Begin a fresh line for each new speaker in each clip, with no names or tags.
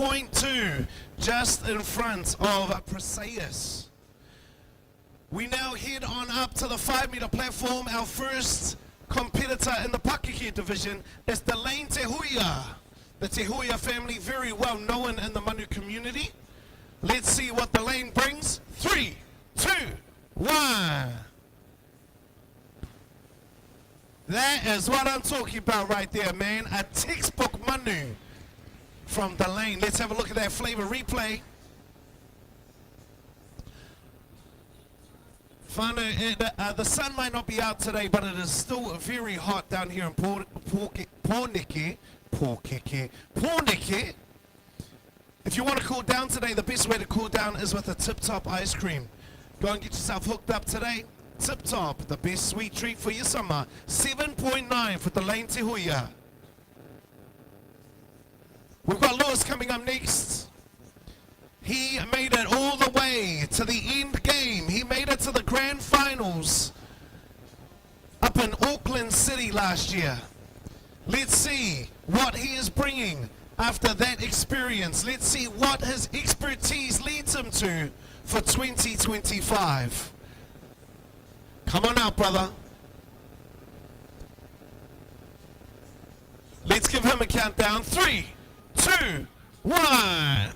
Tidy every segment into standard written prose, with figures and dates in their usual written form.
7.2, just in front of Perseus. We now head on up to the 5-meter platform. Our first competitor in the Pakeke division is the Lane Te Huia. The Te Huia family, very well known in the Manu community. Let's see what the lane brings. 3, 2, 1. That is what I'm talking about right there, man. A textbook Manu from the lane. Let's have a look at that flavor replay. The sun might not be out today, but it is still very hot down here in Porneke. If you want to cool down today, the best way to cool down is with a Tip Top ice cream. Go and get yourself hooked up today. Tip Top, the best sweet treat for your summer. 7.9 for the Lane Te Huia. We've got Lewis coming up next. He made it all the way to the end game. He made it to the grand finals up in Auckland City last year. Let's see what he is bringing after that experience. Let's see what his expertise leads him to for 2025. Come on out, brother. Let's give him a countdown. 3, 2, 1.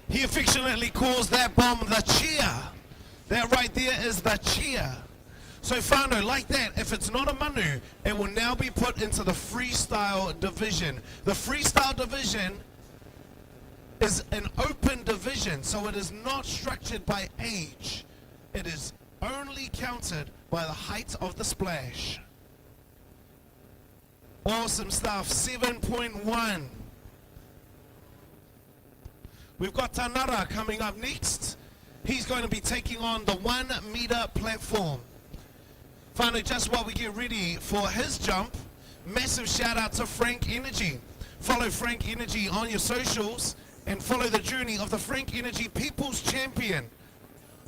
He affectionately calls that bomb the cheer. That right there is the cheer. So whānau, like that, if it's not a Manu, it will now be put into the freestyle division. The freestyle division is an open division, so it is not structured by age. It is only counted by the height of the splash. Awesome stuff. 7.1. We've got Tanara coming up next. He's going to be taking on the 1-meter platform. Finally, just while we get ready for his jump, massive shout out to Frank Energy. Follow Frank Energy on your socials and follow the journey of the Frank Energy People's Champion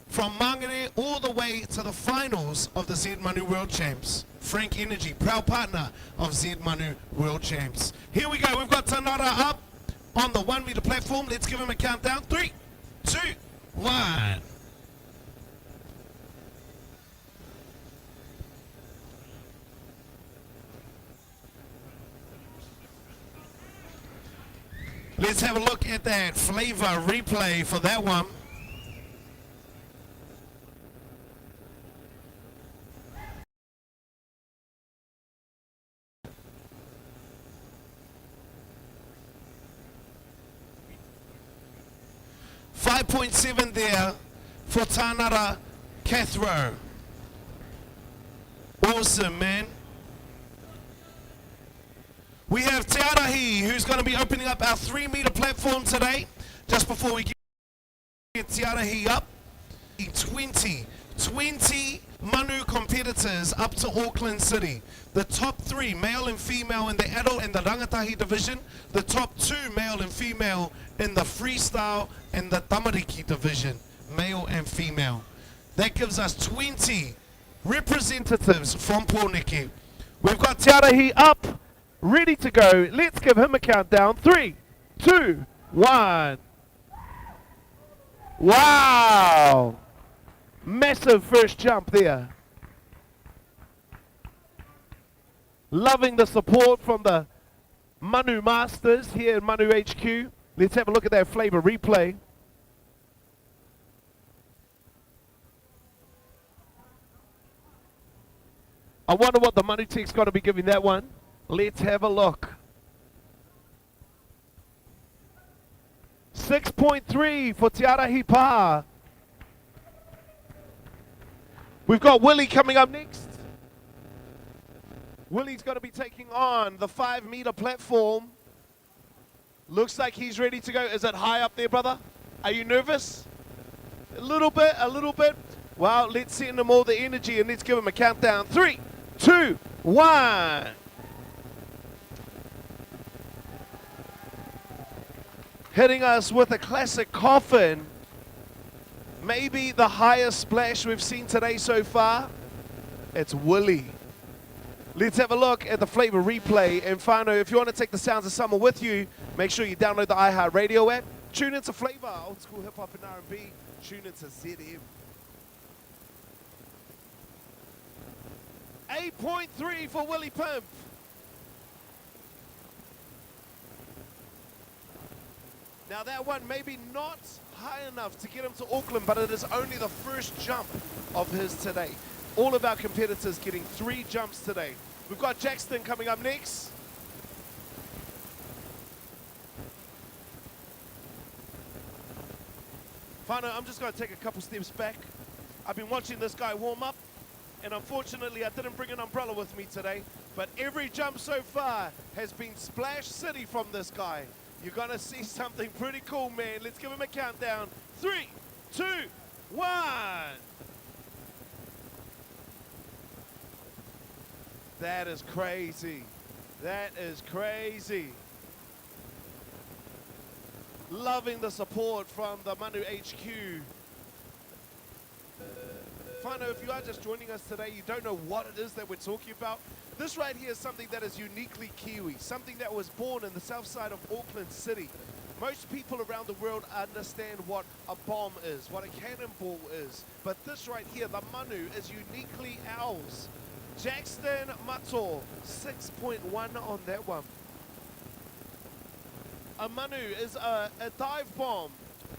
from Mangere all the way to the finals of the Z Manu World Champs. Frank Energy, proud partner of Z Manu World Champs. Here we go, we've got Tanara up on the 1-meter platform. Let's give him a countdown. 3, 2, 1. Let's have a look at that flavor replay for that one. .7 there for Tanara Cathro. Awesome, man. We have Te Arahi, who's going to be opening up our 3-meter platform today. Just before we get Te Arahi up, 20 Manu competitors up to Auckland City. The top 3, male and female in the adult and the rangatahi division. The top 2, male and female in the freestyle and the tamariki division, male and female. That gives us 20 representatives from Porneke. We've got Te Arahi up, ready to go. Let's give him a countdown. 3, 2, 1. Wow! Massive first jump there. Loving the support from the Manu Masters here in Manu HQ. Let's have a look at that flavor replay. I wonder what the Manu Tech's going to be giving that one. Let's have a look. 6.3 for Te Arahi Pa. We've got Willie coming up next. Willie's going to be taking on the 5-meter platform. Looks like he's ready to go. Is it high up there, brother? Are you nervous? A little bit, a little bit. Well, let's send him all the energy and let's give him a countdown. 3, 2, 1. Hitting us with a classic coffin. Maybe the highest splash we've seen today so far. It's Willie. Let's have a look at the flavor replay. And Whānau, if you want to take the sounds of summer with you, make sure you download the iHeartRadio app. Tune into Flavor, old school hip hop and R&B. Tune into ZM. 8.3 for Willie Pimp. Now that one maybe not high enough to get him to Auckland, but it is only the first jump of his today. All of our competitors getting 3 jumps today. We've got Jackson coming up next. Whānau, I'm just going to take a couple steps back. I've been watching this guy warm up, and unfortunately I didn't bring an umbrella with me today, but every jump so far has been Splash City from this guy. You're going to see something pretty cool, man. Let's give him a countdown. 3, 2, 1. That is crazy. That is crazy. Loving the support from the Manu HQ. Whānau, if you are just joining us today, you don't know what it is that we're talking about. This right here is something that is uniquely Kiwi, something that was born in the south side of Auckland City. Most people around the world understand what a bomb is, what a cannonball is. But this right here, the Manu, is uniquely ours. Jackson Mato, 6.1 on that one. A Manu is a dive bomb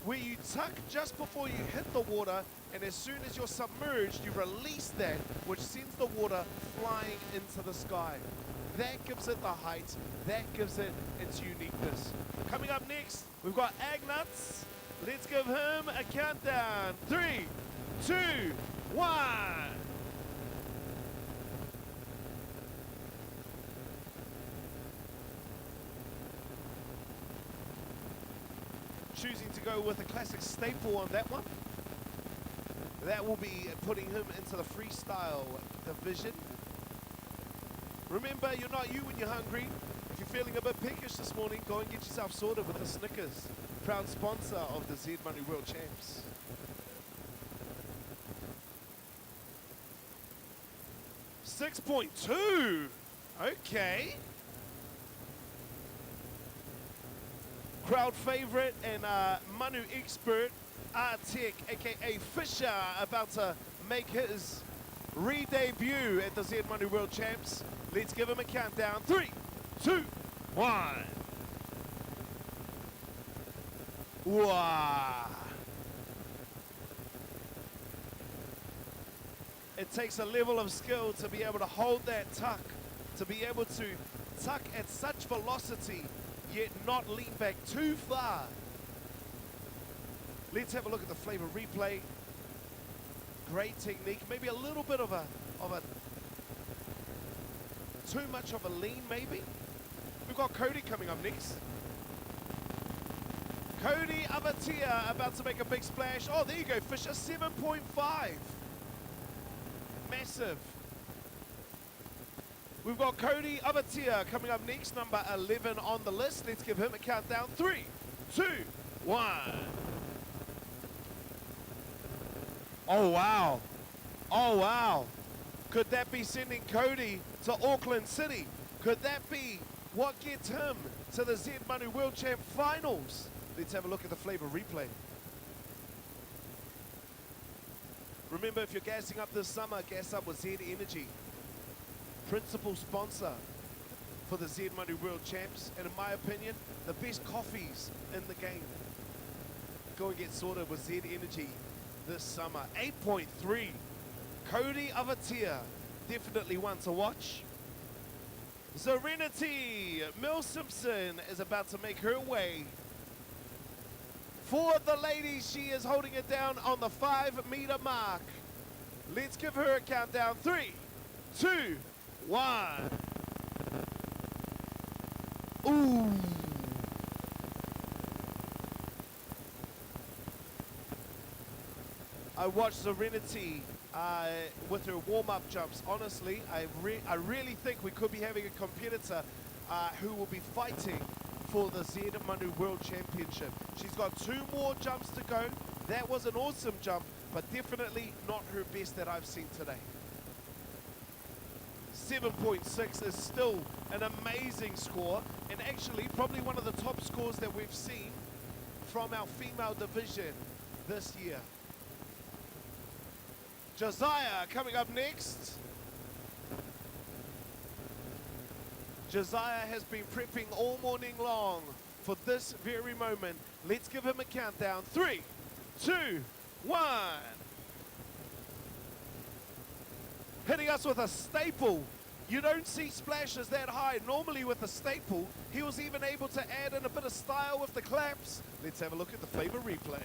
where you tuck just before you hit the water, and as soon as you're submerged, you release that, which sends the water flying into the sky. That gives it the height, that gives it its uniqueness. Coming up next, we've got Agnuts. Let's give him a countdown. 3, 2, 1. Choosing to go with a classic staple on that one. That will be putting him into the freestyle division. Remember, you're not you when you're hungry. If you're feeling a bit peckish this morning, go and get yourself sorted with a Snickers. Proud sponsor of the Z Money World Champs. .2. Okay. Crowd favorite and Manu expert, R-Tech, aka Fisher, about to make his re-debut at the Z Manu World Champs. Let's give him a countdown. 3, 2, 1. Wow. It takes a level of skill to be able to hold that tuck, to be able to tuck at such velocity, yet not lean back too far. Let's have a look at the flavor replay. Great technique, maybe a little bit of a too much of a lean maybe. We've got Cody coming up next. Cody Avatia about to make a big splash. Oh, there you go, Fisher, 7.5. Massive. We've got Cody Avatia coming up next, number 11 on the list. Let's give him a countdown. 3, 2, 1. Oh, wow. Oh, wow. Could that be sending Cody to Auckland City? Could that be what gets him to the Z Manu World Champ Finals? Let's have a look at the flavor replay. Remember, if you're gassing up this summer, gas up with Z Energy. Principal sponsor for the Z Manu World Champs, and in my opinion, the best coffees in the game. Go and get sorted with Z Energy this summer. 8.3. Cody Avatia, definitely one to watch. Serenity Mill Simpson is about to make her way. For the ladies, she is holding it down on the 5-meter mark. Let's give her a countdown. 3, 2, 1. Ooh. I watched Serenity with her warm-up jumps. Honestly, I really think we could be having a competitor who will be fighting for the Z Manu World Championship. She's got 2 more jumps to go. That was an awesome jump, but definitely not her best that I've seen today.
7.6 is still an amazing score, and actually probably one of the top scores that we've seen from our female division this year. Josiah coming up next. Josiah has been prepping all morning long for this very moment. Let's give him a countdown. 3, 2, 1. Hitting us with a staple. You don't see splashes that high. Normally with a staple, he was even able to add in a bit of style with the claps. Let's have a look at the flavor replay.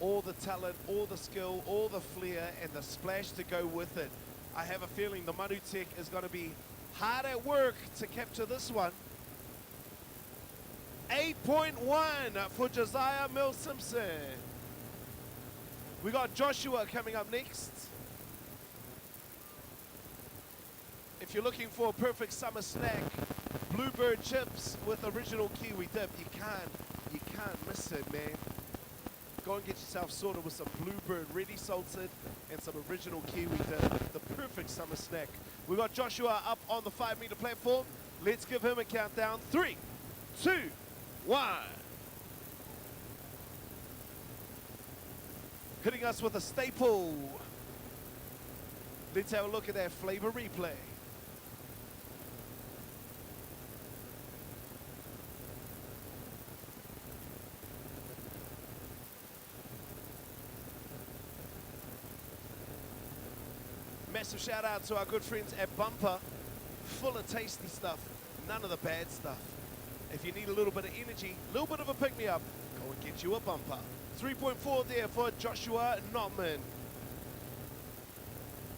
All the talent, all the skill, all the flair, and the splash to go with it. I have a feeling the Manu Tech is going to be hard at work to capture this one. 8.1 for Josiah Mills-Simpson. We got Joshua coming up next. If you're looking for a perfect summer snack, bluebird chips with original kiwi dip, you can't miss it, man. Go and get yourself sorted with some bluebird ready salted and some original kiwi dip. The perfect summer snack. We got Joshua up on the 5-meter platform. Let's give him a countdown. 3, 2, 1. Hitting us with a staple. Let's have a look at that flavor replay. Massive shout out to our good friends at Bumper. Full of tasty stuff, none of the bad stuff. If you need a little bit of energy, a little bit of a pick-me-up, go and get you a Bumper. 3.4 there for Joshua Notman.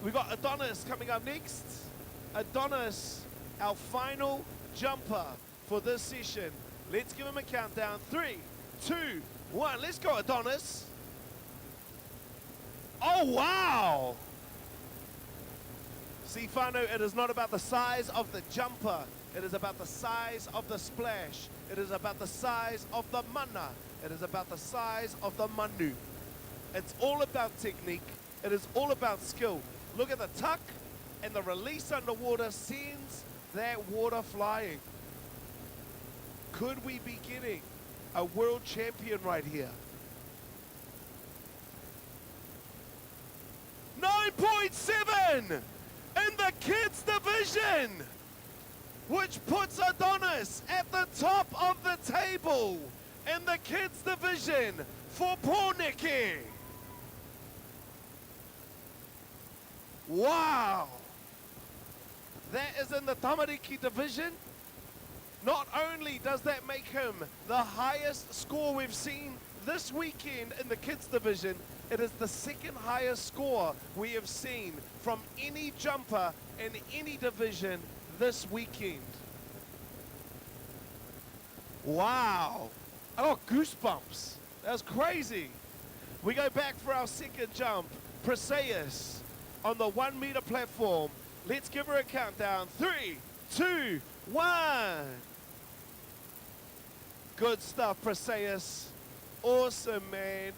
We got Adonis coming up next. Adonis, our final jumper for this session. Let's give him a countdown. 3, 2, 1. Let's go, Adonis. Oh, wow. See, Whānau, it is not about the size of the jumper. It is about the size of the splash. It is about the size of the mana. It is about the size of the manu. It's all about technique. It is all about skill. Look at the tuck, and the release underwater sends that water flying. Could we be getting a world champion right here? 9.7! in the kids division, which puts Adonis at the top of the table in the kids division for Porniki. Wow. That is in the Tamariki division. Not only does that make him the highest score we've seen this weekend in the kids division, it is the second highest score we have seen from any jumper in any division this weekend. Wow. I got goosebumps. That was crazy. We go back for our second jump. Perseus on the 1 meter platform. Let's give her a countdown. 3, 2, 1. Good stuff, Perseus. Awesome, man.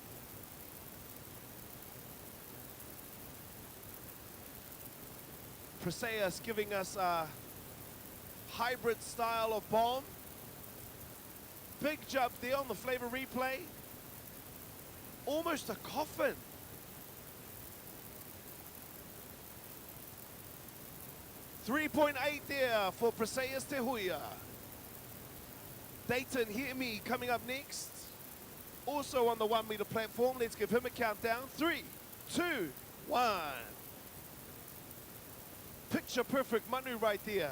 Perseus giving us a hybrid style of bomb. Big jump there on the flavor replay. Almost a coffin. .8 there for Perseus Te Huia. Dayton Hear Me coming up next. Also on the 1 meter platform. Let's give him a countdown. 3, 2, 1. Picture perfect Manu right there.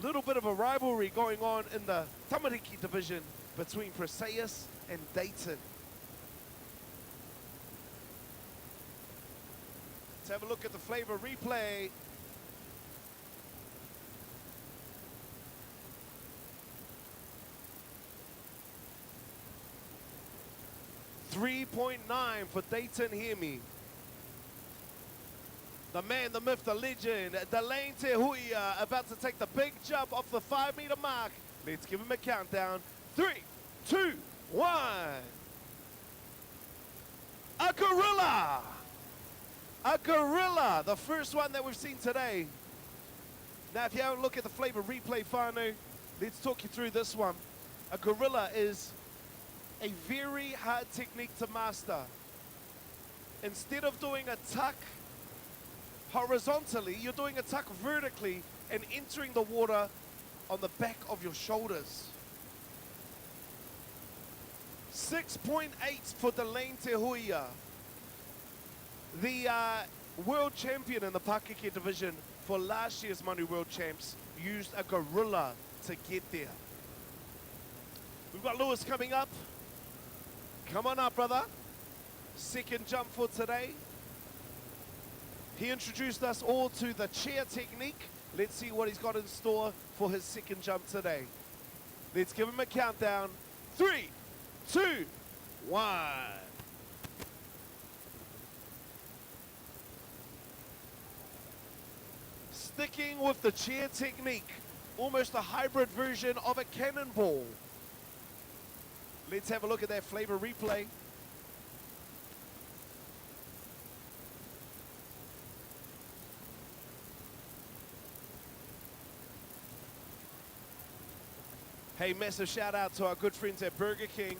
Little bit of a rivalry going on in the Tamariki division between Perseus and Dayton. Let's have a look at the flavor replay. .9 for Dayton Hear Me. The man, the myth, the legend, Delane Te Huia, about to take the big jump off the 5 meter mark. Let's give him a countdown. 3, 2, 1. A gorilla! A gorilla, the first one that we've seen today. Now, if you have a look at the flavor replay, Manu, let's talk you through this one. A gorilla is a very hard technique to master. Instead of doing a tuck horizontally, you're doing a tuck vertically and entering the water on the back of your shoulders. 6.8 for Delane Te Huia. The world champion in the Pakeke division for last year's Manu World Champs used a gorilla to get there. We've got Lewis coming up. Come on up, brother. Second jump for today. He introduced us all to the chair technique. Let's see what he's got in store for his second jump today. Let's give him a countdown. 3, 2, 1. Sticking with the chair technique, almost a hybrid version of a cannonball. Let's have a look at that flavor replay. Hey, massive shout out to our good friends at Burger King.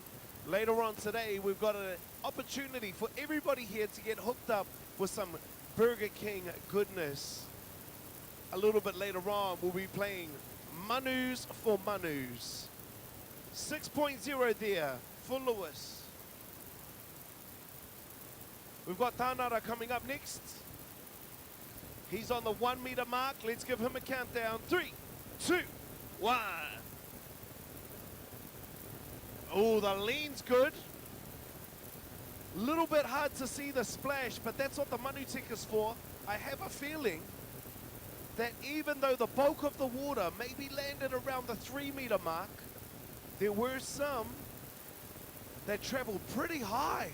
Later on today, we've got an opportunity for everybody here to get hooked up with some Burger King goodness. A little bit later on, we'll be playing Manus for Manus. 6.0 there for Lewis. We've got Tanara coming up next. He's on the 1 meter mark. Let's give him a countdown. 3, 2, 1. Oh, the lean's good. Little bit hard to see the splash, but that's what the Manu Tech is for. I have a feeling that even though the bulk of the water maybe landed around the 3 meter mark, there were some that traveled pretty high.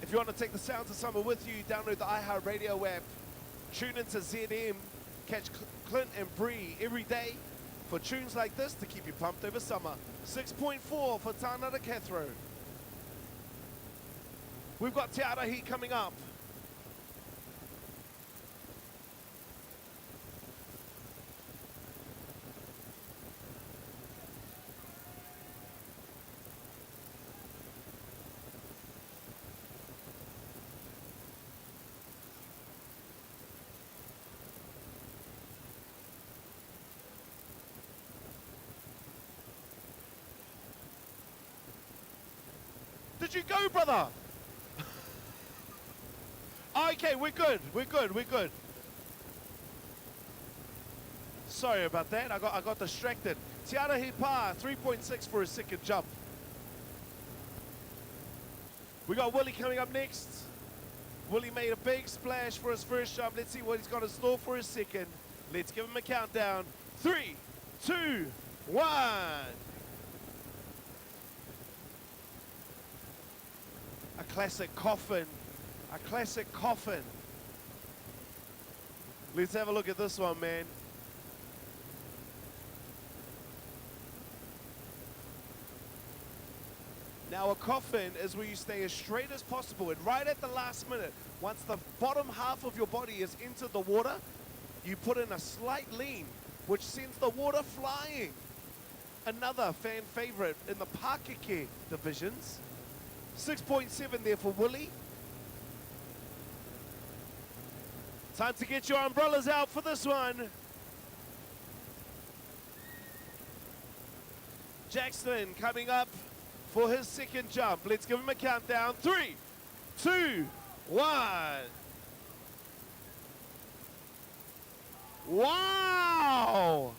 If you want to take the sounds of summer with you, download the iHeartRadio app, tune into ZM, catch Clint and Bree every day for tunes like this to keep you pumped over summer. 6.4 for Tānara Cathro. We've got Te Arahi coming up. Did you go, brother? Okay, we're good. We're good. We're good. Sorry about that. I got distracted. Te Arahi Pa, 3.6 for his second jump. We got Willie coming up next. Willie made a big splash for his first jump. Let's see what he's got in store for his second. Let's give him a countdown. 3, 2, 1. A classic coffin. A classic coffin. Let's have a look at this one, man. Now, a coffin is where you stay as straight as possible, and right at the last minute, once the bottom half of your body has entered the water, you put in a slight lean, which sends the water flying. Another fan favorite in the Pakeke divisions. 6.7 there for Willie. Time to get your umbrellas out for this one. Jackson coming up for his second jump. Let's give him a countdown. 3, 2, 1. Wow!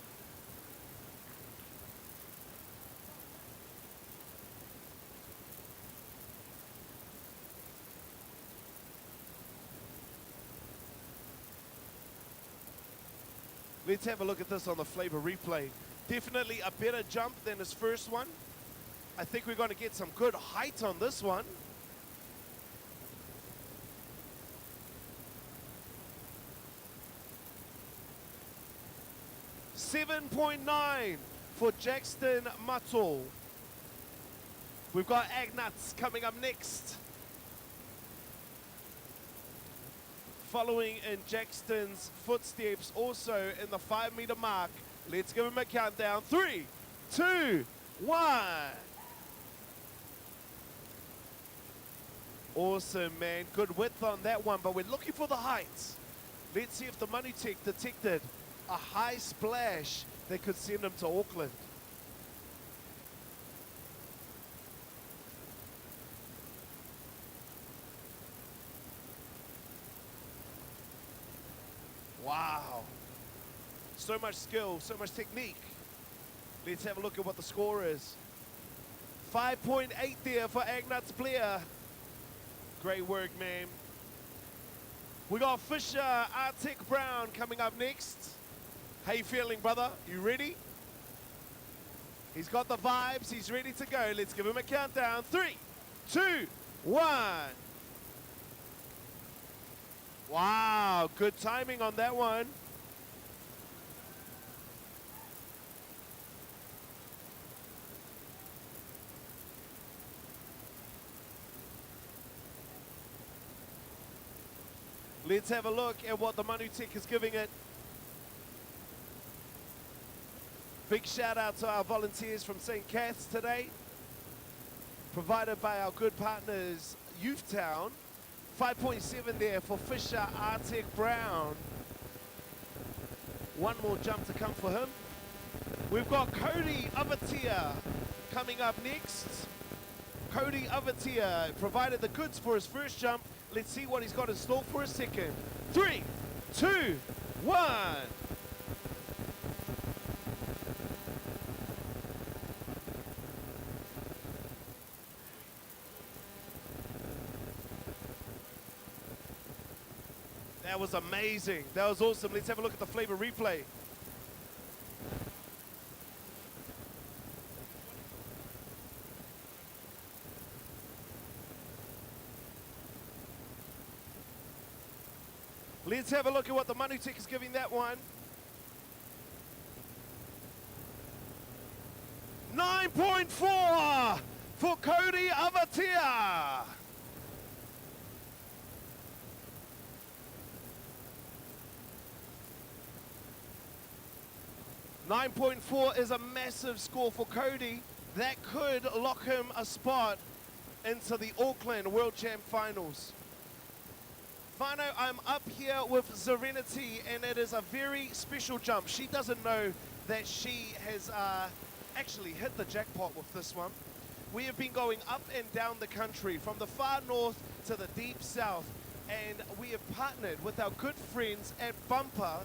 Let's have a look at this on the flavor replay. Definitely a better jump than his first one. I think we're going to get some good height on this one. $7.9 for Jackson Mato. We've got Agnuts coming up next. Following in Jackson's footsteps, also in the 5 meter mark. Let's give him a countdown. 3, 2, 1. Awesome, man. Good width on that one, but we're looking for the heights. Let's see if the Manu Tech detected a high splash that could send him to Auckland. Wow. So much skill, so much technique. Let's have a look at what the score is. 5.8 there for Agnut's player. Great work, man. We got Fisher Arctic Brown coming up next. How you feeling, brother? You ready? He's got the vibes. He's ready to go. Let's give him a countdown. 3, 2, 1. Wow, good timing on that one. Let's have a look at what the Manu Tech is giving it. Big shout out to our volunteers from St. Cath's today. Provided by our good partners, Youth Town. 5.7 there for Fisher Arctic Brown. One more jump to come for him. We've got Cody Avatia coming up next. Cody Avatia provided the goods for his first jump. Let's see what he's got in store for his second. 3, 2, 1. That was amazing. That was awesome. Let's have a look at the flavor replay. Let's have a look at what the Manu Tech is giving that one. 9.4 for Cody Avatia. .4 is a massive score for Cody. That could lock him a spot into the Auckland World Champ Finals. Manu, I'm up here with Serenity, and it is a very special jump. She doesn't know that she has actually hit the jackpot with this one. We have been going up and down the country, from the far north to the deep south, and we have partnered with our good friends at Bumper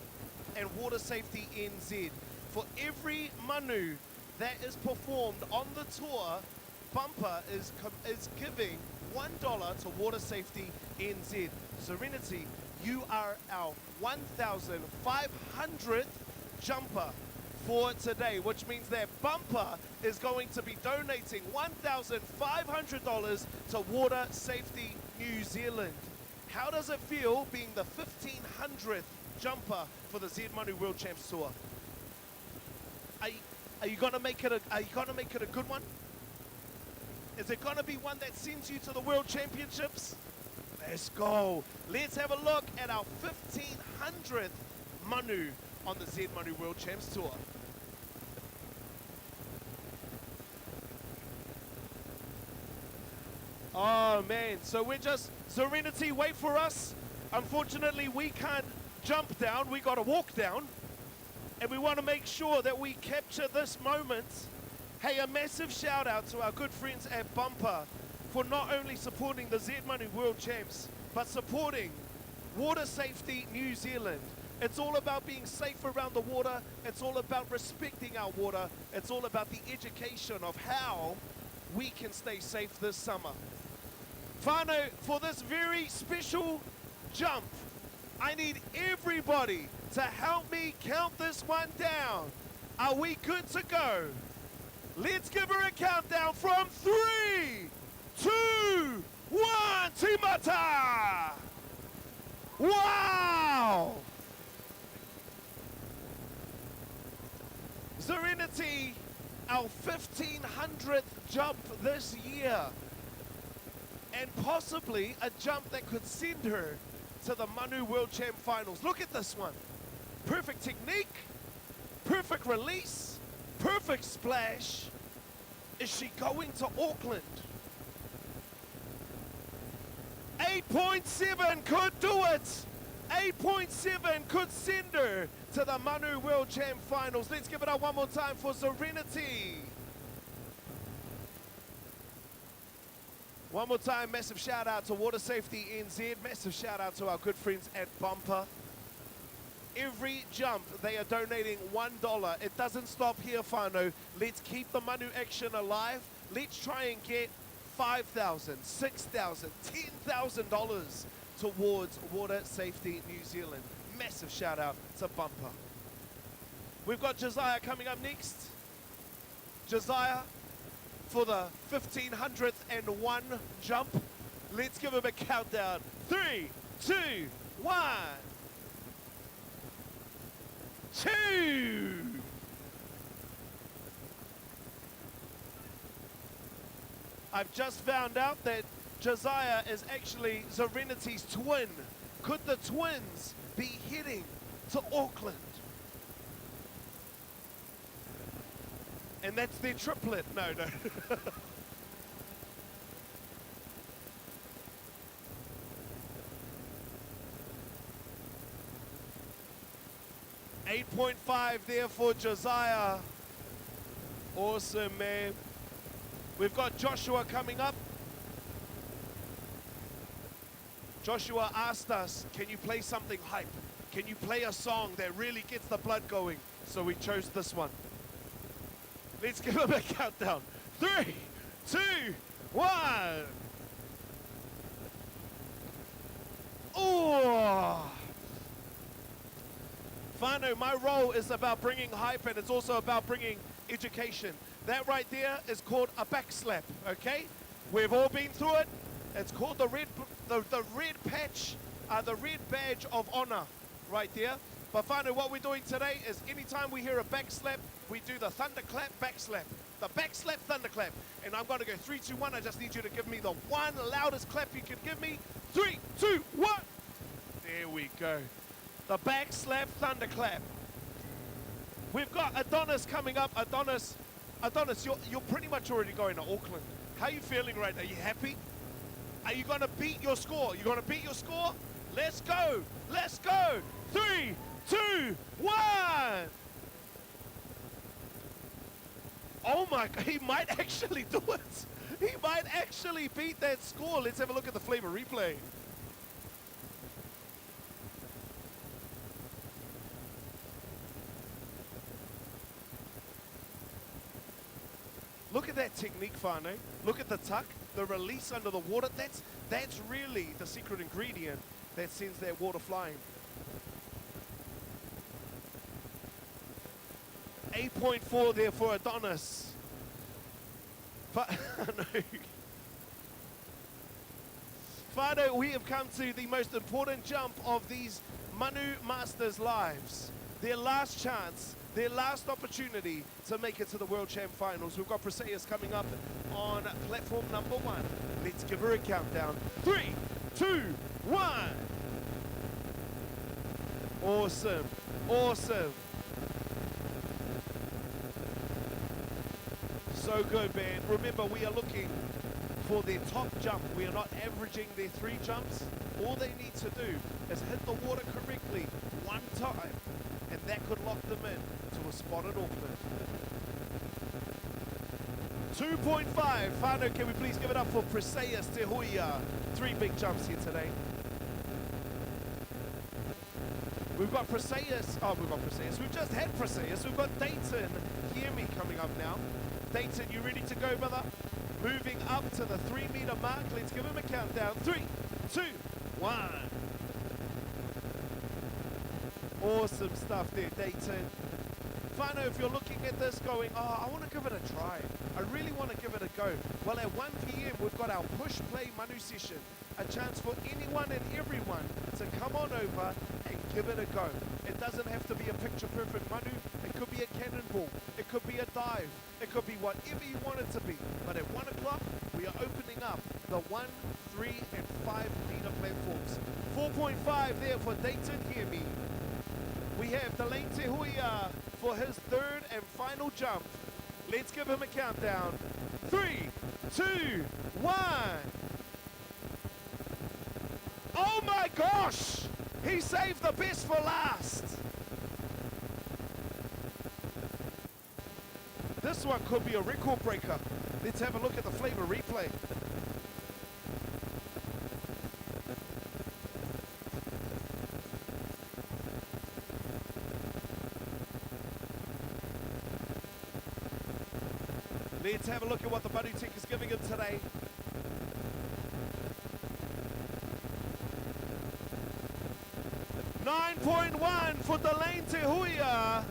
and Water Safety NZ. For every Manu that is performed on the tour, Bumper is giving $1 to Water Safety NZ. Serenity, you are our 1,500th jumper for today, which means that Bumper is going to be donating $1,500 to Water Safety New Zealand. How does it feel being the 1,500th jumper for the Z Manu World Champs Tour? Are you gonna make it a good one? Is it gonna be one that sends you to the World Championships? Let's go. Let's have a look at our 1,500th Manu on the Z Manu World Champs Tour. Oh man, so we're just, Serenity, wait for us. Unfortunately, we can't jump down, we gotta walk down. And we want to make sure that we capture this moment. Hey, a massive shout out to our good friends at Bumper for not only supporting the Z Manu World Champs, but supporting Water Safety New Zealand. It's all about being safe around the water. It's all about respecting our water. It's all about the education of how we can stay safe this summer. Whānau, for this very special jump, I need everybody to help me count this one down. Are we good to go? Let's give her a countdown from 3, 2, 1, Timata! Wow! Serenity our 1500th jump this year. And possibly a jump that could send her to the Manu World Champ Finals. Look at this one. Perfect technique, perfect release, perfect splash. Is she going to Auckland? 8.7 could do it. 8.7 could send her to the Manu World Champ Finals. Let's give it up one more time for Serenity. One more time, massive shout out to Water Safety NZ, massive shout out to our good friends at Bumper. Every jump, they are donating $1. It doesn't stop here, whānau. Let's keep the Manu action alive. Let's try and get $5,000, $6,000, $10,000 towards Water Safety New Zealand. Massive shout out to Bumper. We've got Josiah coming up next. Josiah for the 1501 jump. Let's give him a countdown. 3, 2, 1. 2. I've just found out that Josiah is actually Serenity's twin. Could the twins be heading to Auckland? And that's their triplet. No. 8.5 there for Josiah. Awesome, man. We've got Joshua coming up. Joshua asked us, can you play something hype? Can you play a song that really gets the blood going? So we chose this one. Let's give him a countdown. 3, 2, 1. Oh! Whānau, my role is about bringing hype, and it's also about bringing education. That right there is called a backslap, okay? We've all been through it. It's called the red patch, the red badge of honor right there. But whānau, what we're doing today is anytime we hear a backslap, we do the thunderclap, backslap. The backslap, thunderclap. And I'm going to go 3, 2, 1. I just need you to give me the one loudest clap you can give me. 3, 2, 1. There we go. The backslap, thunderclap. We've got Adonis coming up. Adonis, you're pretty much already going to Auckland. How are you feeling right now? Are you happy? Are you going to beat your score? You going to beat your score? Let's go. Let's go. 3, 2, 1. Oh my God, he might actually do it. He might actually beat that score. Let's have a look at the flavor replay. Look at that technique, whānau. Look at the tuck, the release under the water. That's really the secret ingredient that sends that water flying. 8.4 there for Adonis. Whānau, we have come to the most important jump of these Manu Masters lives. Their last chance, their last opportunity to make it to the World Champ Finals. We've got Briseis coming up on platform number 1. Let's give her a countdown. 3, 2, 1. Awesome. Awesome. So good, man. Remember, we are looking for their top jump. We are not averaging their 3 jumps. All they need to do is hit the water correctly one time, and that could lock them in to a spot at Auckland. 2.5. Whānau, can we please give it up for Briseis Te Huia? 3 big jumps here today. We've got Briseis. Oh, we've got Briseis. We've just had Briseis. We've got Dayton Hiemi coming up now. Dayton, you ready to go, brother? Moving up to the 3-meter mark. Let's give him a countdown. 3, 2, 1. Awesome stuff there, Dayton. Whānau, if you're looking at this going, oh, I want to give it a try. I really want to give it a go. Well, at 1 p.m, we've got our push play Manu session. a chance for anyone and everyone to come on over and give it a go. It doesn't have to be a picture-perfect Manu. It could be a cannonball. It could be a dive. It could be whatever you want it to be. But at 1 o'clock, we are opening up the 1, 3, and 5 meter platforms. 4.5 there for Dayton, hear me. We have Delane Tehuia for his third and final jump. Let's give him a countdown. 3, 2, 1. Oh my gosh! He saved the best for last. This one could be a record breaker. Let's have a look at the flavor replay. Let's have a look at what the Manu Tech is giving him today. .1 for Delane Tehuia.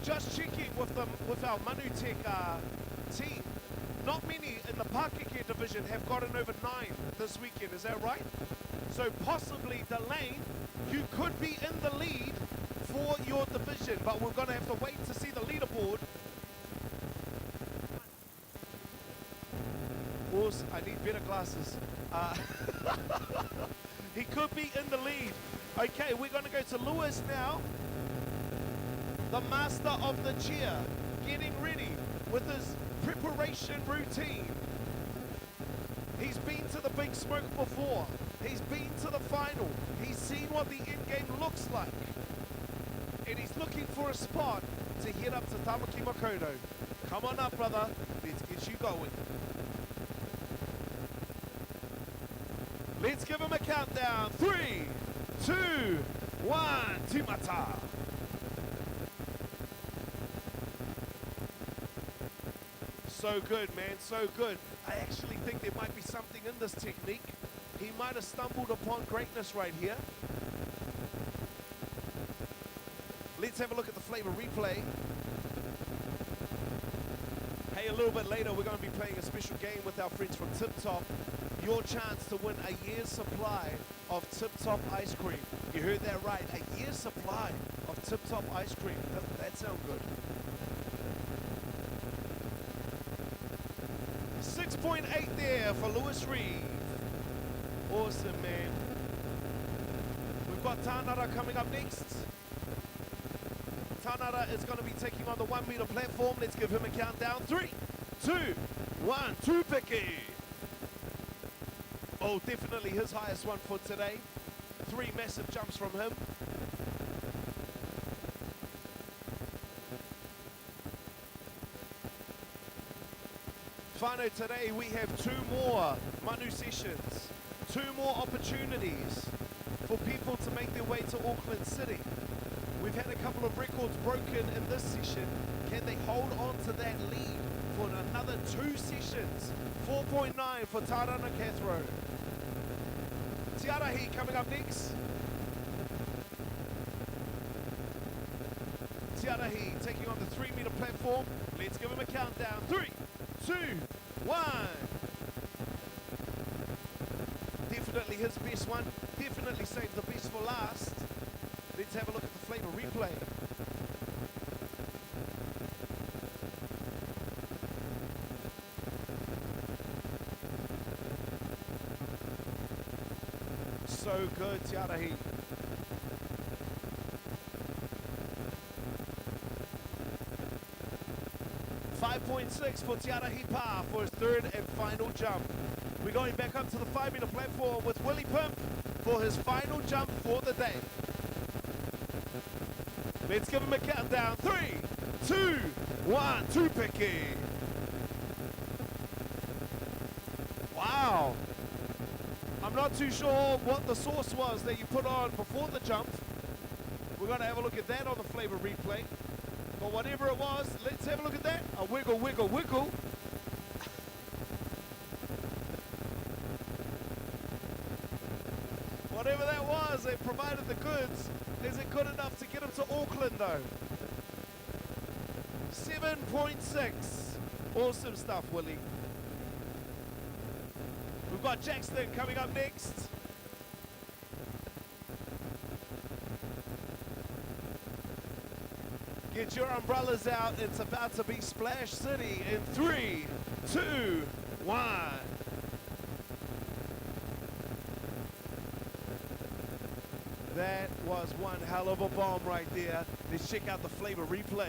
Just checking with our Manu Tech team. Not many in the Pakeke division have gotten over 9 this weekend, is that right? So possibly Delane, you could be in the lead for your division, but we're going to have to wait to see the leaderboard. Also, I need better glasses. He could be in the lead. Okay, we're going to go to Lewis now, the master of the cheer, getting ready with his preparation routine. He's been to the big smoke before. He's been to the final. He's seen what the end game looks like. And he's looking for a spot to head up to Tamaki Makoto. Come on up, brother. Let's get you going. Let's give him a countdown. 3, 2, 1, Timata. So good, man, so good. I actually think there might be something in this technique. He might have stumbled upon greatness right here. Let's have a look at the flavor replay. Hey, a little bit later, we're going to be playing a special game with our friends from Tip Top. Your chance to win a year's supply of Tip Top ice cream. You heard that right, a year's supply of Tip Top ice cream. Doesn't that sound good? 6.8 there for Lewis Reeve. Awesome, man. We've got Tanara coming up next. Tanara is going to be taking on the 1 meter platform. Let's give him a countdown. 3, 2, 1, Tupiki. Oh, definitely his highest one for today. 3 massive jumps from him. Whānau, today we have 2 more Manu sessions. 2 more opportunities for people to make their way to Auckland City. We've had a couple of records broken in this session. Can they hold on to that lead for another 2 sessions? 4.9 for Tarana Cathro. Tiarahi coming up next. Tiarahi taking on the 3 meter platform. Let's give him a countdown. 3, 2, 1. Definitely his best one. Definitely saved the best for last. Let's have a look at the flavor replay. So good, Tiarahi. .6 for Tiarahi Pa for his 3rd and final jump. We're going back up to the 5 meter platform with Willie Pimp for his final jump for the day. Let's give him a countdown. 3, 2, 1, Tupiki. Wow. I'm not too sure what the sauce was that you put on before the jump. We're going to have a look at that on the flavor replay. But whatever it was, let's have a look at that. A wiggle, wiggle, wiggle. Whatever that was, it provided the goods. Is it good enough to get him to Auckland though? 7.6. Awesome stuff, Willie. We've got Jackson coming up next. Get your umbrellas out. It's about to be Splash City in 3, 2, 1. That was one hell of a bomb right there. Let's check out the flavor replay.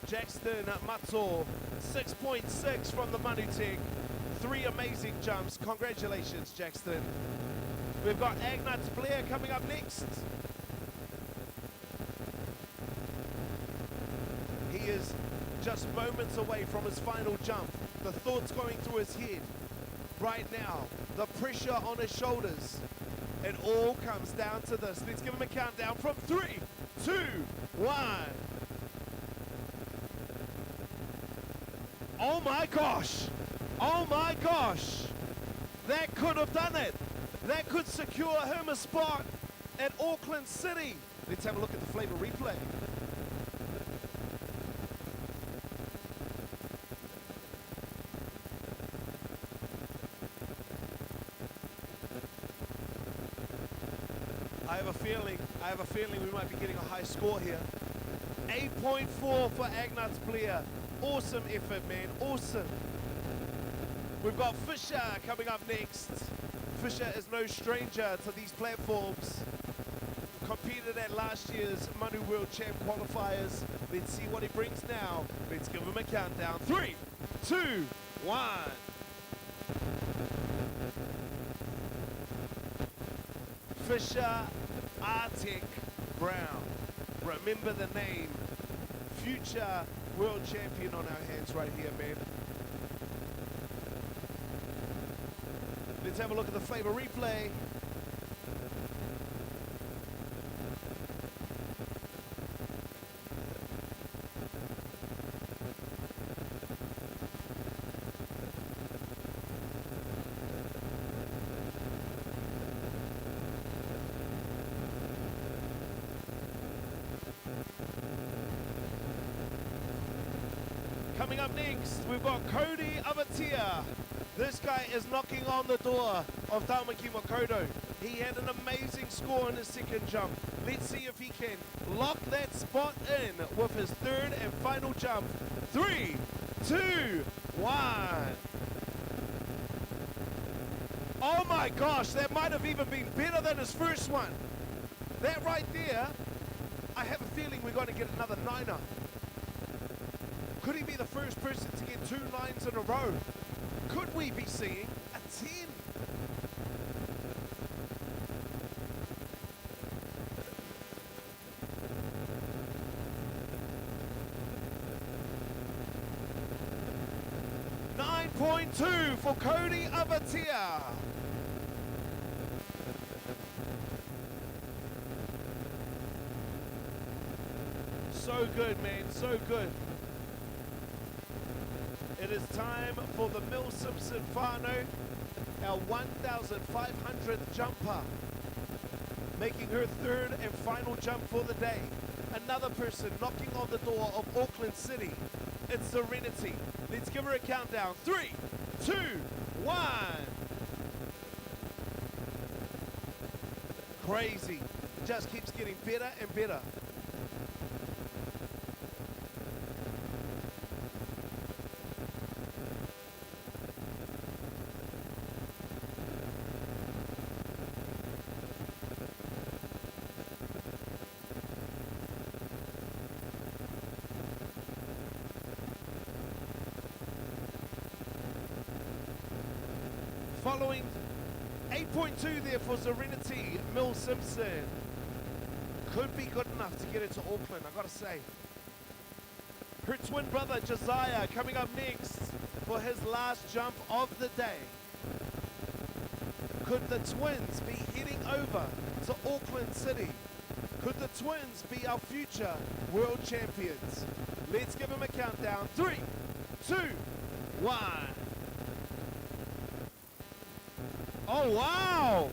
Jackson Matzo, 6.6 from the Manu Tech. 3 amazing jumps. Congratulations, Jackson. We've got Agnats Blair coming up next. He is just moments away from his final jump. The thoughts going through his head right now. The pressure on his shoulders. It all comes down to this. Let's give him a countdown from 3, 2, 1. Oh my gosh! Oh my gosh! That could have done it! That could secure him a spot at Auckland City. Let's have a look at the flavor replay. I have a feeling we might be getting a high score here. 8.4 for Agnats Blair. Awesome effort, man, awesome. We've got Fisher coming up next. Fisher is no stranger to these platforms. Competed at last year's Manu World Champ qualifiers. Let's see what he brings now. Let's give him a countdown. 3, 2, 1. Fisher Arctic Brown. Remember the name. Future world champion on our hands right here, man. Let's have a look at the flavor replay. Coming up next, we've got Cody Avatia. This guy is knocking on the door of Taumaki Makoto. He had an amazing score in his second jump. Let's see if he can lock that spot in with his third and final jump. 3, 2, 1. Oh my gosh, that might have even been better than his first one. That right there, I have a feeling we're going to get another 9er. Could he be the first person to get 2 9s in a row? Could we be seeing a 10? .2 for Cody Avatia. So good, man, so good. It is time for the Mill Simpson Whānau, our 1,500th jumper, making her third and final jump for the day. Another person knocking on the door of Auckland City. It's Serenity. Let's give her a countdown. 3, 2, 1. Crazy. It just keeps getting better and better. Following 8.2 there for Serenity Mill Simpson. Could be good enough to get it to Auckland, I gotta say. Her twin brother Josiah coming up next for his last jump of the day. Could the twins be heading over to Auckland City? Could the twins be our future world champions? Let's give them a countdown. 3, 2, 1. Oh, wow!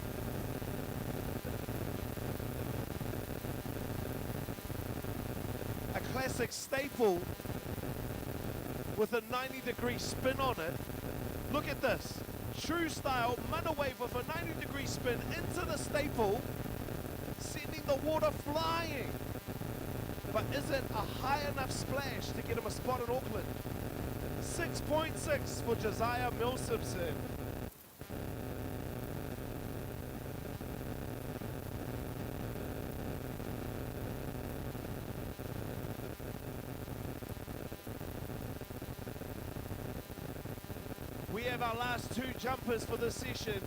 A classic staple with a 90-degree spin on it. Look at this. True style, Manu wave with a 90-degree spin into the staple, sending the water flying. But is it a high enough splash to get him a spot in Auckland? 6.6 for Josiah Mills-Simpson. We have our last two jumpers for this session.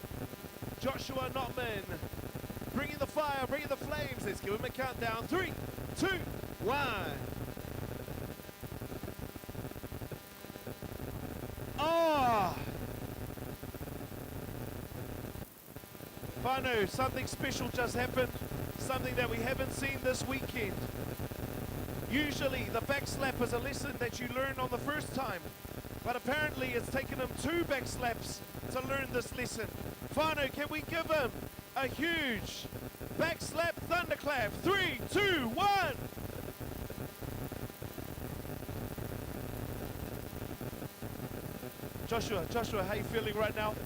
Joshua Notman, bringing the fire, bringing the flames. Let's give him a countdown. 3, 2, 1. Oh! Manu, something special just happened. Something that we haven't seen this weekend. Usually the back slap is a lesson that you learn on the first time. But apparently it's taken him 2 back slaps to learn this lesson. Manu, can we give him a huge back slap thunderclap? 3, 2, 1. Joshua, how you feeling right now?
A bit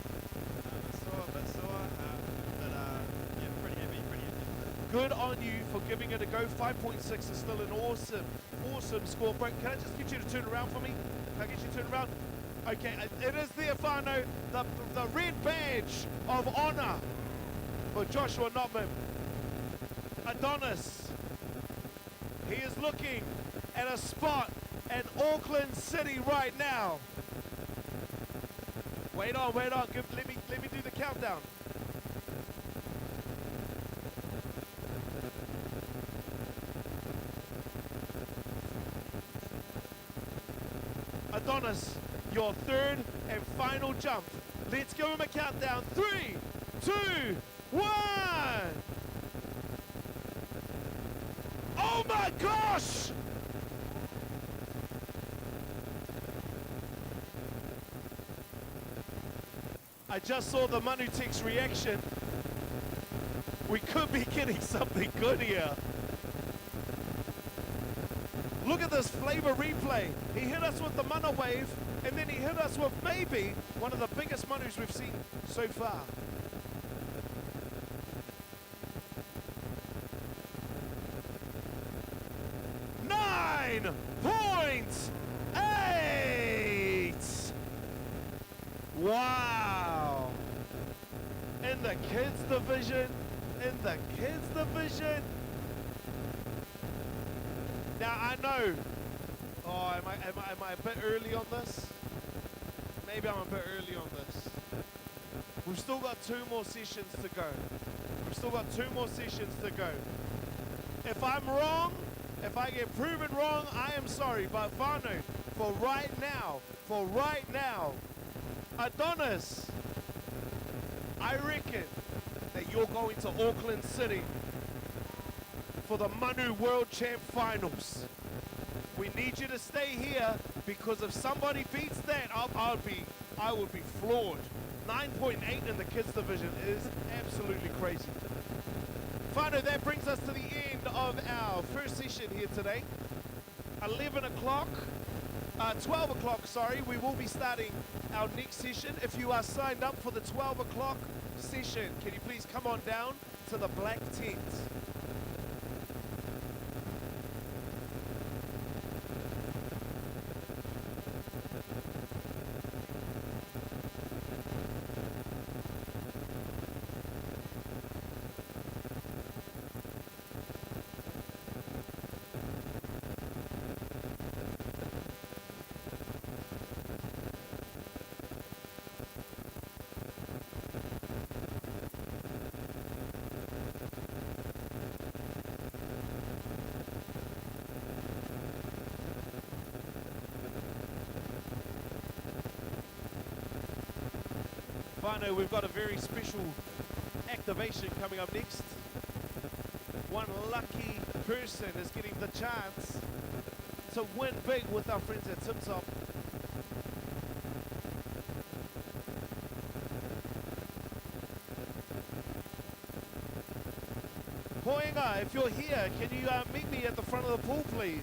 sore, but yeah, pretty happy.
Good on you for giving it a go. 5.6 is still an awesome score. But can I just get you to turn around for me? Can I get you to turn around? Okay, it is there, Manu, the red badge of honor for Joshua Notman. Adonis, he is looking at a spot at Auckland City right now. Wait on. Let me do the countdown. Adonis, your third and final jump. Let's give him a countdown. 3, 2, 1. Oh my gosh! I just saw the Manu Tech's reaction. We could be getting something good here. Look at this flavor replay. He hit us with the Manu wave, and then he hit us with maybe one of the biggest Manus we've seen so far. $9.8! Wow! In the kids division, Now I know. Oh, am I a bit early on this? Maybe I'm a bit early on this. We've still got 2 more sessions to go. If I'm wrong, if I get proven wrong, I am sorry. But Manu, for right now, Adonis, I reckon that you're going to Auckland City for the Manu World Champ Finals. We need you to stay here because if somebody beats that, I would be floored. 9.8 in the kids division is absolutely crazy. Manu, that brings us to the end of our first session here today. 12 o'clock, sorry, we will be starting our next session. If you are signed up for the 12 o'clock session, can you please come on down to the black tent? Manu, we've got a very special activation coming up next. One lucky person is getting the chance to win big with our friends at Tip Top. Tiara, if you're here, can you meet me at the front of the pool, please?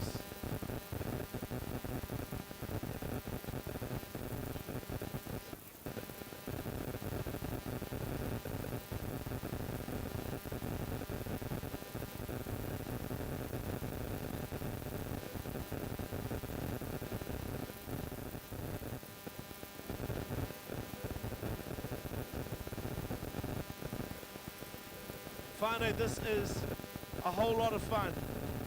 Whānau, this is a whole lot of fun.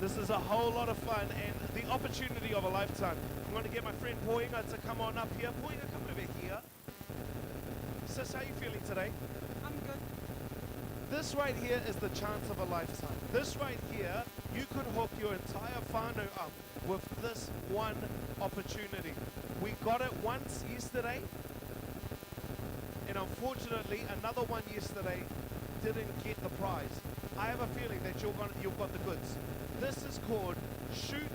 This is a whole lot of fun and the opportunity of a lifetime. I'm going to get my friend Poinga to come on up here. Poinga, come over here. Sis, how are you feeling today?
I'm good.
This right here is the chance of a lifetime. This right here, you could hook your entire whānau up with this one opportunity. We got it once yesterday, and unfortunately another one yesterday didn't get the prize. I have a feeling that you've got the goods. This is called Shoot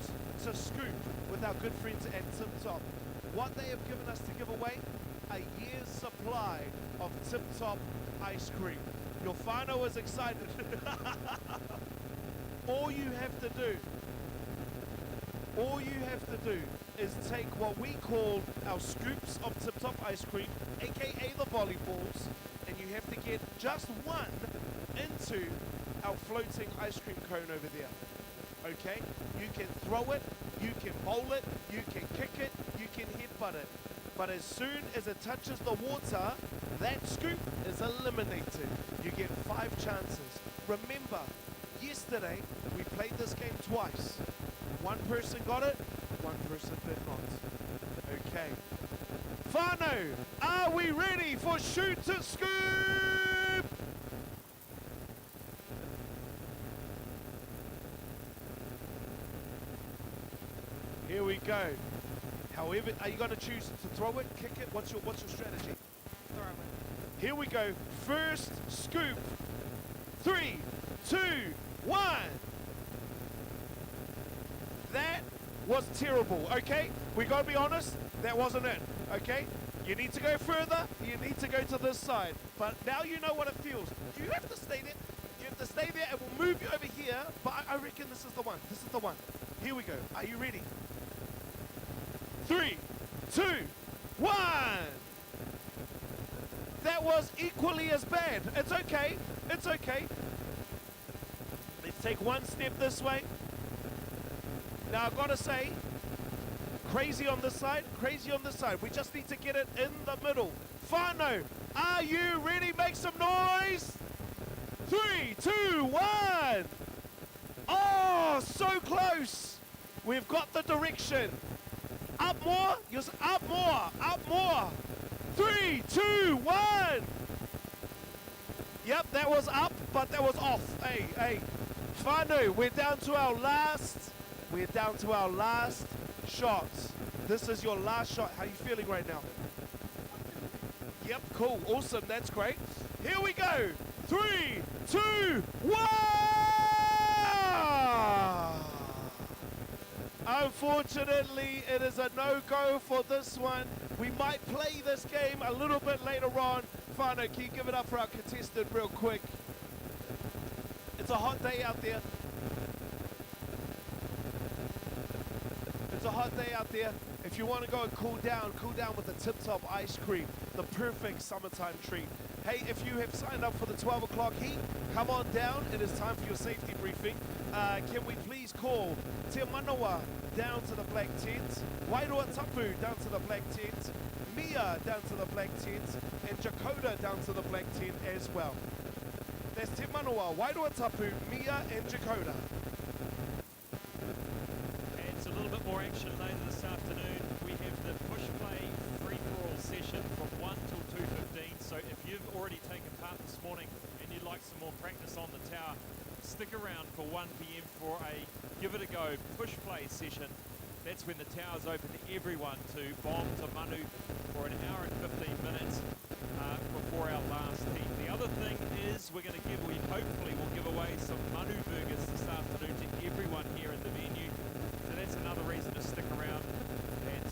to Scoop with our good friends at Tip Top. What they have given us to give away, a year's supply of Tip Top ice cream. Your whānau is excited. All you have to do is take what we call our scoops of Tip Top ice cream, aka the volleyballs, and you have to get just one into our floating ice cream cone over there. Okay? You can throw it, you can bowl it, you can kick it, you can headbutt it. But as soon as it touches the water, that scoop is eliminated. You get 5 chances. Remember, yesterday we played this game twice. One person got it, one person did not. Okay. Whānau, are we ready for Shoot to Scoop? Here we go. However, are you going to choose to throw it, kick it? What's your strategy?
Throw it.
Here we go. First scoop. 3, 2, 1. That was terrible, okay? We got to be honest, that wasn't it, okay? You need to go further, you need to go to this side. But now you know what it feels. You have to stay there. You have to stay there and we'll move you over here. But I reckon this is the one. This is the one. Here we go. Are you ready? 3, 2, 1. That was equally as bad. It's okay. It's okay. Let's take one step this way. Now I've got to say, crazy on this side, crazy on this side. We just need to get it in the middle. Whānau, are you ready? Make some noise. 3, 2, 1. Oh, so close. We've got the direction. Up more. Yes, up more. Up more. 3, 2, 1. Yep, that was up, but that was off. Hey, hey. Whānau, we're down to our last shots. This is your last shot. How are you feeling right now? Yep, cool, awesome, that's great. Here we go. 3, 2, 1. Unfortunately, it is a no-go for this one. We might play this game a little bit later on. Whānau, can you give it up for our contestant real quick? It's a hot day out there. It's a hot day out there. If you want to go and cool down with the Tip Top ice cream, the perfect summertime treat. Hey, if you have signed up for the 12 o'clock heat, come on down. It is time for your safety briefing. Can we please call Te Manawa down to the black tent, Wairoa Tapu down to the black tent, Mia down to the black tent, and Jakoda down to the black tent as well. That's Te Manawa, Wairoa Tapu, Mia, and Jakoda.
It's a little bit more action later this afternoon. We have the push play free-for-all session from 1 till 2:15. So if you've already taken part this morning and you'd like some more practice on the tower, stick around for 1 p.m. for a give it a go push play session. That's when the tower's open to everyone to bomb to Manu for an hour and 15 minutes before our last heat. The other thing is we hopefully will give away some Manu burgers this afternoon to everyone here in the venue. So that's another reason to stick around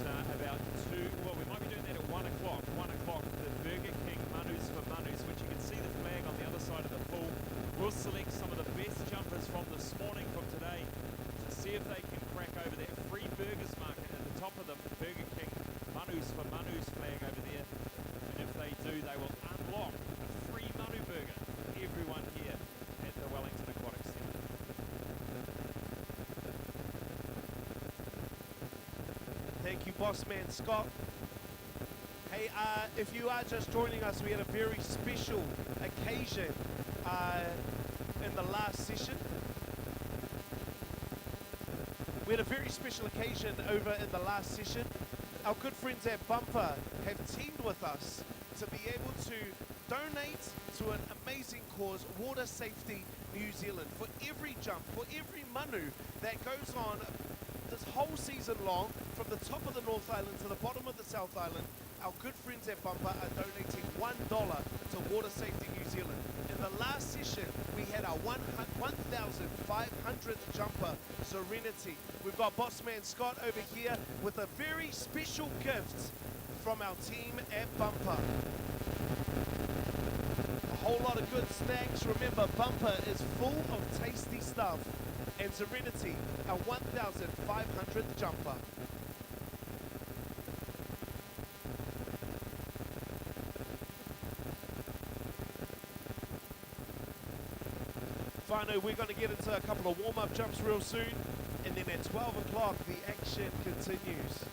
at about 2, well we might be doing that at 1 o'clock. 1 o'clock, the Burger King Manus for Manus, which you can see the flag on the other side of the pool. We'll select some of the best jumpers from
Thank you, boss man Scott. Hey, if you are just joining us, we had a very special occasion in the last session. We had a very special occasion over in the last session. Our good friends at Bumper have teamed with us to be able to donate to an amazing cause, Water Safety New Zealand. For every jump, for every Manu that goes on this whole season long, from the top of the North Island to the bottom of the South Island, our good friends at Bumper are donating $1 to Water Safety New Zealand. In the last session, we had our 1,500th jumper, Serenity. We've got Bossman Scott over here with a very special gift from our team at Bumper. A whole lot of good snacks. Remember, Bumper is full of tasty stuff. And Serenity, our 1,500th jumper. Finally, we're going to get into a couple of warm-up jumps real soon, and then at 12 o'clock, the action continues.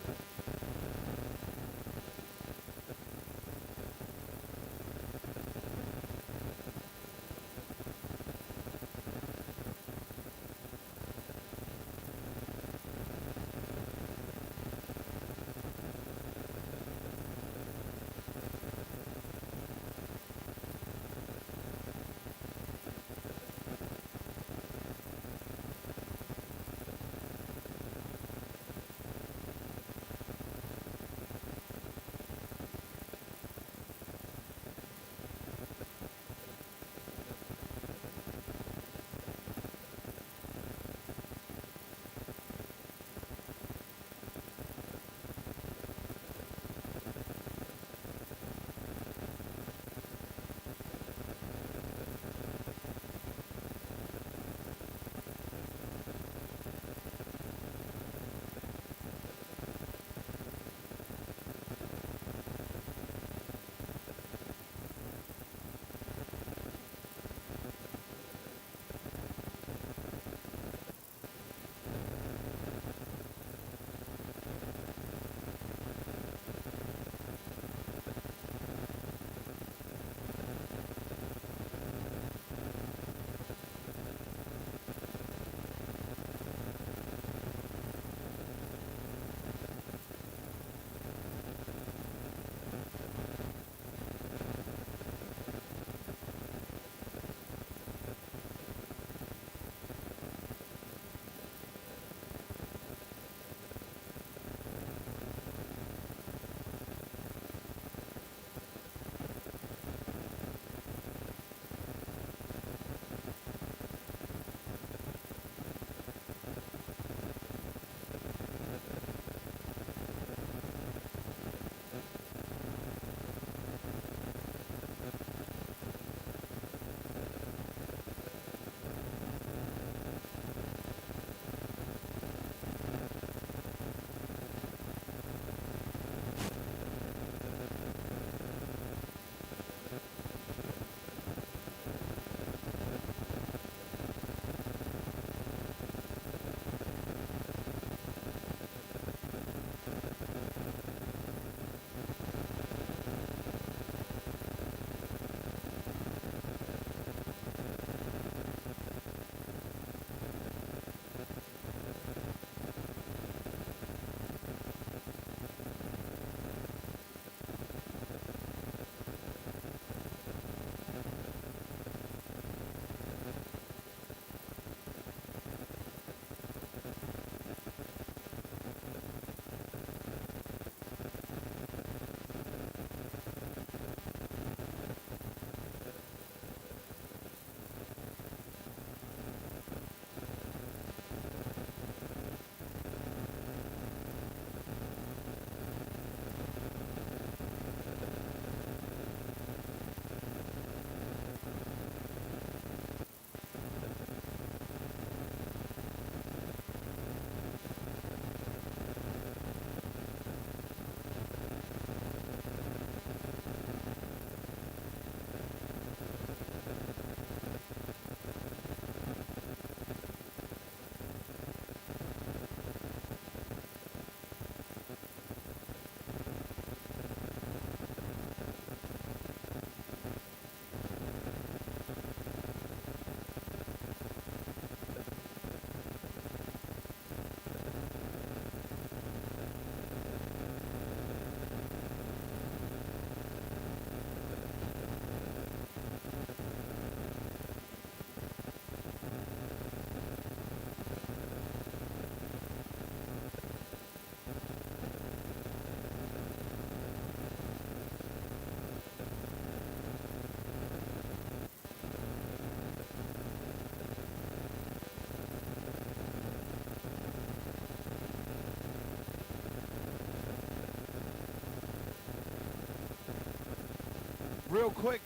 Real quick,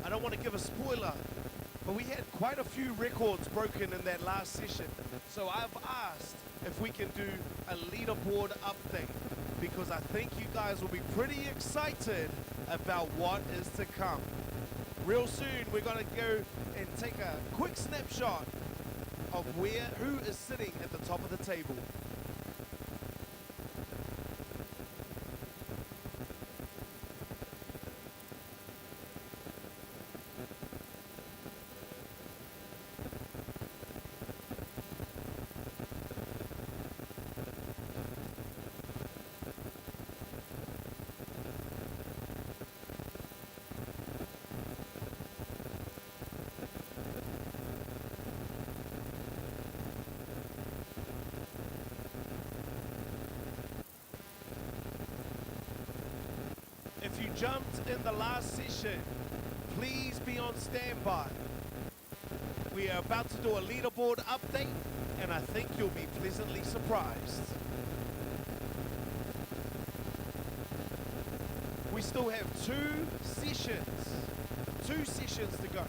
I don't want to give a spoiler, but we had quite a few records broken in that last session. So I've asked if we can do a leaderboard update, because I think you guys will be pretty excited about what is to come. Real soon, we're going to go and take a quick snapshot of who is sitting at the top of the table. If you jumped in the last session, please be on standby. We are about to do a leaderboard update, and I think you'll be pleasantly surprised. We still have two sessions to go.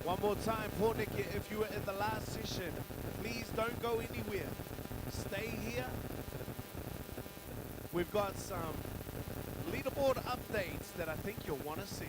One more time, Pornick, if you were in the last session, please don't go anywhere. Stay here. We've got some leaderboard updates that I think you'll want to see.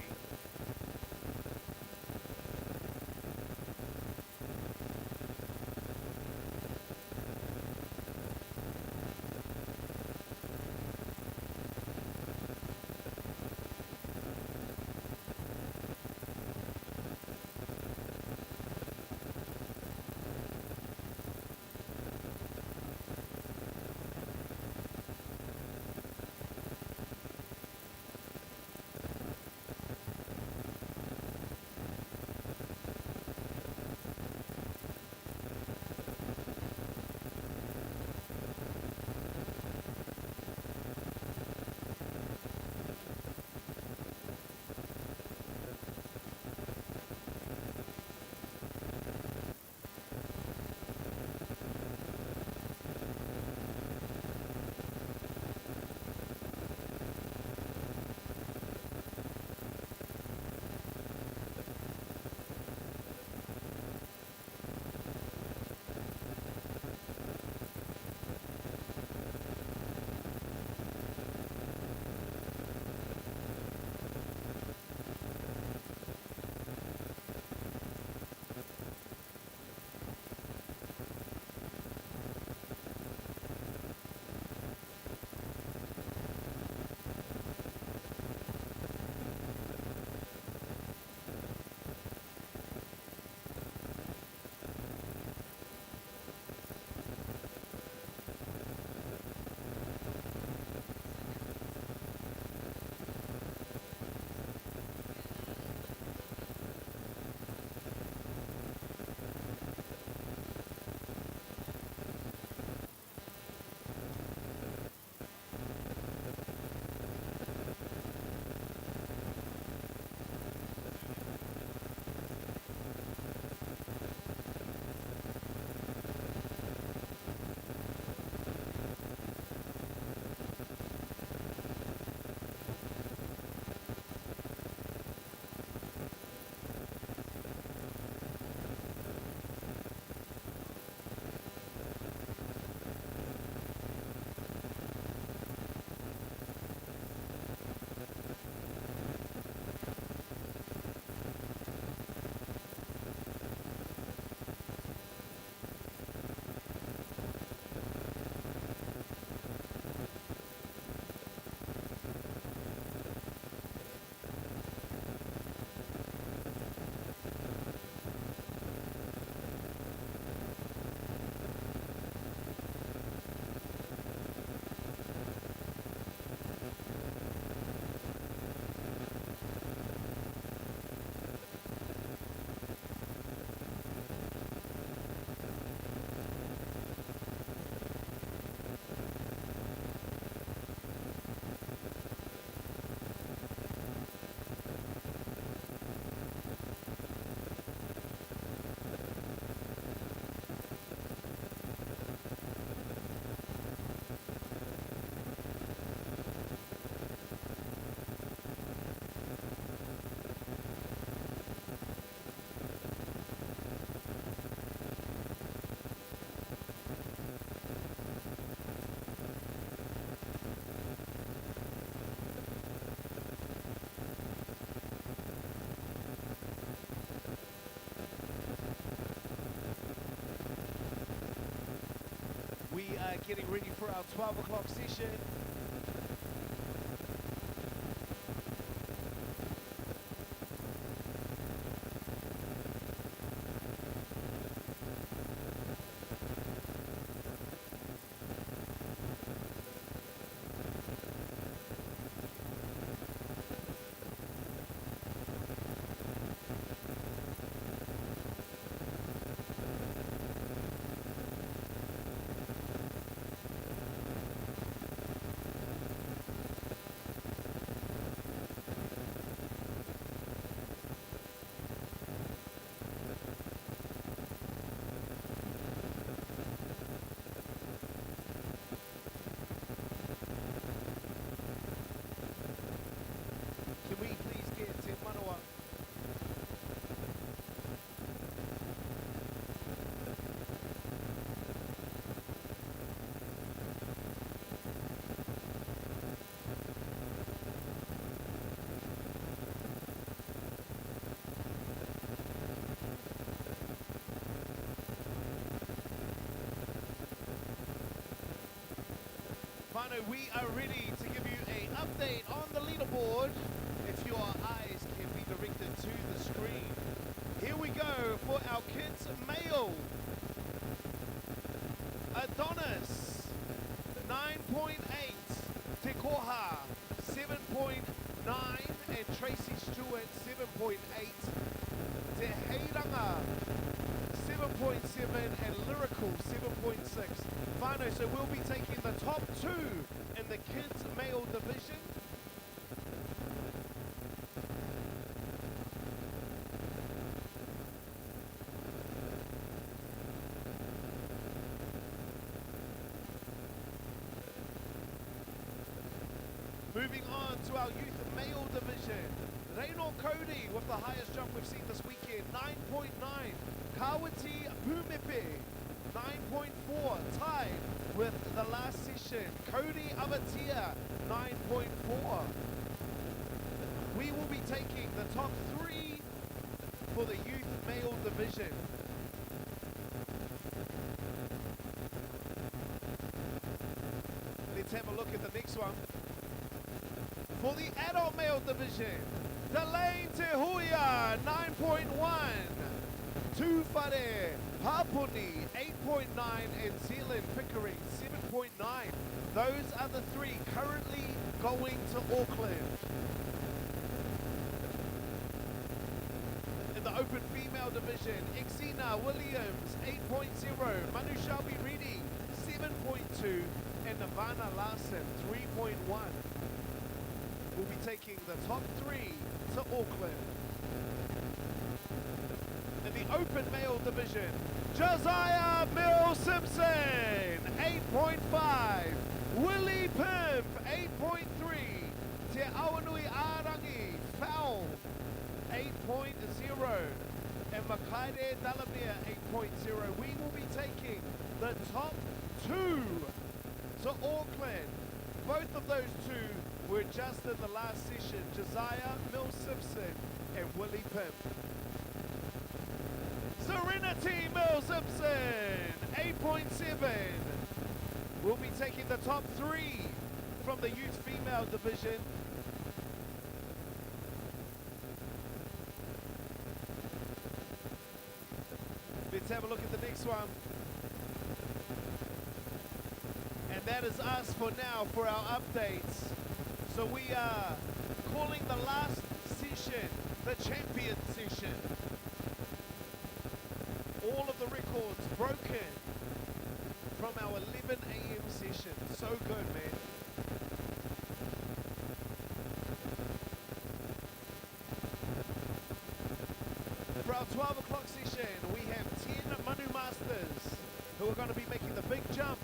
getting ready for our 12 o'clock session. Can we please get Te Manu up? Manu, we are ready to give you an update on the leaderboard. If your eyes can be directed to the screen. Here we go for our kids male. Adonis, 9.8. Te Koha, 7.9. And Tracy Stewart, 7.8. Te Heiranga, 7.7. And Lyrical, 7.6. Whānau, so we'll be taking the top two in the kids male division. Moving on to our youth male division. Reino Cody with the highest jump we've seen this weekend, 9.9. Kawati Pumepe, 9.4, tied with the last session. Cody Avatia, 9.4. We will be taking the top three for the youth male division. Let's have a look at the next one. For the adult male division, Delane Te Huia, 9.1. Tufare Papuni, 8.9. And Zealand Pickering, 7.9. Those are the three currently going to Auckland. In the open female division, Exina Williams, 8.0. Manu Shelby Reedy, 7.2. And Nirvana Larson, 3.1. We'll be taking the top three to Auckland. In the open male division, Josiah Mills Simpson, 8.5. Willie Pimp, 8.3. Te Awanui Arangi, Foul, 8.0. And Makaire Dalamere, 8.0. We will be taking the top two to Auckland. Both of those two were just in the last session. Josiah Mills Simpson and Willie Pimp. Serenity Mills Simpson, 8.7. We'll be taking the top three from the youth female division. Let's have a look at the next one. And that is us for now for our updates. So we are calling the last session the champion session. All of the records broken from our 11 a.m. session. So good, man. For our 12 o'clock session, we have 10 Manu Masters who are going to be making the big jump.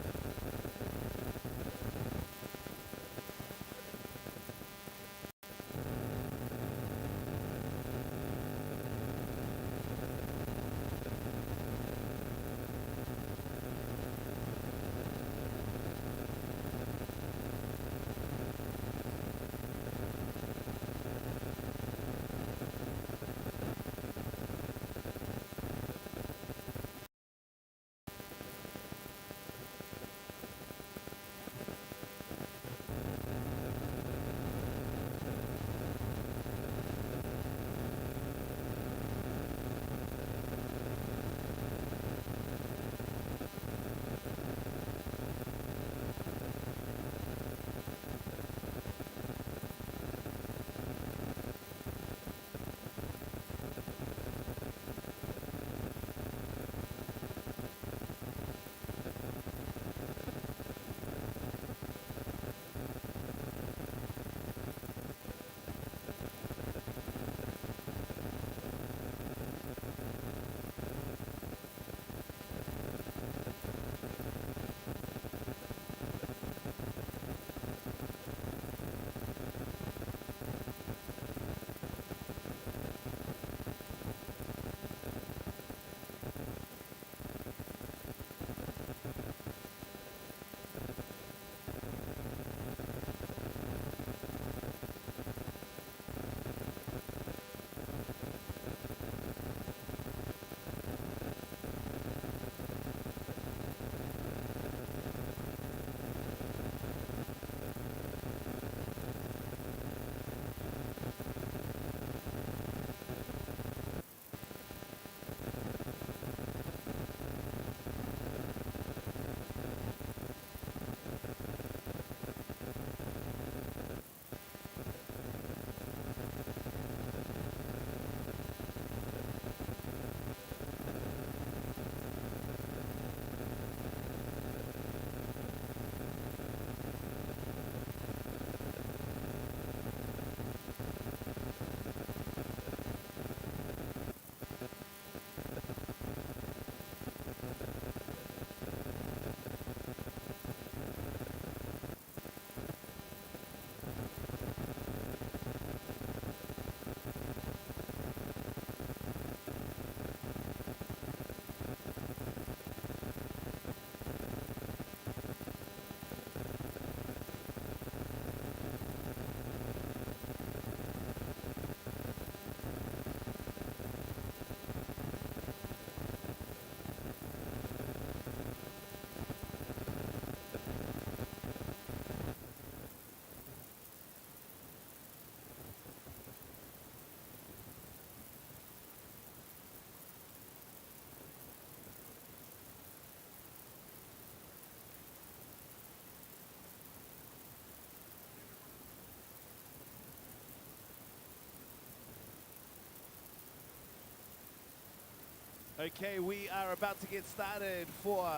Okay, we are about to get started for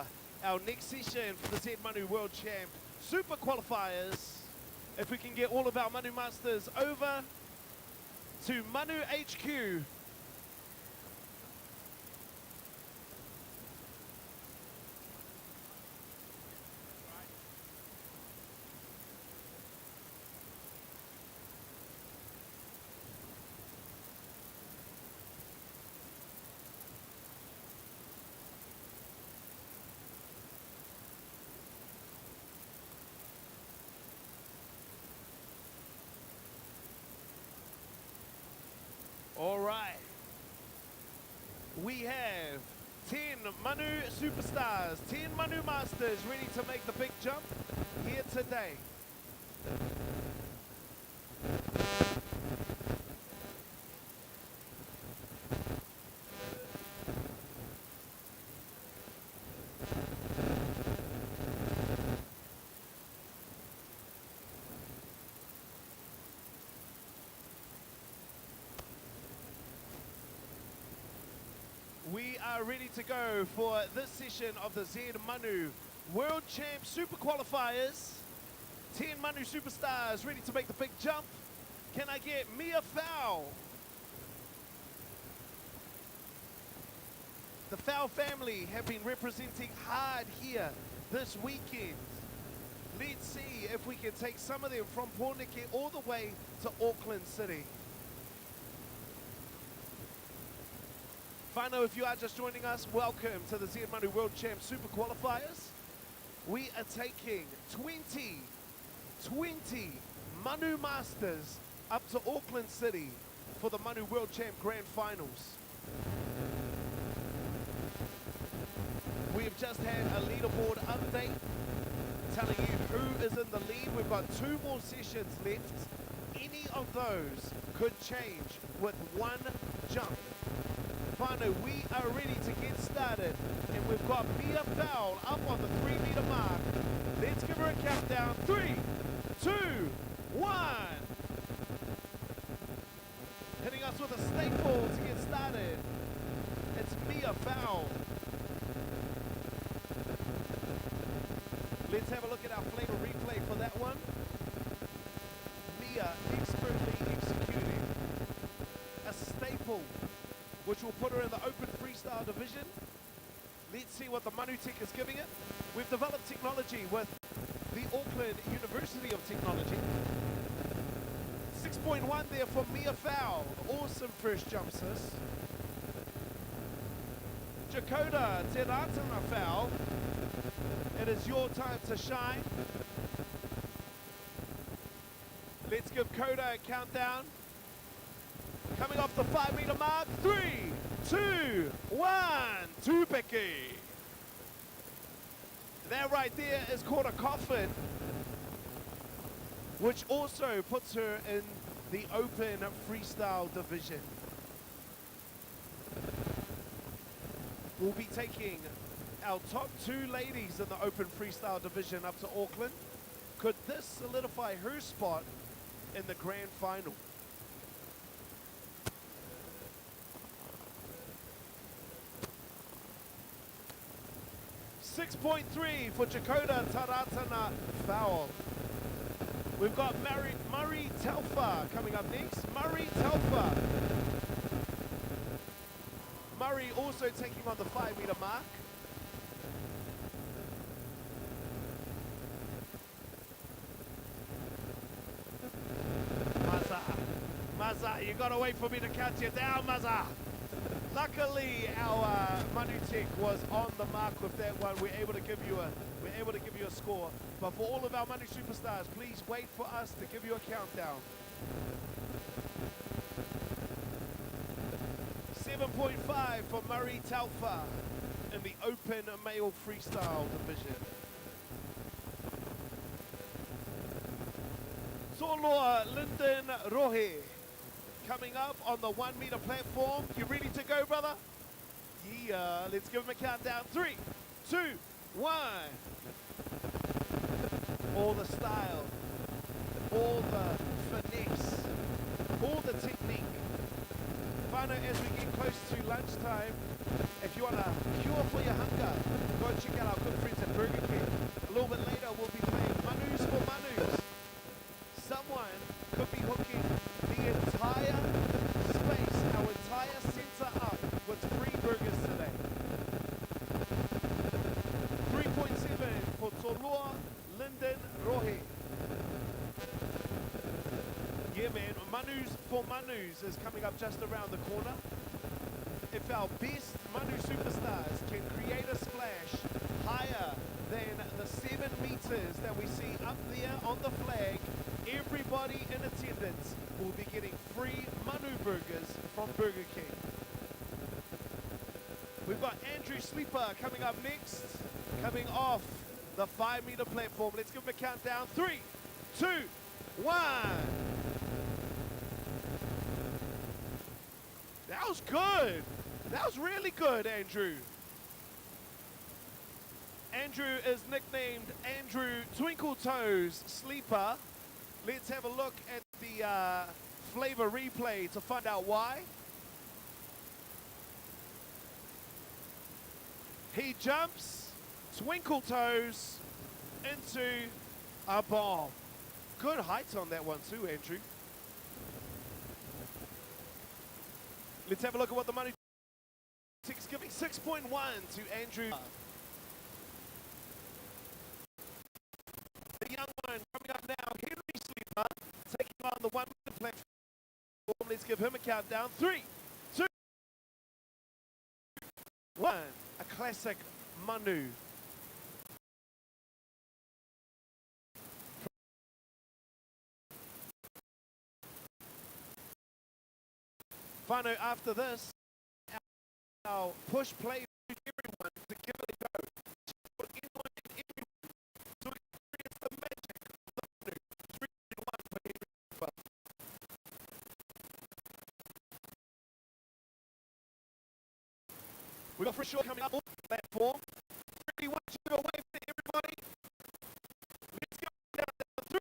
our next session for the Z Manu World Champ Super Qualifiers. If we can get all of our Manu Masters over to Manu HQ. All right. We have 10 Manu Superstars, 10 Manu Masters ready to make the big jump here today. We are ready to go for this session of the Z Manu World Champ Super Qualifiers. 10 Manu Superstars ready to make the big jump. Can I get Mia Fowl? The Fowl family have been representing hard here this weekend. Let's see if we can take some of them from Pornike all the way to Auckland City. Whānau, if you are just joining us, welcome to the Z Manu World Champ Super Qualifiers. We are taking 20 Manu Masters up to Auckland City for the Manu World Champ Grand Finals. We have just had a leaderboard update telling you who is in the lead. We've got 2 more sessions left. Any of those could change with one jump. Manu, we are ready to get started, and we've got Mia Fowl up on the 3-meter mark. Let's give her a countdown. 3, 2, 1. Hitting us with a staple to get started. It's Mia Fowl. Let's have a look at our flavor replay for that one. Mia expertly executing a staple, which will put her in the open freestyle division. Let's see what the Manu Tech is giving it. We've developed technology with the Auckland University of Technology. 6.1 there for Mia Fowl. Awesome first jump, sis. Jakoda Teratana Fowl. It is your time to shine. Let's give Koda a countdown. Coming off the 5-meter mark, 3, 2, 1, Tupeki. That right there is called a coffin, which also puts her in the open freestyle division. We'll be taking our top 2 ladies in the open freestyle division up to Auckland. Could this solidify her spot in the grand final? .3 for Jakoda Taratana Fowl. We've got Murray Telfa coming up next. Murray Telfa. Murray also taking on the 5-meter mark. Maza, you gotta wait for me to count you down, Maza. Luckily, our Manu Tech was on the mark with that one. We're able to give you a score. But for all of our Manu Superstars, please wait for us to give you a countdown. 7.5 for Murray Talfa in the open male freestyle division. Soloa Lyndon Rohe coming up on the 1-meter platform. You ready to go, brother? Yeah, let's give him a countdown. 3, 2, 1. All the style, all the finesse, all the technique. Manu, as we get close to lunchtime, if you want a cure for your hunger, go and check out our good friends at Burger King. A little bit later, we'll be playing Manus for Manus. Someone could be hooking the entire space, our entire center up with free burgers today. 3.7 for Tolua Linden Rohe. Yeah, man, Manus for Manus is coming up just around the corner. If our best Manu superstars can create a splash higher than the 7 meters that we see up there on the flag, everybody in attendance will be getting free Manu burgers from Burger King. We've got Andrew Sleeper coming up next, coming off the 5-meter platform. Let's give him a countdown. 3, 2, 1. That was good. That was really good, Andrew. Andrew is nicknamed Andrew Twinkle Toes Sleeper. Let's have a look at the flavor replay to find out why. He jumps Twinkle Toes into a bomb. Good height on that one too, Andrew. Let's have a look at what the money is giving. 6.1 to Andrew. The young one coming up now, Henry Sleeper, taking on the 1-meter platform. Let's give him a countdown. 3, 2, 1. A classic Manu. Manu, after this, our push play to everyone to give it a go. For anyone and everyone to experience the magic of the Manu. 3, 2, 1 for Henry Sleeper. We've got for sure coming up on the platform. 3, 1, you go away for everybody. Let's go down. 3,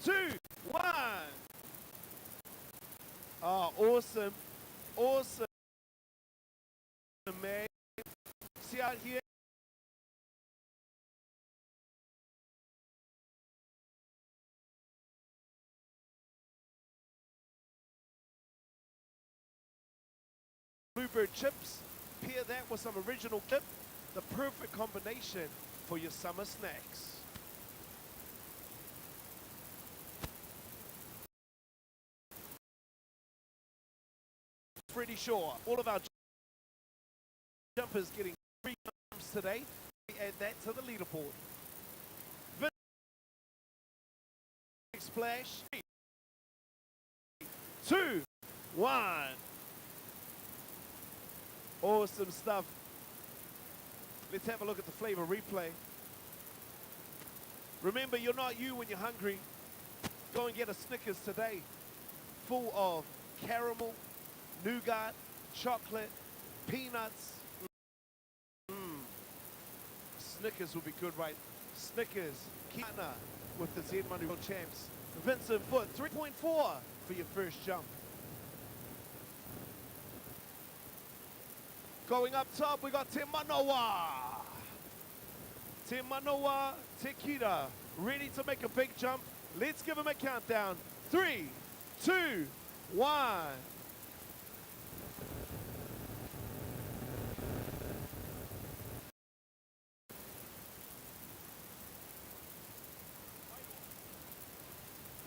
2, 1. Oh, awesome. Awesome, man. See out here? Bluebird chips. Pair that with some original dip. The perfect combination for your summer snacks. Pretty sure all of our jumpers getting 3 jumps today. We add that to the leaderboard. Big splash. 3, 2, 1. Awesome stuff. Let's have a look at the flavor replay. Remember, you're not you when you're hungry. Go and get a Snickers today, full of caramel, nougat, chocolate, peanuts. Snickers will be good, right? Snickers, Kiana with the Z Manu World Champs. Vincent Foot, 3.4 for your first jump. Going up top, we got Tim Manoa. Tim Manoa, Tequila, ready to make a big jump. Let's give him a countdown. 3, 2, 1.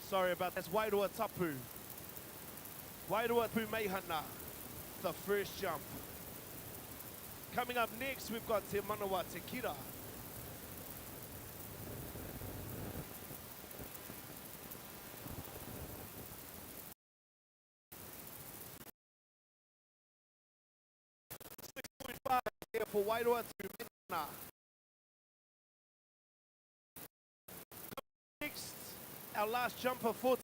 Sorry about that. That's Wairua Tapu. Wairua Tapu Meihana, the first jump. Coming up next, we've got Te Manawa Tequila. Here for Wairua Tapu Meihana. Next, our last jumper for the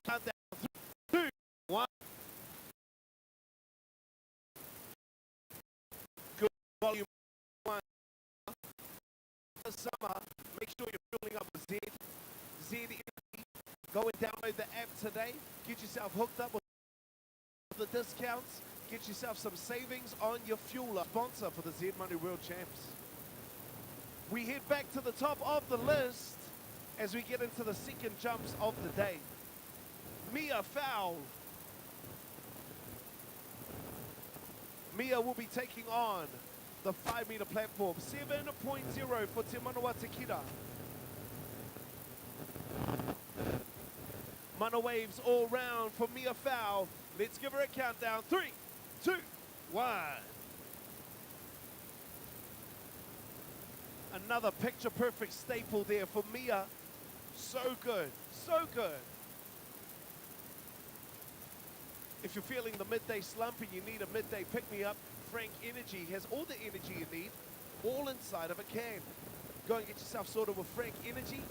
countdown. 3, 2, 1. Good volume 1. Summer, make sure you're filling up with Z energy, Go and download the app today. Get yourself hooked up with the discounts. Get yourself some savings on your fuel. Sponsor for the Z Manu World Champs. We head back to the top of the list as we get into the second jumps of the day. Mia foul. Mia will be taking on the 5 meter platform. 7.0 for Te Manawa Tekira. Mana waves all round for Mia foul. Let's give her a countdown. 3, 2, 1. Another picture perfect staple there for Mia. So good, so good. If you're feeling the midday slump and you need a midday pick-me-up, Frank Energy has all the energy you need, all inside of a can. Go and get yourself sorted with Frank Energy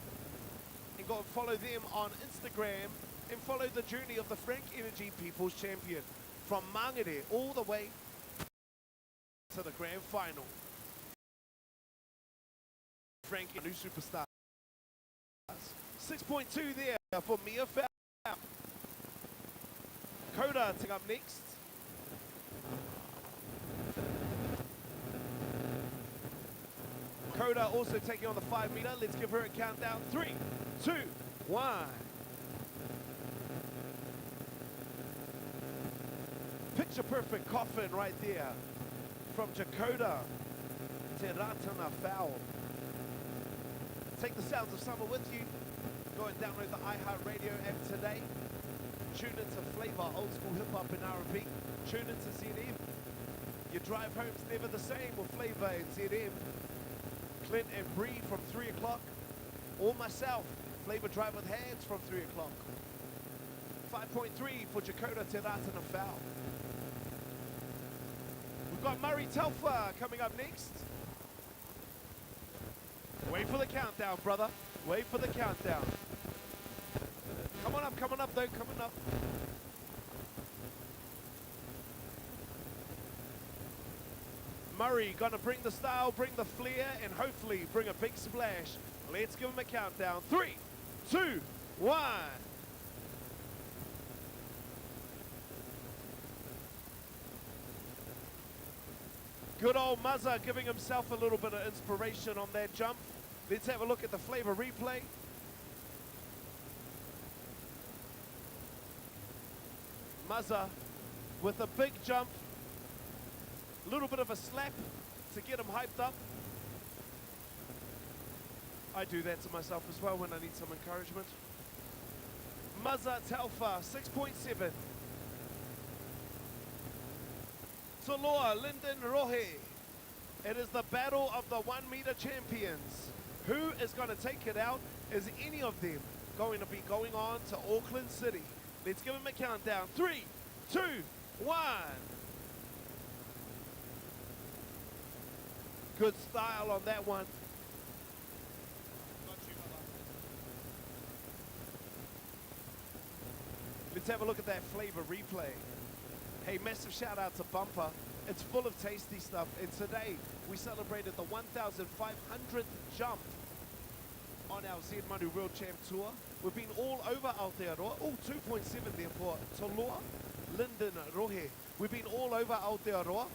and go and follow them on Instagram and follow the journey of the Frank Energy People's Champion from Mangere all the way to the grand final. Frank, a new superstar. 6.2 there for Mia Fowl. Coda taking up next. Coda also taking on the 5 meter. Let's give her a countdown. 3, 2, 1. Picture perfect coffin right there from Jakoda Te Ratana Fowl. Take the sounds of summer with you. Go and download the iHeartRadio app today. Tune into Flavor, old school hip hop and R&B. Tune into ZM. Your drive home's never the same with Flavor and ZM. Clint and Bree from 3 o'clock. Or myself, Flavor Drive with Hands from 3 o'clock. 5.3 for Jakoda Te Ratana Fowl. We've got Murray Telfer coming up next. Wait for the countdown, brother. Wait for the countdown. Come on up though, coming up. Murray gonna bring the style, bring the flair, and hopefully bring a big splash. Let's give him a countdown. 3, 2, 1. Good old Muzza giving himself a little bit of inspiration on that jump. Let's have a look at the Flavor replay. Muzza with a big jump. A little bit of a slap to get him hyped up. I do that to myself as well when I need some encouragement. Muzza Telfa, 6.7. Toloa Lyndon Rohe. It is the battle of the 1 meter champions. Who is going to take it out? Is any of them going to be going on to Auckland City? Let's give them a countdown. 3, 2, 1. Good style on that one. Let's have a look at that Flavor replay. Hey, massive shout out to Bumper. It's full of tasty stuff. And today we celebrated the 1,500th jump on our Z Manu World Champ Tour. We've been all over Aotearoa. Oh, 2.7 there for Toloa Lyndon Rohe. We've been all over Aotearoa.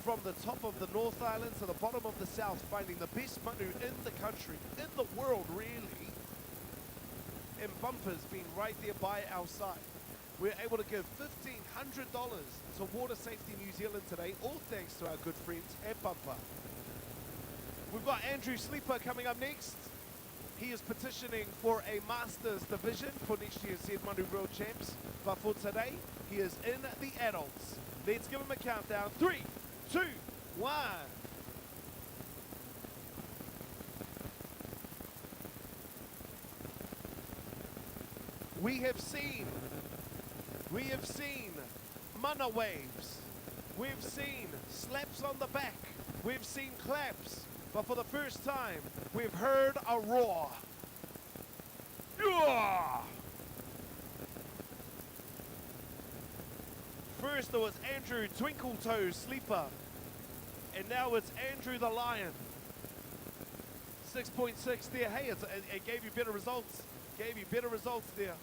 From the top of the North Island to the bottom of the South, finding the best manu in the country, in the world really. And Bumper's been right there by our side. We're able to give $1,500 to Water Safety New Zealand today, all thanks to our good friends at Bumper. We've got Andrew Sleeper coming up next. He is petitioning for a Masters division for next year's Z Manu World Champs. But for today, he is in the adults. Let's give him a countdown. 3, 2, 1. We have seen mana waves. We've seen slaps on the back. We've seen claps. But for the first time, we've heard a roar. Yeah! First there was Andrew Twinkle Toe Sleeper. And now it's Andrew the Lion. 6.6 there. Hey, it gave you better results. Gave you better results there.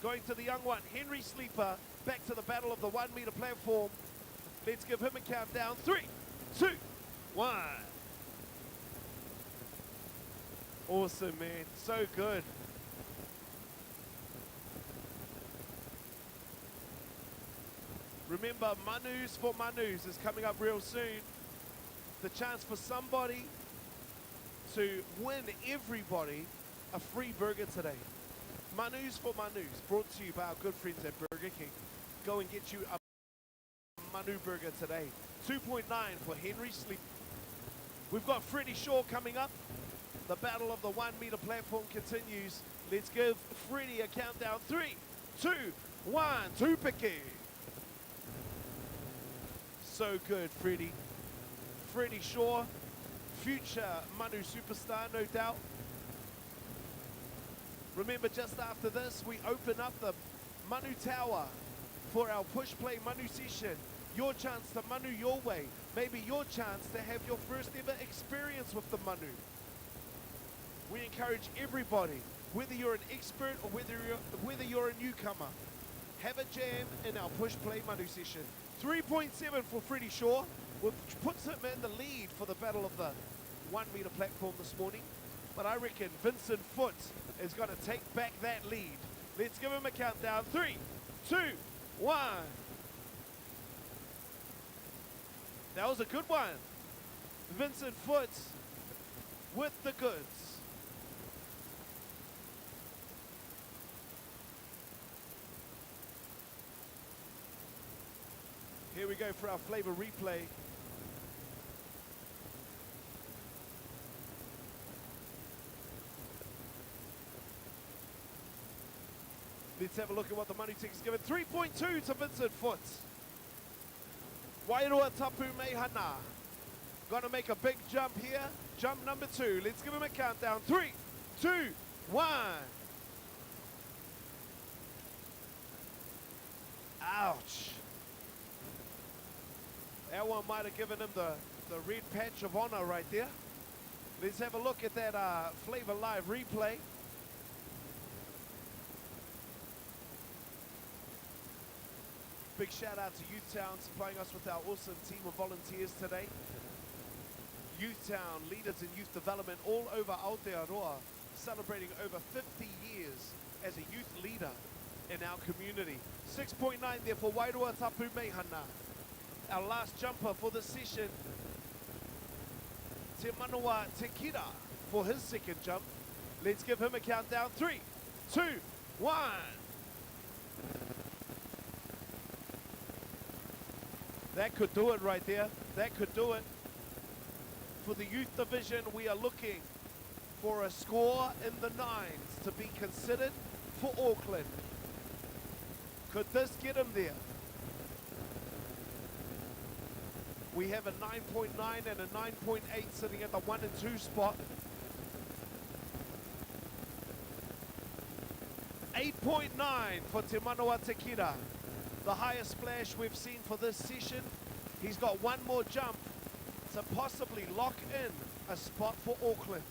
Going to the young one, Henry Sleeper, back to the battle of the 1 meter platform. Let's give him a countdown. 3, 2, 1. Awesome, man. So good. Remember, Manu's for Manu's is coming up real soon. The chance for somebody to win everybody a free burger today. Manu's for Manu's, brought to you by our good friends at Burger King. Go and get you a Manu burger today. 2.9 for Henry Sleep. We've got Freddie Shaw coming up. The battle of the 1 meter platform continues. Let's give Freddie a countdown. 3, 2, 1, Tupiki. So good, Freddie. Freddie Shaw, future Manu superstar, no doubt. Remember, just after this, we open up the Manu Tower for our push play Manu session. Your chance to Manu your way. Maybe your chance to have your first ever experience with the Manu. We encourage everybody, whether you're an expert or whether you're a newcomer, have a jam in our push play Manu session. 3.7 for Freddie Shaw, which puts him in the lead for the battle of the 1 meter platform this morning. But I reckon Vincent Foot is going to take back that lead. Let's give him a countdown. 3, 2, 1. That was a good one. Vincent Foot with the goods. Here we go for our flavor replay. Let's have a look at what the Manu Tech is given. 3.2 to Vincent Foot. Wairoa Tapu Mehana. Gonna make a big jump here. Jump number 2. Let's give him a countdown. 3, 2, 1. Ouch. That one might have given him the red patch of honor right there. Let's have a look at that Flavor Live replay. Big shout out to Youthtown supplying us with our awesome team of volunteers today. Youthtown, leaders in youth development all over Aotearoa, celebrating over 50 years as a youth leader in our community. 6.9 there for Wairoa Tapu Mehana. Our last jumper for the session, Te Manawa Te Kira for his second jump. Let's give him a countdown. 3, 2, 1. That could do it right there. That could do it. For the youth division, we are looking for a score in the 9s to be considered for Auckland. Could this get him there? We have a 9.9 and a 9.8 sitting at the 1 and 2 spot. 8.9 for Te Manawa Te Kira. The highest splash we've seen for this session. He's got one more jump to possibly lock in a spot for Auckland.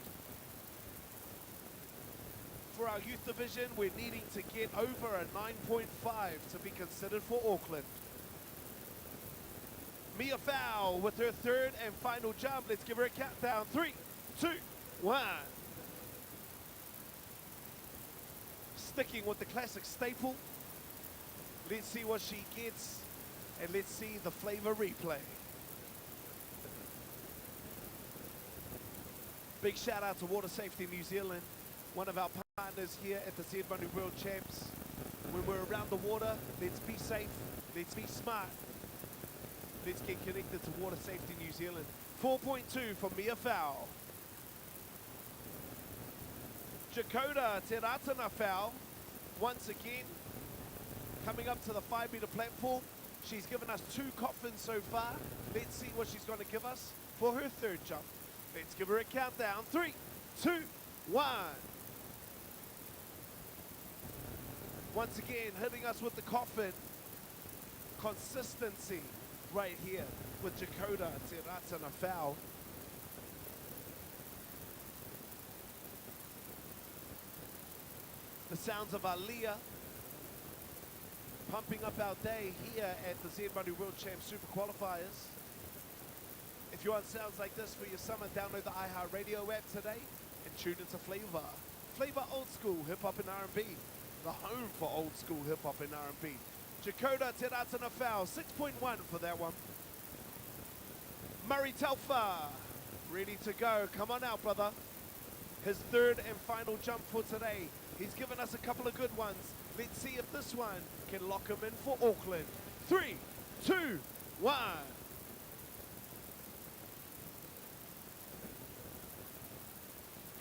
For our youth division, we're needing to get over a 9.5 to be considered for Auckland. Mia Fowl with her third and final jump. Let's give her a countdown. 3, 2, 1. Sticking with the classic staple. Let's see what she gets, and let's see the flavor replay. Big shout out to Water Safety New Zealand, one of our partners here at the Z Manu World Champs. When we're around the water, let's be safe, let's be smart. Let's get connected to Water Safety New Zealand. 4.2 for Mia Fowl. Jakoda Te Ratana Fowl, once again, coming up to the 5 meter platform. She's given us 2 coffins so far. Let's see what she's going to give us for her third jump. Let's give her a countdown. 3, 2, 1. Once again, hitting us with the coffin. Consistency right here with Jakoda Te Ratana Fowl. The sounds of Aliyah pumping up our day here at the Z Manu World Champ Super Qualifiers. If you want sounds like this for your summer, download the iHeartRadio app today and tune into Flavor. Flavor old school hip-hop and R&B. The home for old school hip-hop and R&B. Jakoda Teratana foul, 6.1 for that one. Murray Telfa, ready to go. Come on out, brother. His third and final jump for today. He's given us a couple of good ones. Let's see if this one can lock him in for Auckland. 3, 2, 1.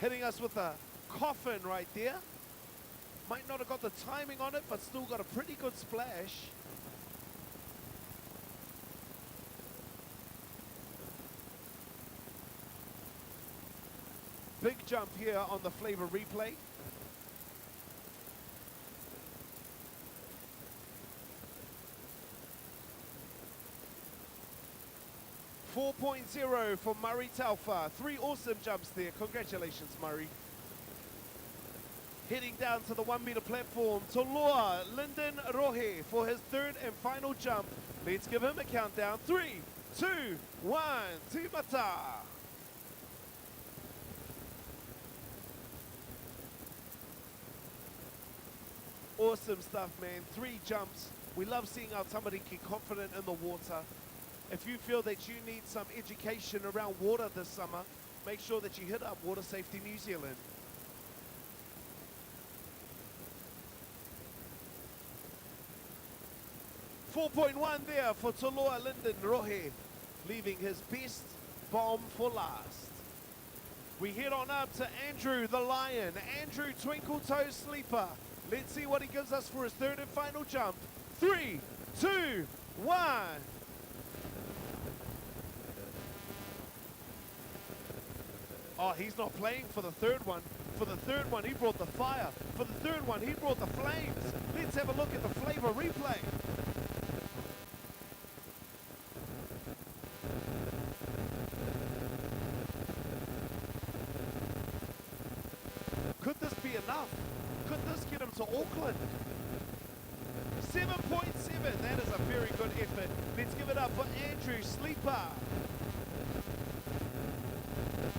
Hitting us with a coffin right there. Might not have got the timing on it, but still got a pretty good splash. Big jump here on the Flavor replay. .0 for Murray Taufa. 3 awesome jumps there. Congratulations, Murray. Heading down to the 1 meter platform, Toloa Lyndon Rohe for his third and final jump. Let's give him a countdown. 3, 2, 1, Timata. Awesome stuff, man. 3 jumps. We love seeing our tamariki confident in the water. If you feel that you need some education around water this summer, make sure that you hit up Water Safety New Zealand. .1 there for Toloa Lyndon Rohe, leaving his best bomb for last. We head on up to Andrew the Lion. Andrew Twinkle Toe Sleeper. Let's see what he gives us for his third and final jump. 3, 2, 1. Oh, he's not playing for the third one. For the third one, he brought the fire. For the third one, he brought the flames. Let's have a look at the Flavor replay. Could this be enough? Could this get him to Auckland? 7.7, that is a very good effort. Let's give it up for Andrew Sleeper.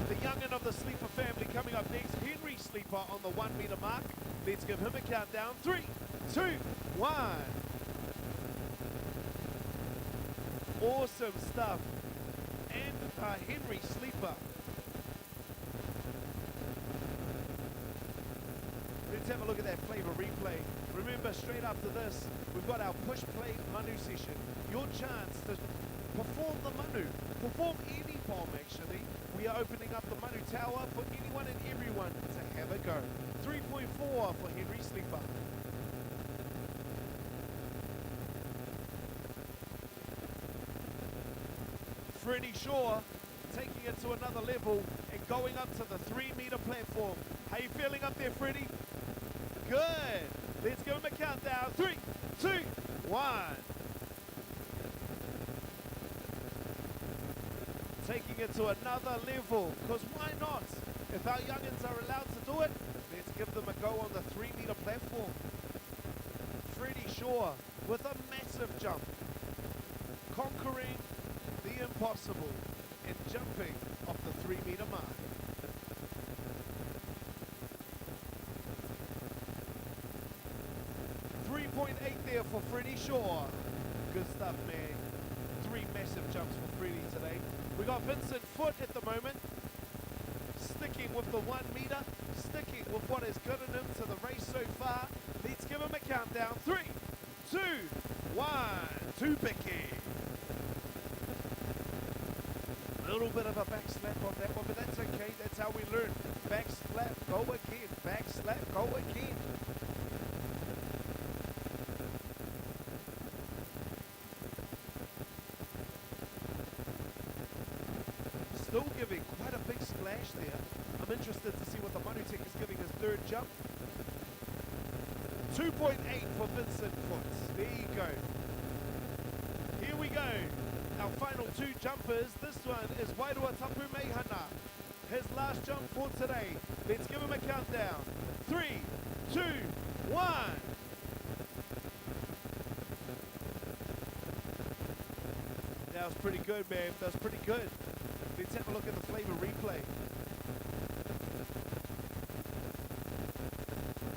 The youngin' of the Sleeper family coming up next, Henry Sleeper on the 1 meter mark. Let's give him a countdown. 3, 2, 1. Awesome stuff. And Henry Sleeper. Let's have a look at that Flavor replay. Remember, straight after this, we've got our push play Manu session. Your chance to perform the Manu. Perform any bomb, actually. We are opening up the Manu Tower for anyone and everyone to have a go. 3.4 for Henry Sleeper. Freddie Shaw taking it to another level and going up to the 3 meter platform. How you feeling up there, Freddie? Good. Let's give him a countdown. 3, 2, 1. Taking it to another level, because why not? If our youngins are allowed to do it, let's give them a go on the 3 meter platform. Freddie Shaw with a massive jump, conquering the impossible and jumping off the 3 meter mark. .8 there for Freddie Shaw. Good stuff, man. 3 massive jumps for Freddie today. We got Vincent Foot at the moment, sticking with the 1 meter, sticking with what has gotten him to the race so far. Let's give him a countdown. 3, 2, 1, to Bicky. A little bit of a back slap on that one, but that's okay. That's how we learn. Back slap, go again. Back slap, go again. Still giving quite a big splash there. I'm interested to see what the Manu Tech is giving his third jump. 2.8 for Vincent Foot. There you go. Here we go. Our final 2 jumpers. This one is Wairua Tapu Meihana. his last jump for today. Let's give him a countdown. 3, 2, 1. That was pretty good, man. That was pretty good. Let's have a look at the flavor replay.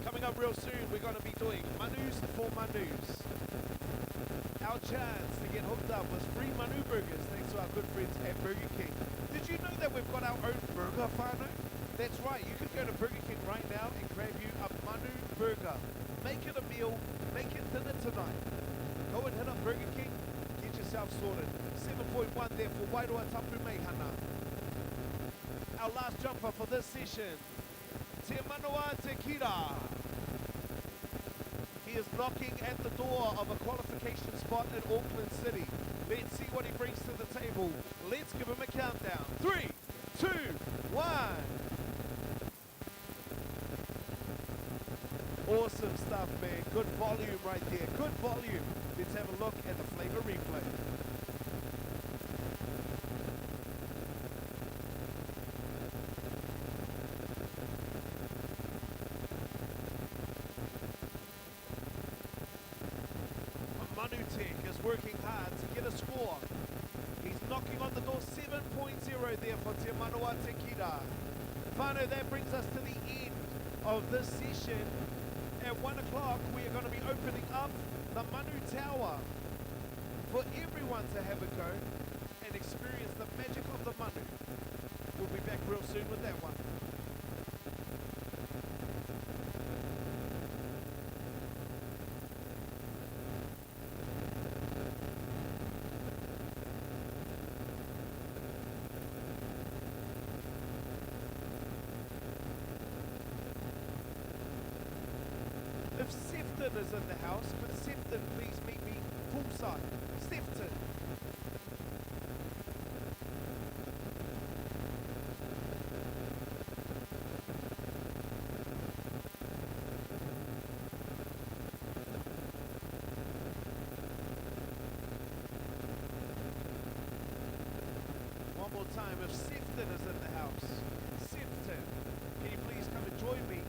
Coming up real soon, we're going to be doing Manus for Manus. Our chance to get hooked up was free Manu burgers thanks to our good friends at Burger King. Did you know that we've got our own burger, Whānau? That's right, you can go to Burger King right now and grab you a Manu burger. Make it a meal, make it dinner tonight. Go and hit up Burger King, get yourself sorted. 7.1 there for Wairoa Tapu Meihana. Our last jumper for this session, Te Manoa Te Kira. He is knocking at the door of a qualification spot in Auckland City. Let's see what he brings to the table. Let's give him a countdown. 3, 2, 1. Awesome stuff, man. Good volume right there. Good volume. Let's have a look at the flavor replay. Manu Tech is working hard to get a score. He's knocking on the door. 7.0 there for Te Manoa Te Kira. Whānau, that brings us to the end of this session. At 1 o'clock, we are going to be opening up the Manu Tower for everyone to have a go and experience the magic of the Manu. We'll be back real soon with that one. If Sefton is in the house, could Sefton please meet me poolside? Sefton. One more time, if Sefton is in the house, Sefton, can you please come and join me?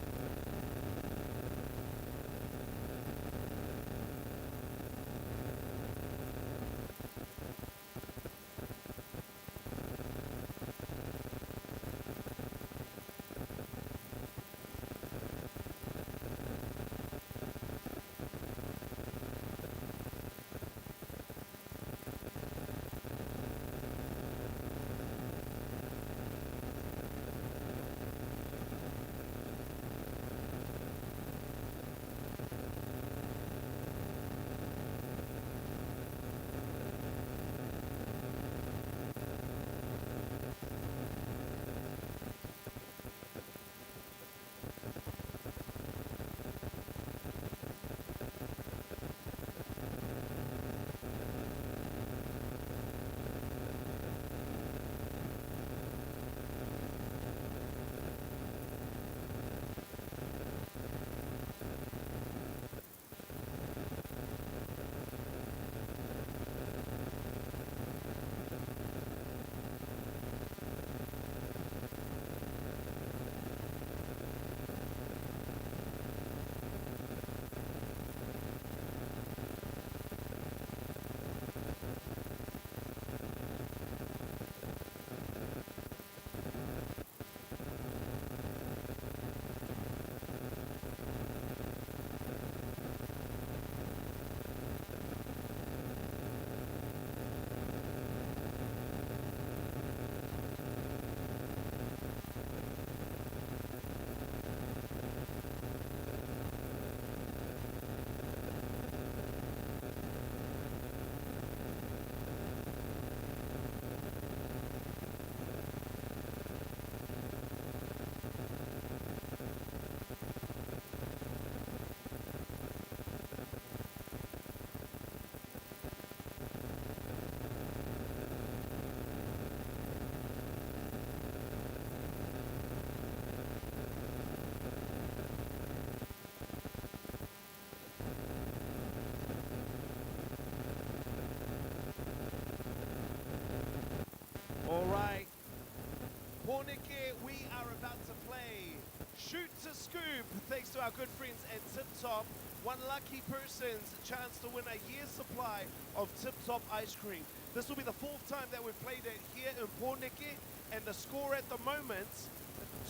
our good friends at Tip Top. One lucky person's chance to win a year's supply of Tip Top ice cream. This will be the 4th time that we've played it here in Pōneke, and the score at the moment,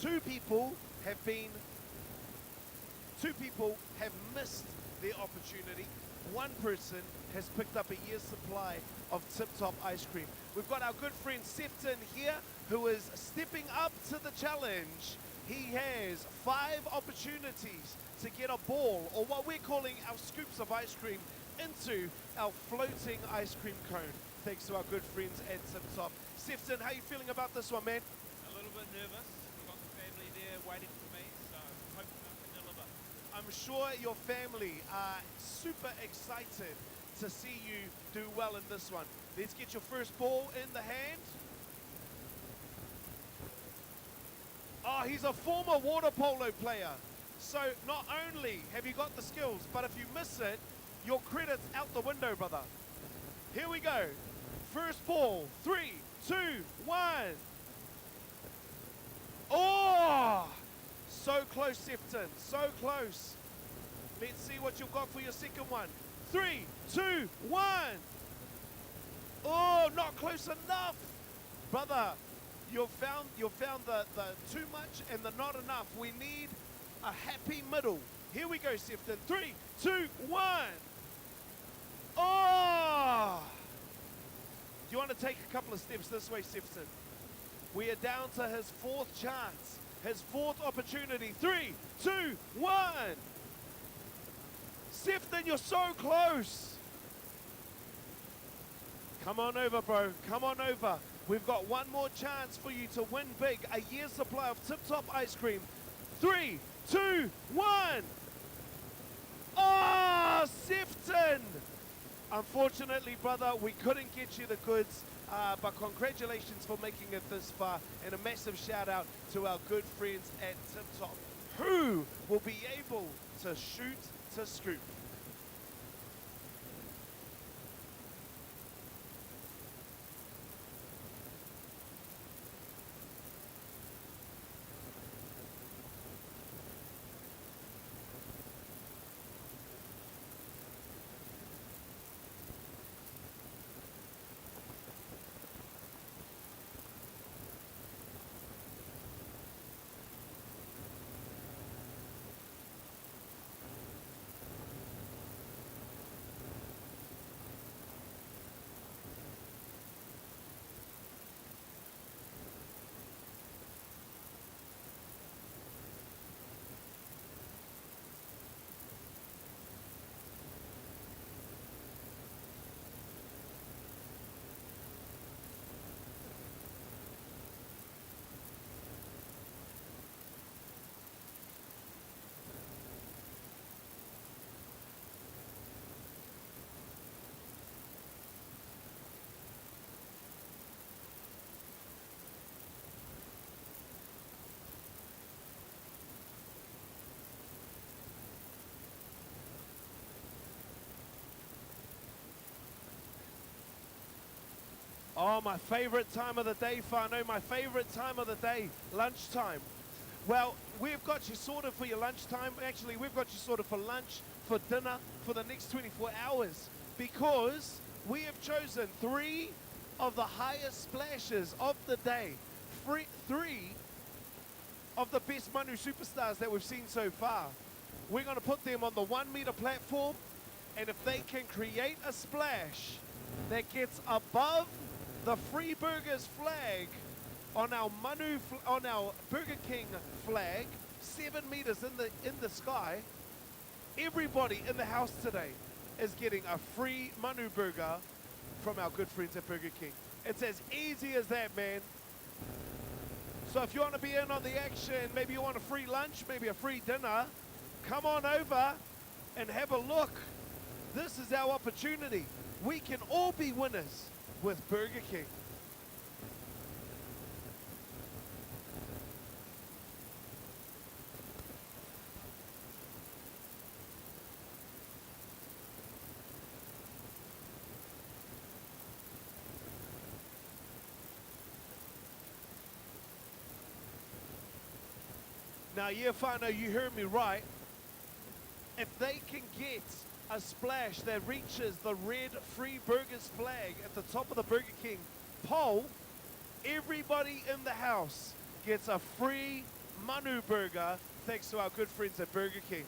two people have missed their opportunity. One person has picked up a year's supply of Tip Top ice cream. We've got our good friend Sefton here, who is stepping up to the challenge. He has 5 opportunities to get a ball, or what we're calling our scoops of ice cream, into our floating ice cream cone, thanks to our good friends at Tip Top. Sefton, how you feeling about this one, man?
A little bit nervous. We've got the family there waiting for me, so hoping I can deliver.
I'm sure your family are super excited to see you do well in this one. Let's get your first ball in the hand. Oh, he's a former water polo player. So not only have you got the skills, but if you miss it, your credit's out the window, brother. Here we go. First ball, 3, 2, 1. Oh! So close, Sefton, so close. Let's see what you've got for your second one. 3, 2, 1. Oh, not close enough. Brother, you've found the too much and the not enough. We need a happy middle. Here we go, Sefton. 3, 2, 1. Oh! Do you want to take a couple of steps this way, Sefton? We are down to his 4th chance, his 4th opportunity. 3, 2, 1. Sefton, you're so close. Come on over, bro. Come on over. We've got one more chance for you to win big. A year's supply of Tip Top ice cream. 3, 2, 1. Oh, Sefton! Unfortunately, brother, we couldn't get you the goods, but congratulations for making it this far, and a massive shout out to our good friends at Tip Top, who will be able to shoot to scoop. Oh, my favorite time of the day, Whānau, my favorite time of the day, lunchtime. Well, we've got you sorted for your lunchtime. Actually, we've got you sorted for lunch, for dinner, for the next 24 hours, because we have chosen 3 of the highest splashes of the day. 3 of the best Manu superstars that we've seen so far. We're going to put them on the 1 meter platform, and if they can create a splash that gets above the Free Burgers flag on our on our Burger King flag, 7 meters in the sky, everybody in the house today is getting a free Manu burger from our good friends at Burger King. It's as easy as that, man. So if you want to be in on the action, maybe you want a free lunch, maybe a free dinner, come on over and have a look. This is our opportunity. We can all be winners with Burger King. Now, yeah, Whānau, you heard me right. If they can get a splash that reaches the red Free Burgers flag at the top of the Burger King pole, everybody in the house gets a free Manu burger thanks to our good friends at Burger King.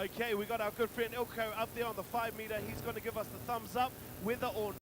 Okay, we got our good friend Ilko up there on the 5 meter. He's going to give us the thumbs up, whether or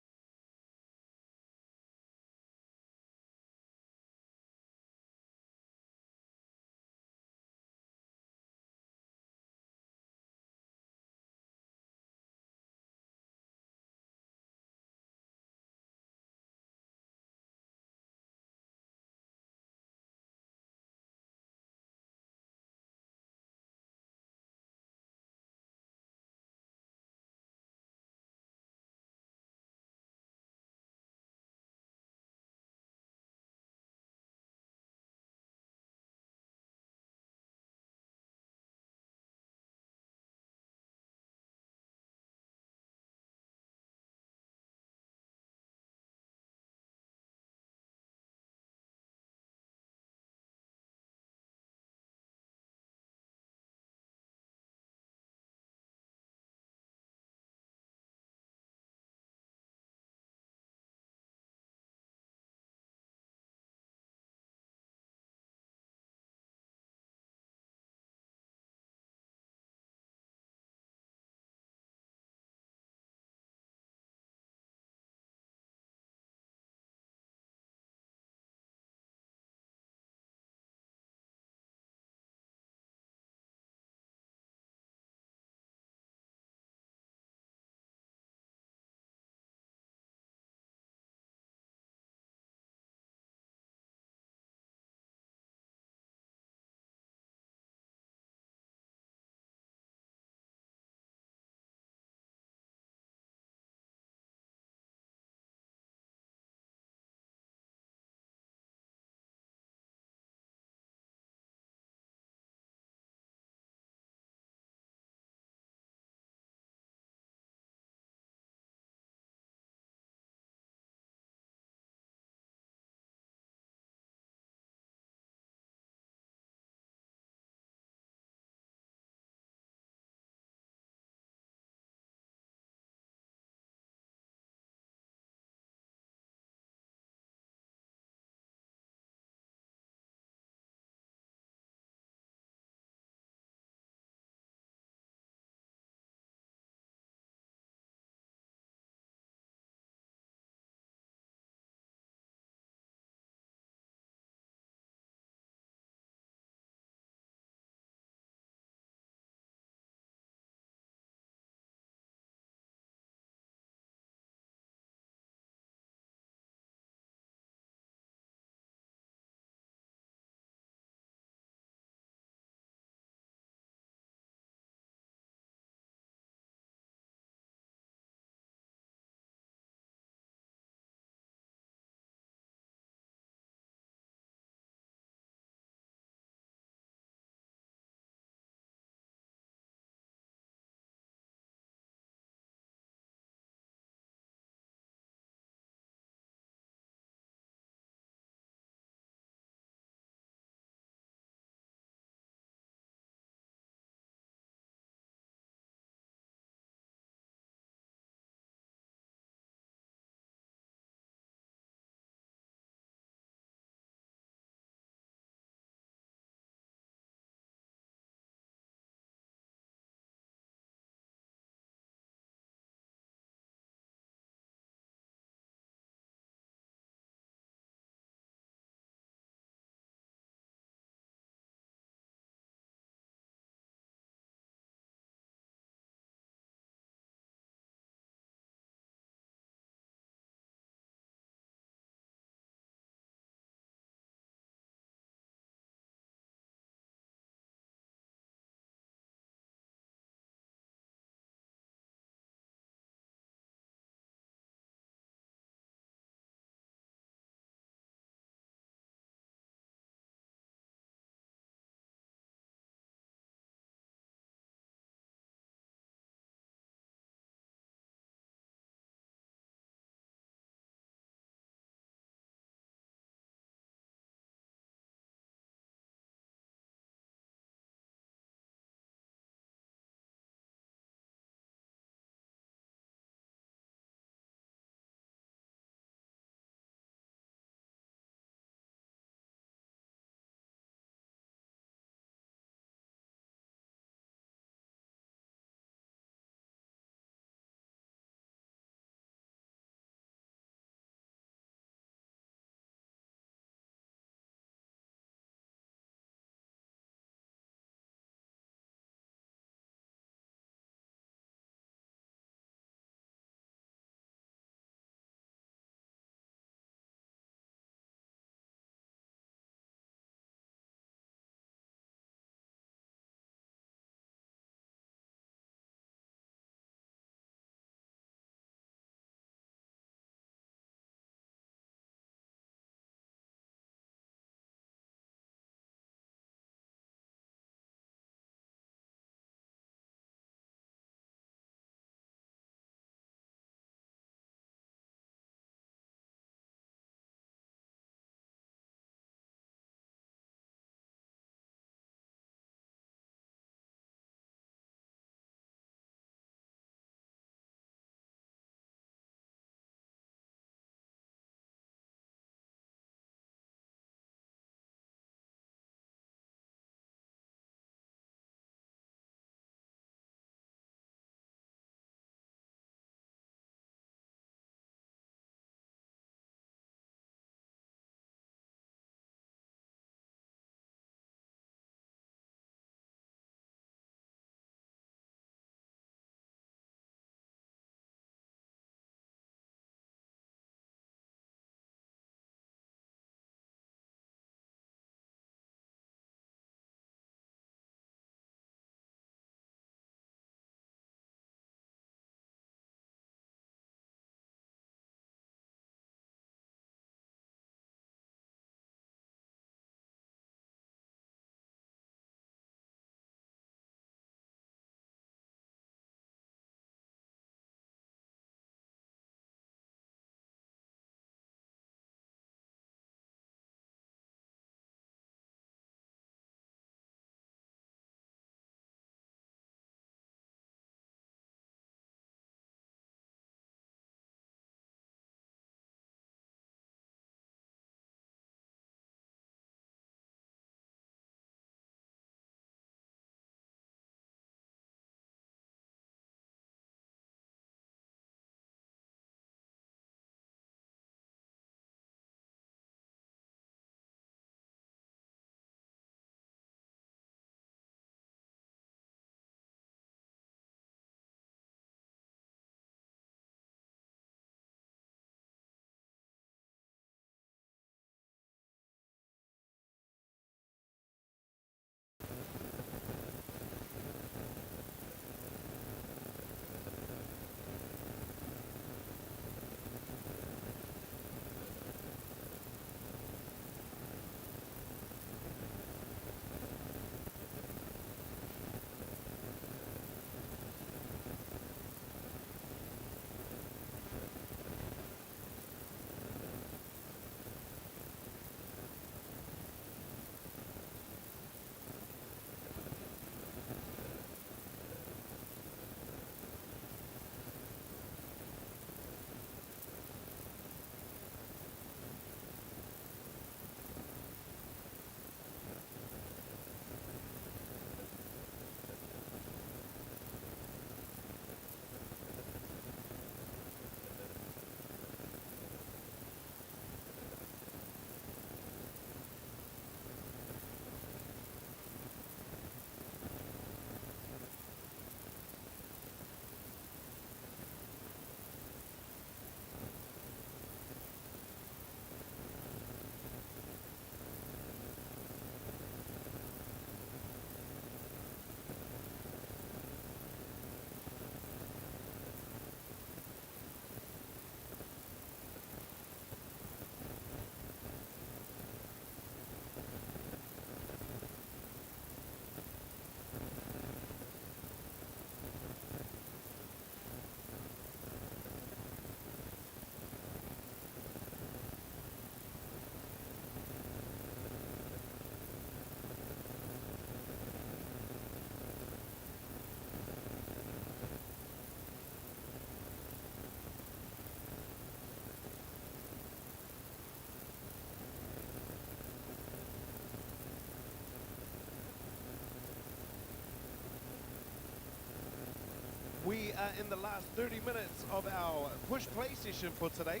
We are in the last 30 minutes of our push play session for today.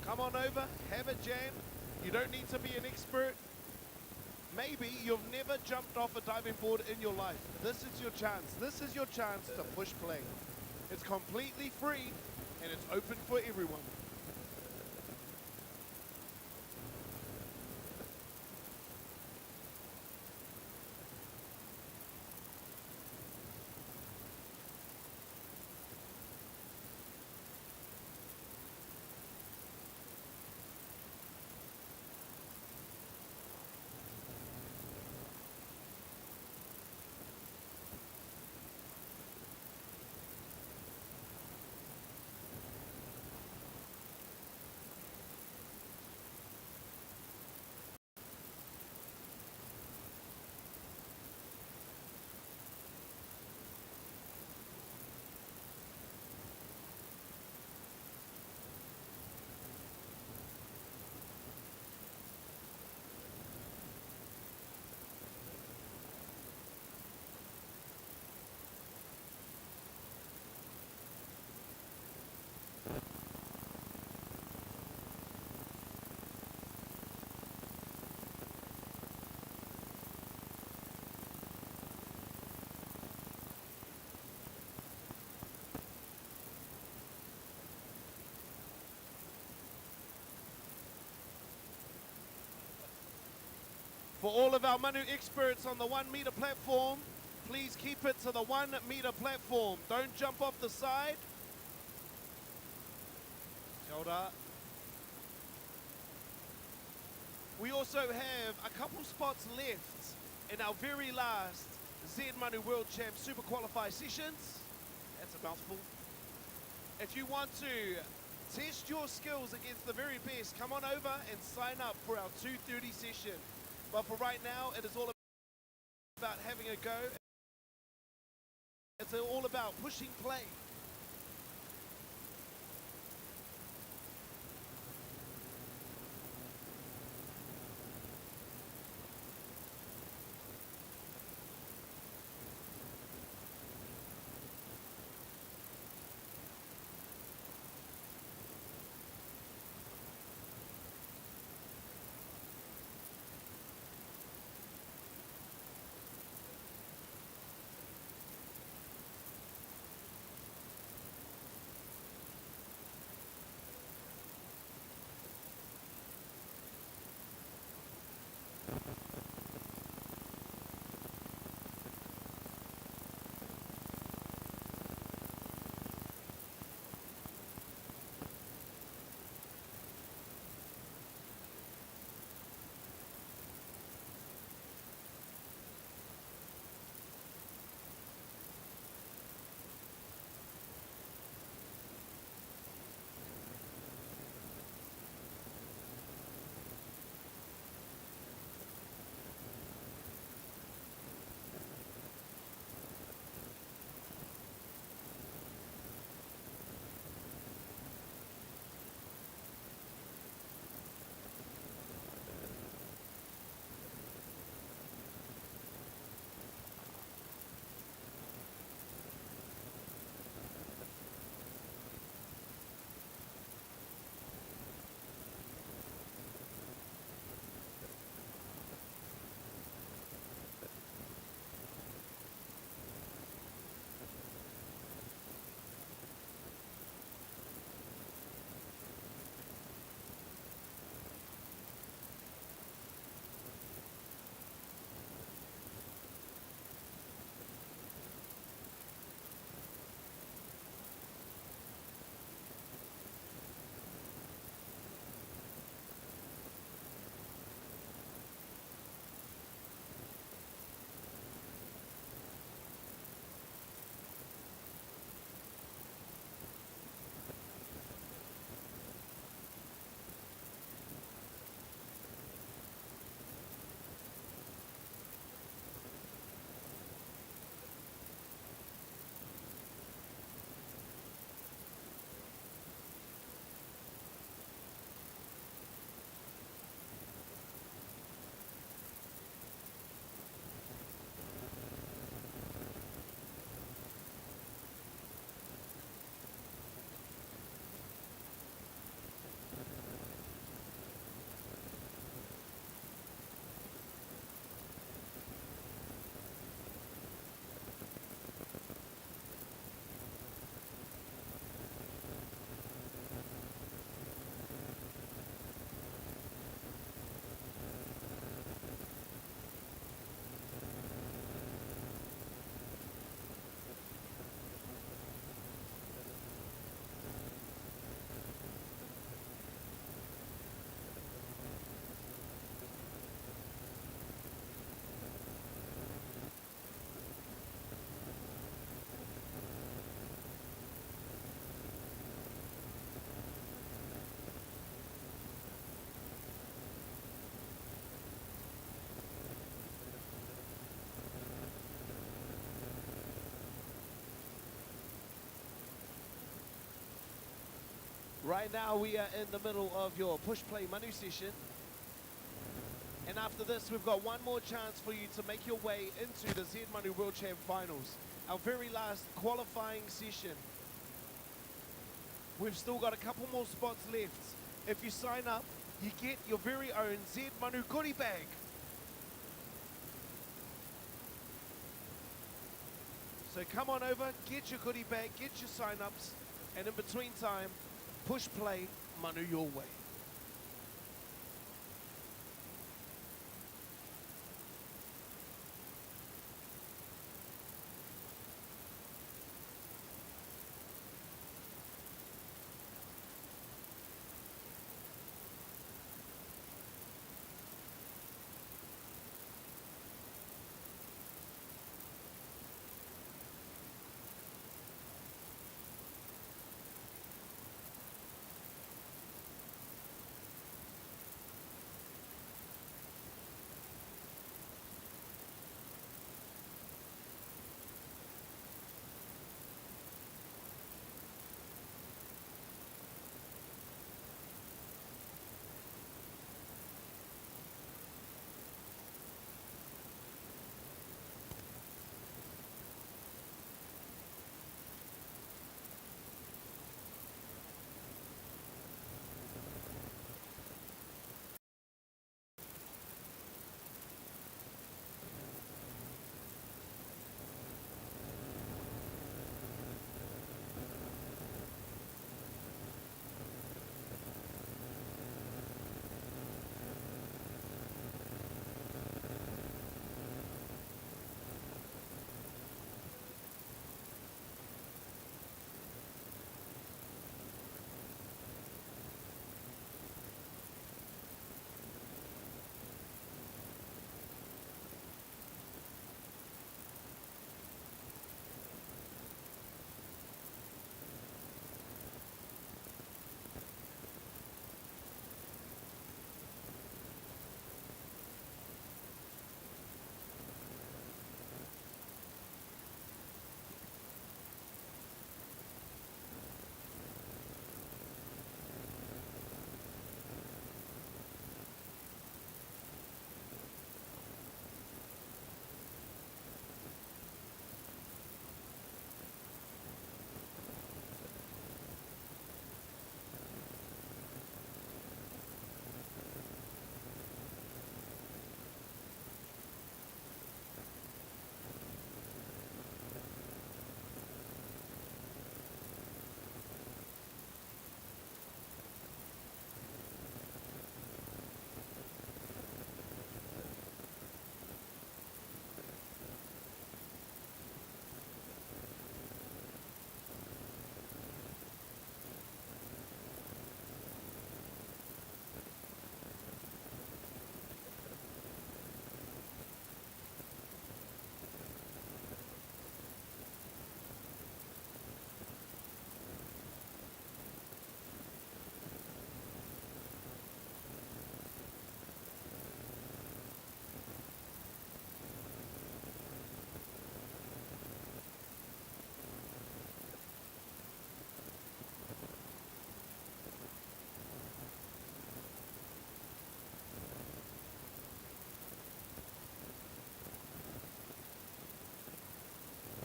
Come on over, have a jam. You don't need to be an expert. Maybe you've never jumped off a diving board in your life. This is your chance. This is your chance to push play. It's completely free and it's open for everyone. For all of our Manu experts on the 1 meter platform, please keep it to the 1 meter platform. Don't jump off the side. Shoulder. We also have a couple spots left in our very last Z Manu World Champ Super Qualify sessions. That's a mouthful. If you want to test your skills against the very best, come on over and sign up for our 2:30 session. But for right now, it is all about having a go. It's all about pushing play. Right now we are in the middle of your push play Manu session. And after this, we've got one more chance for you to make your way into the Z Manu World Champ Finals. Our very last qualifying session. We've still got a couple more spots left. If you sign up, you get your very own Z Manu goodie bag. So come on over, get your goodie bag, get your sign-ups, and in between time, push play Manu your way.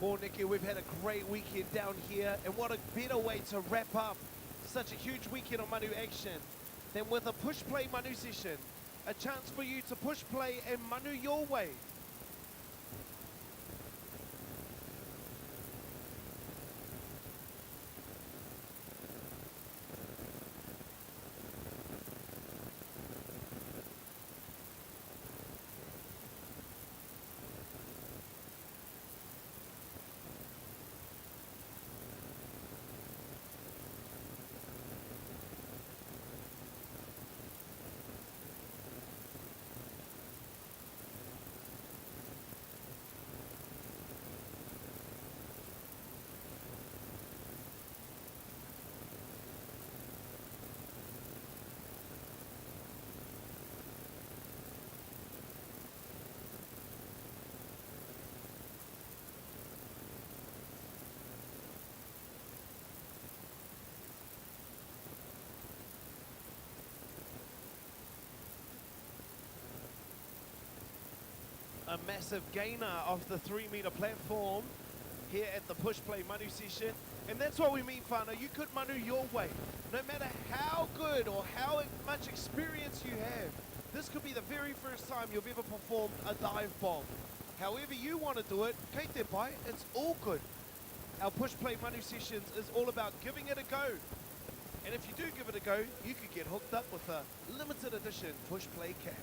Well, Nikki, we've had a great weekend down here, and what a better way to wrap up such a huge weekend on Manu action than with a push play Manu session. A chance for you to push play and Manu your way. a massive gainer off the 3-meter platform here at the push play Manu session. And that's what we mean, whānau. You could Manu your way. No matter how good or how much experience you have, this could be the very first time you've ever performed a dive bomb. However you want to do it, kei te pai, it's all good. Our push play Manu sessions is all about giving it a go. And if you do give it a go, you could get hooked up with a limited edition push play cap.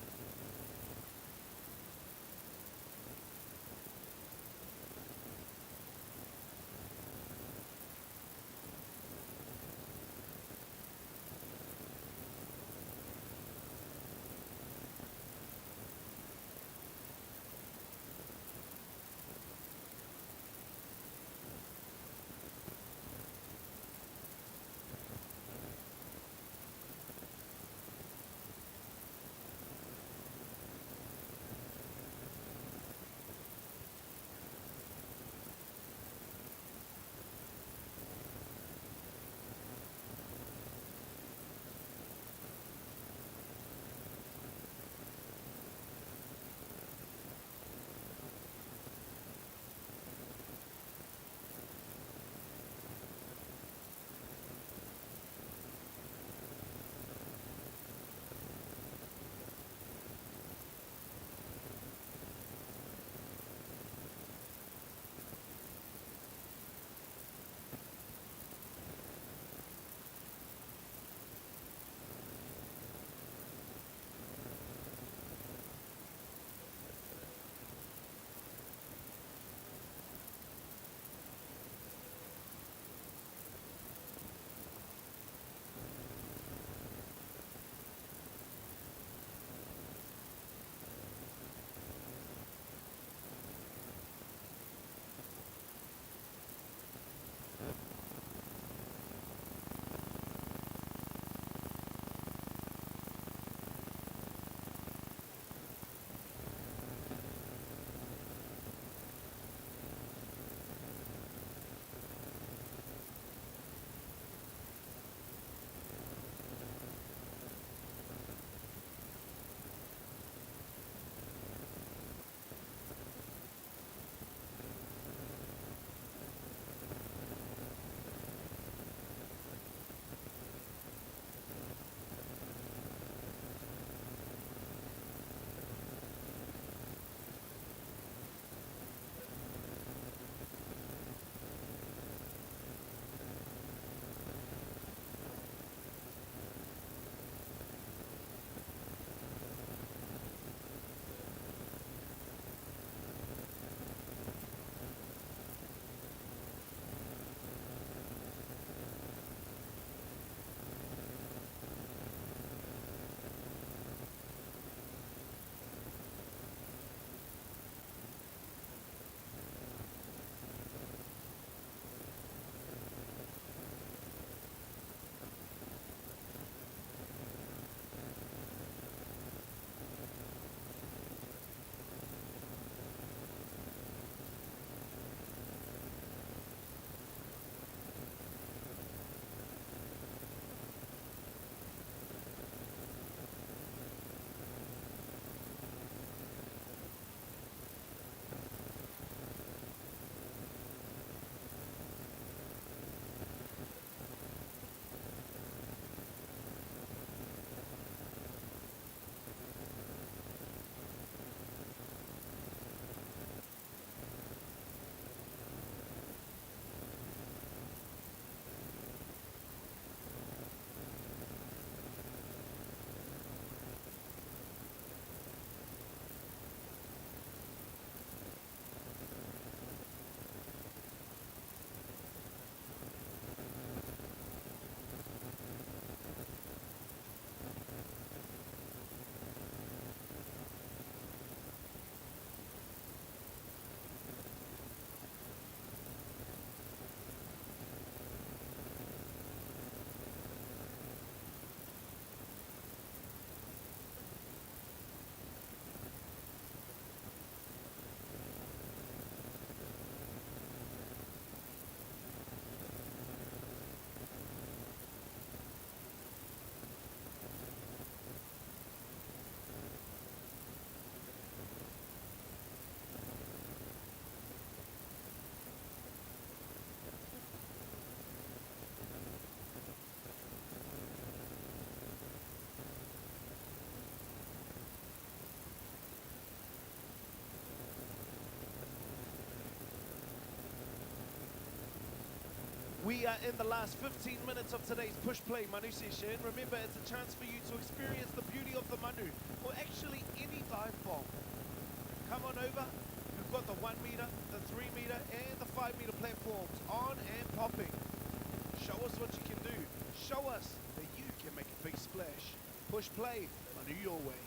We are in the last 15 minutes of today's push play Manu session. Remember, it's a chance for you to experience the beauty of the Manu, or actually any dive bomb. Come on over. We've got the 1 meter, the 3 meter, and the 5 meter platforms on and popping. Show us what you can do. Show us that you can make a big splash. Push play, Manu your way.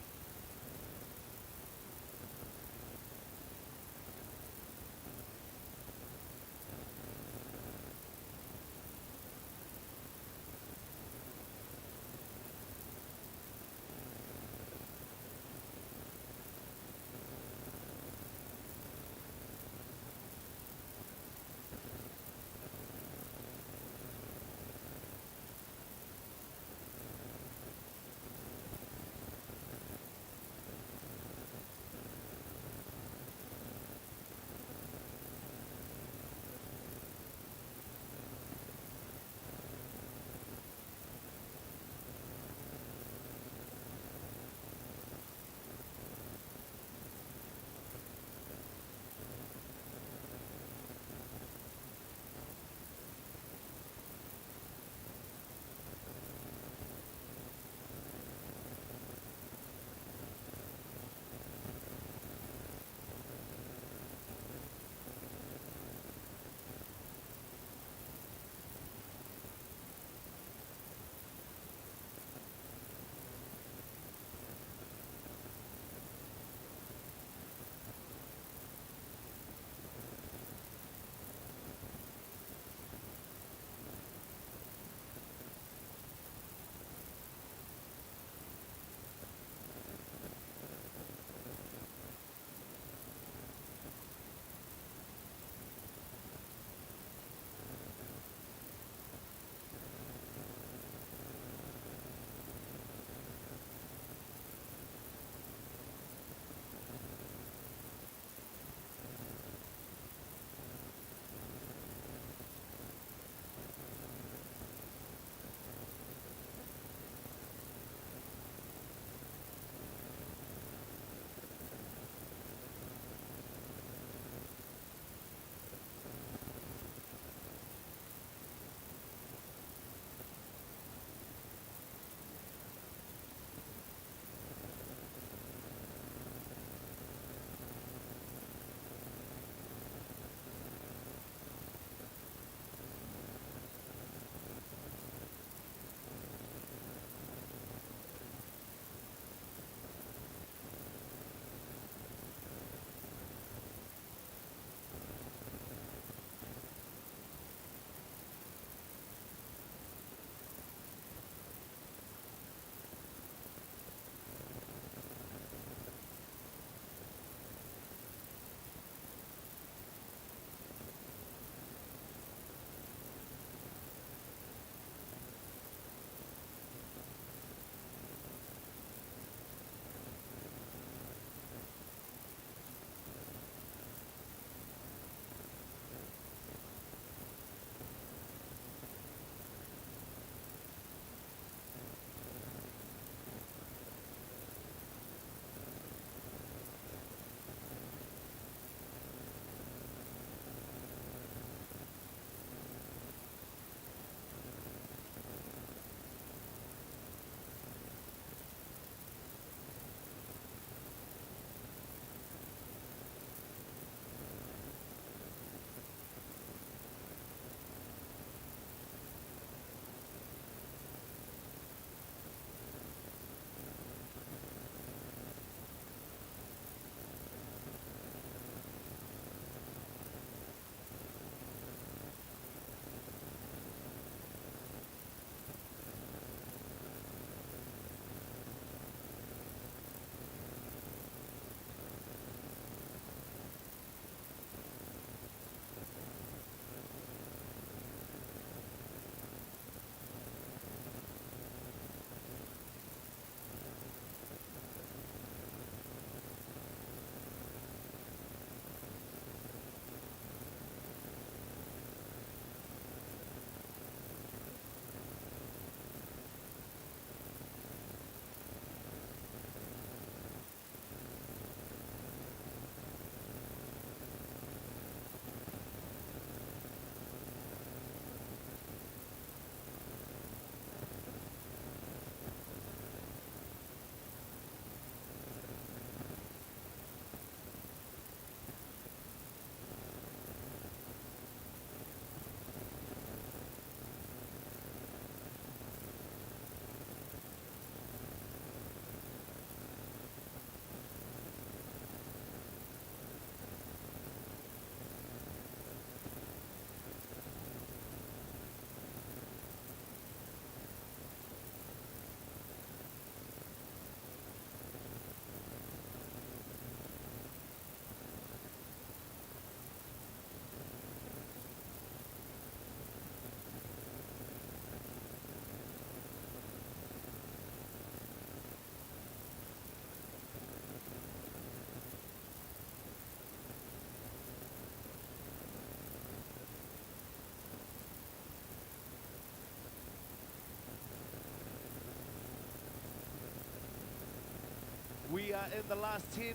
We are in the last 10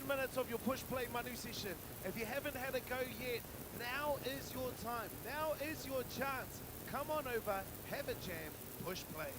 minutes of your push play Manu session. If you haven't had a go yet, now is your time. Now is your chance. Come on over, have a jam, push play.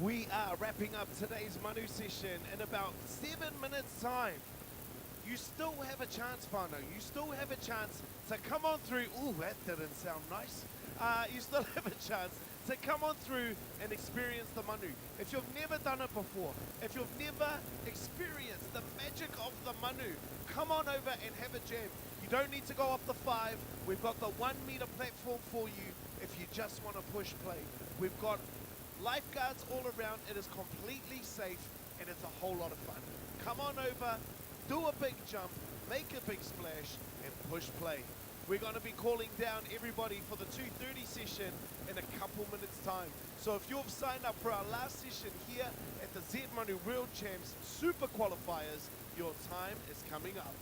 We are wrapping up today's Manu session in about 7 minutes time. You still have a chance, Manu. You still have a chance to come on through. Ooh, that didn't sound nice. You still have a chance to come on through and experience the Manu. If you've never done it before, if you've never experienced the magic of the Manu, come on over and have a jam. You don't need to go up the 5. We've got the 1 meter platform for you if you just want to push play. We've got lifeguards all around. It is completely safe and it's a whole lot of fun. Come on over, do a big jump, make a big splash and push play. We're going to be calling down everybody for the 2:30 session in a couple minutes time. So if you've signed up for our last session here at the Z Manu World Champs Super Qualifiers, your time is coming up.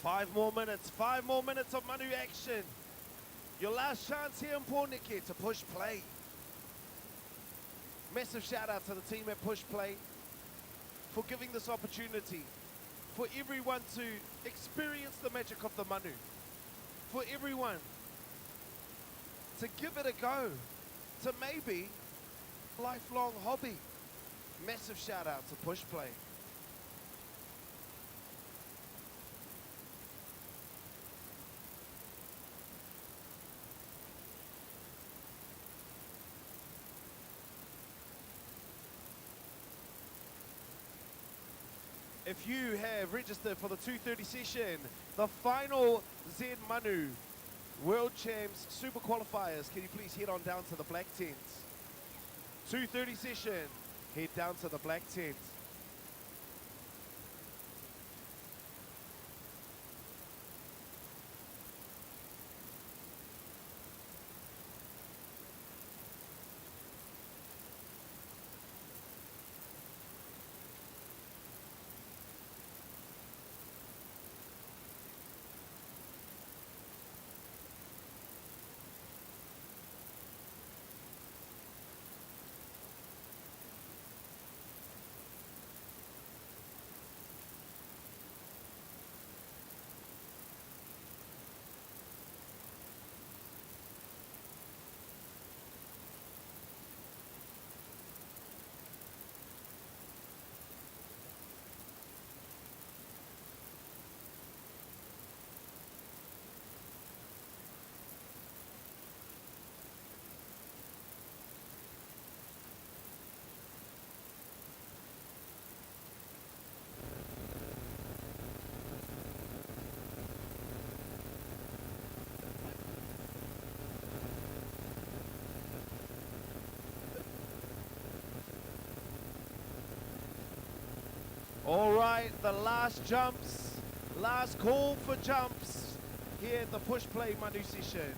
Five more minutes of Manu action. Your last chance here in Pornike to push play. Massive shout out to the team at Push Play for giving this opportunity, for everyone to experience the magic of the Manu, for everyone to give it a go, to maybe lifelong hobby. Massive shout out to Push Play. If you have registered for the 2:30 session, the final Z Manu World Champs Super Qualifiers, can you please head on down to the black tents? 2:30 session, head down to the black tents. All right, the last jumps, last call for jumps here at the push play Manu session.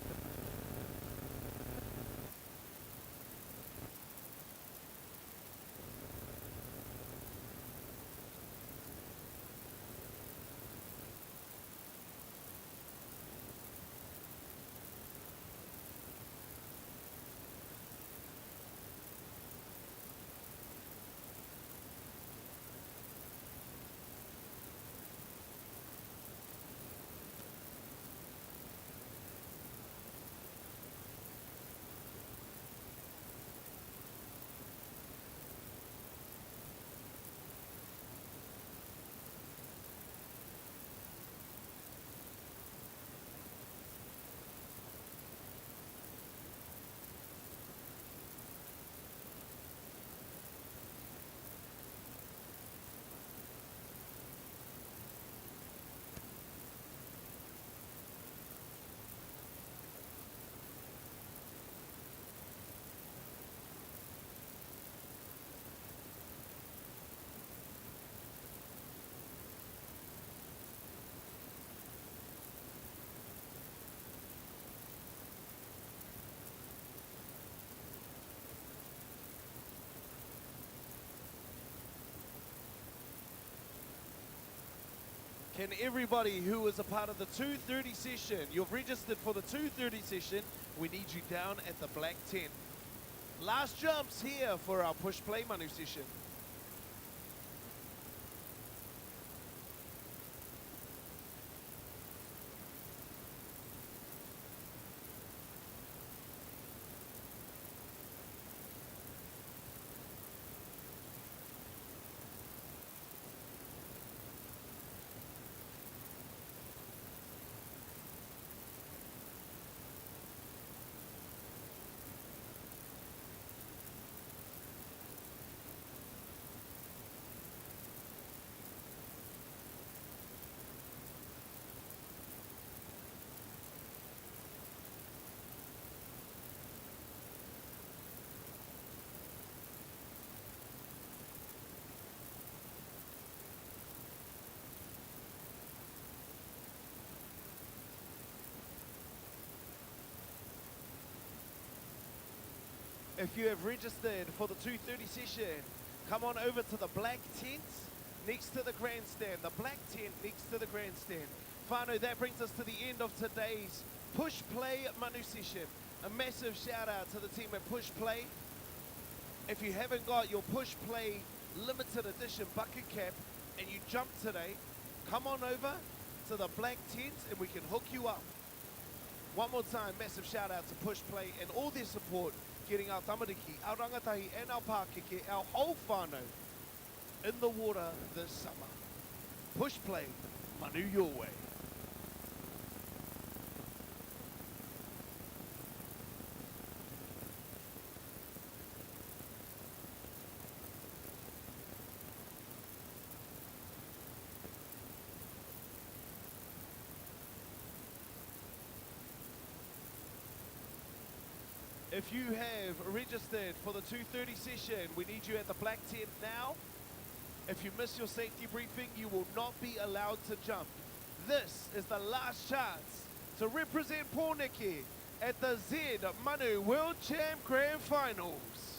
Can everybody who is a part of the 2:30 session, you've registered for the 2:30 session, we need you down at the black tent. Last jumps here for our push play Manu session. If you have registered for the 2:30 session, come on over to the black tent next to the grandstand. The black tent next to the grandstand. Whānau, that brings us to the end of today's Push Play Manu session. A massive shout out to the team at Push Play. If you haven't got your Push Play limited edition bucket cap and you jumped today, come on over to the black tent and we can hook you up. One more time, massive shout out to Push Play and all their support getting our tamariki, our rangatahi and our Pākeke, our whole whānau in the water this summer. Push Play, Manu your way. If you have registered for the 2:30 session, we need you at the black tent now. If you miss your safety briefing, you will not be allowed to jump. This is the last chance to represent Pōneke at the Z Manu World Champ Grand Finals.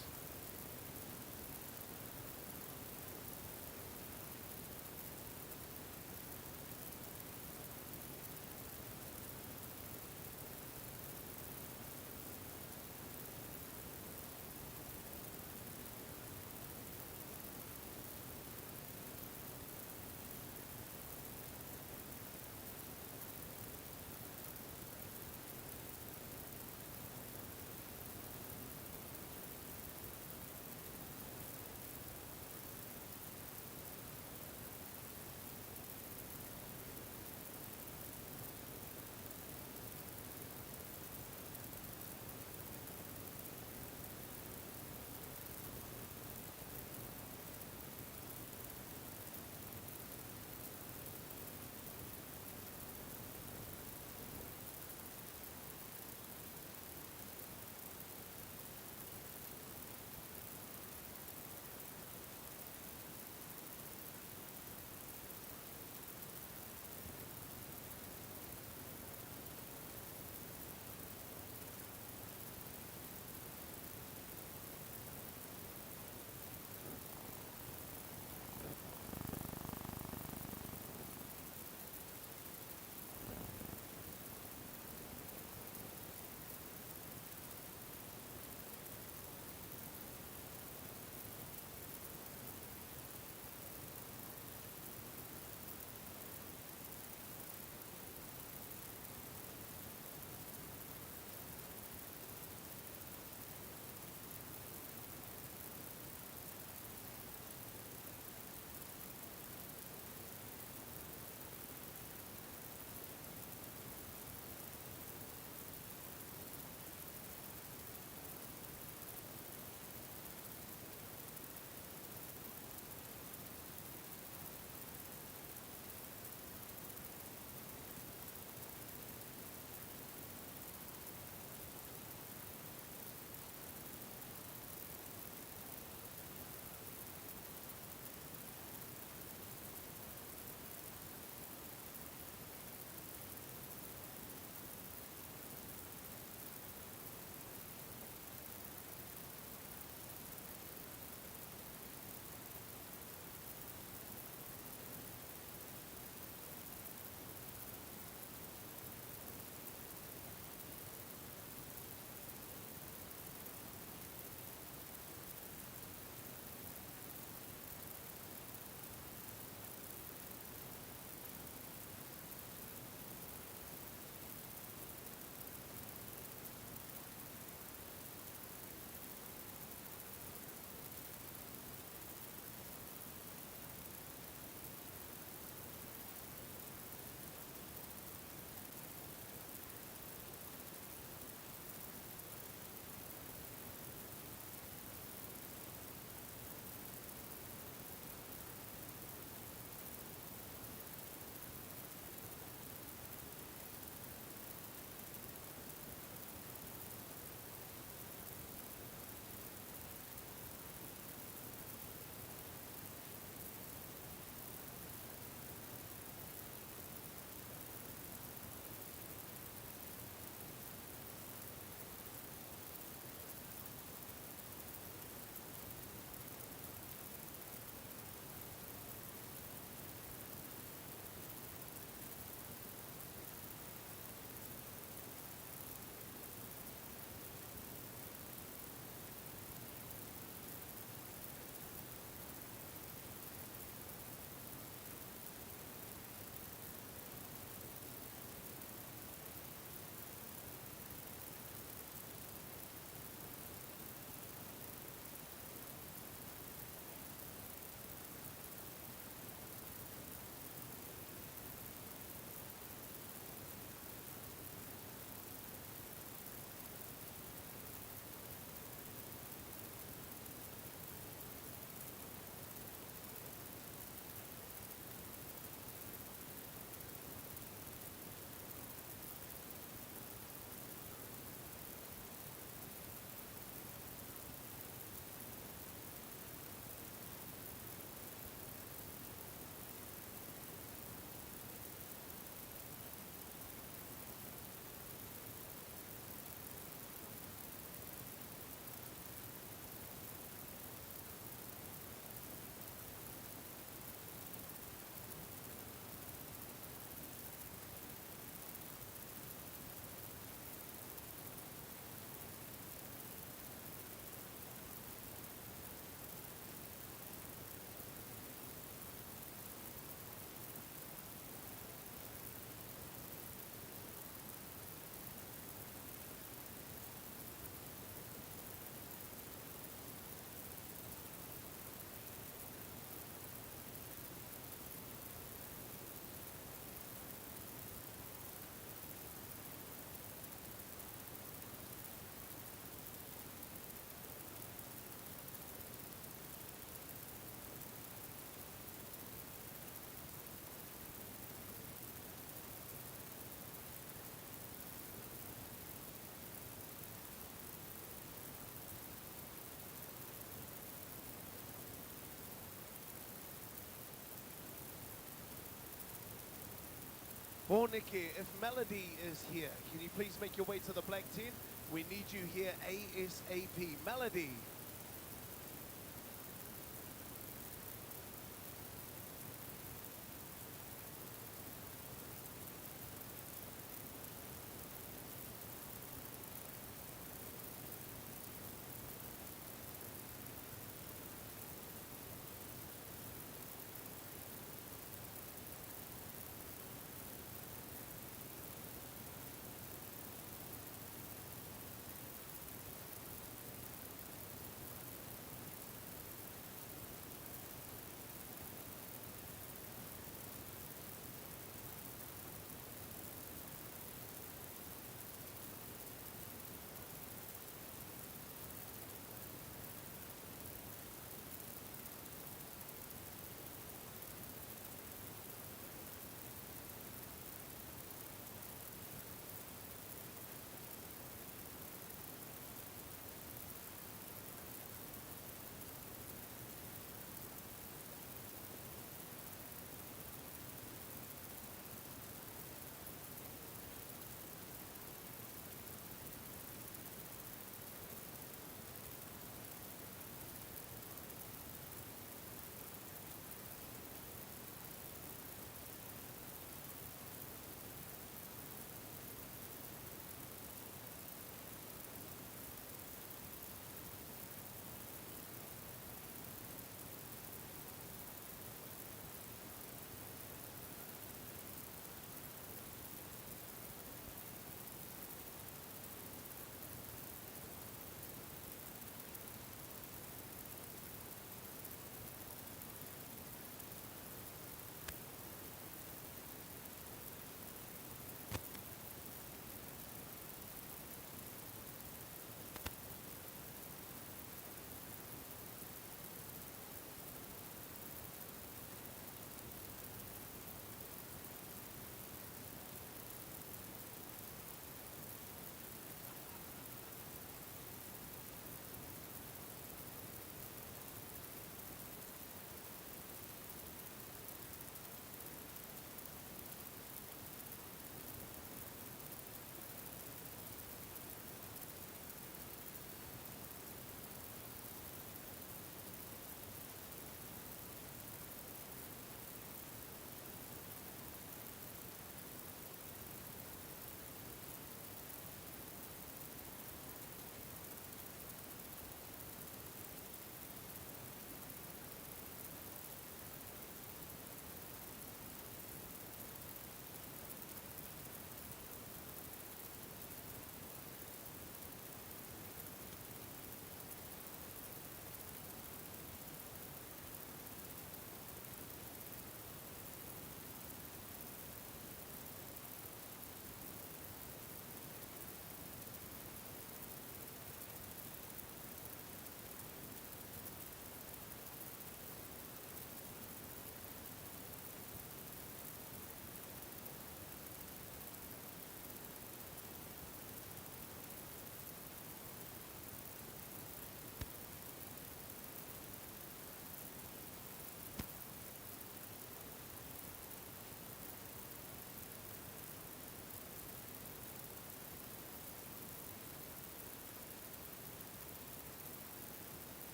Oh, Nikki, if Melody is here, can you please make your way to the black tent? We need you here ASAP. Melody.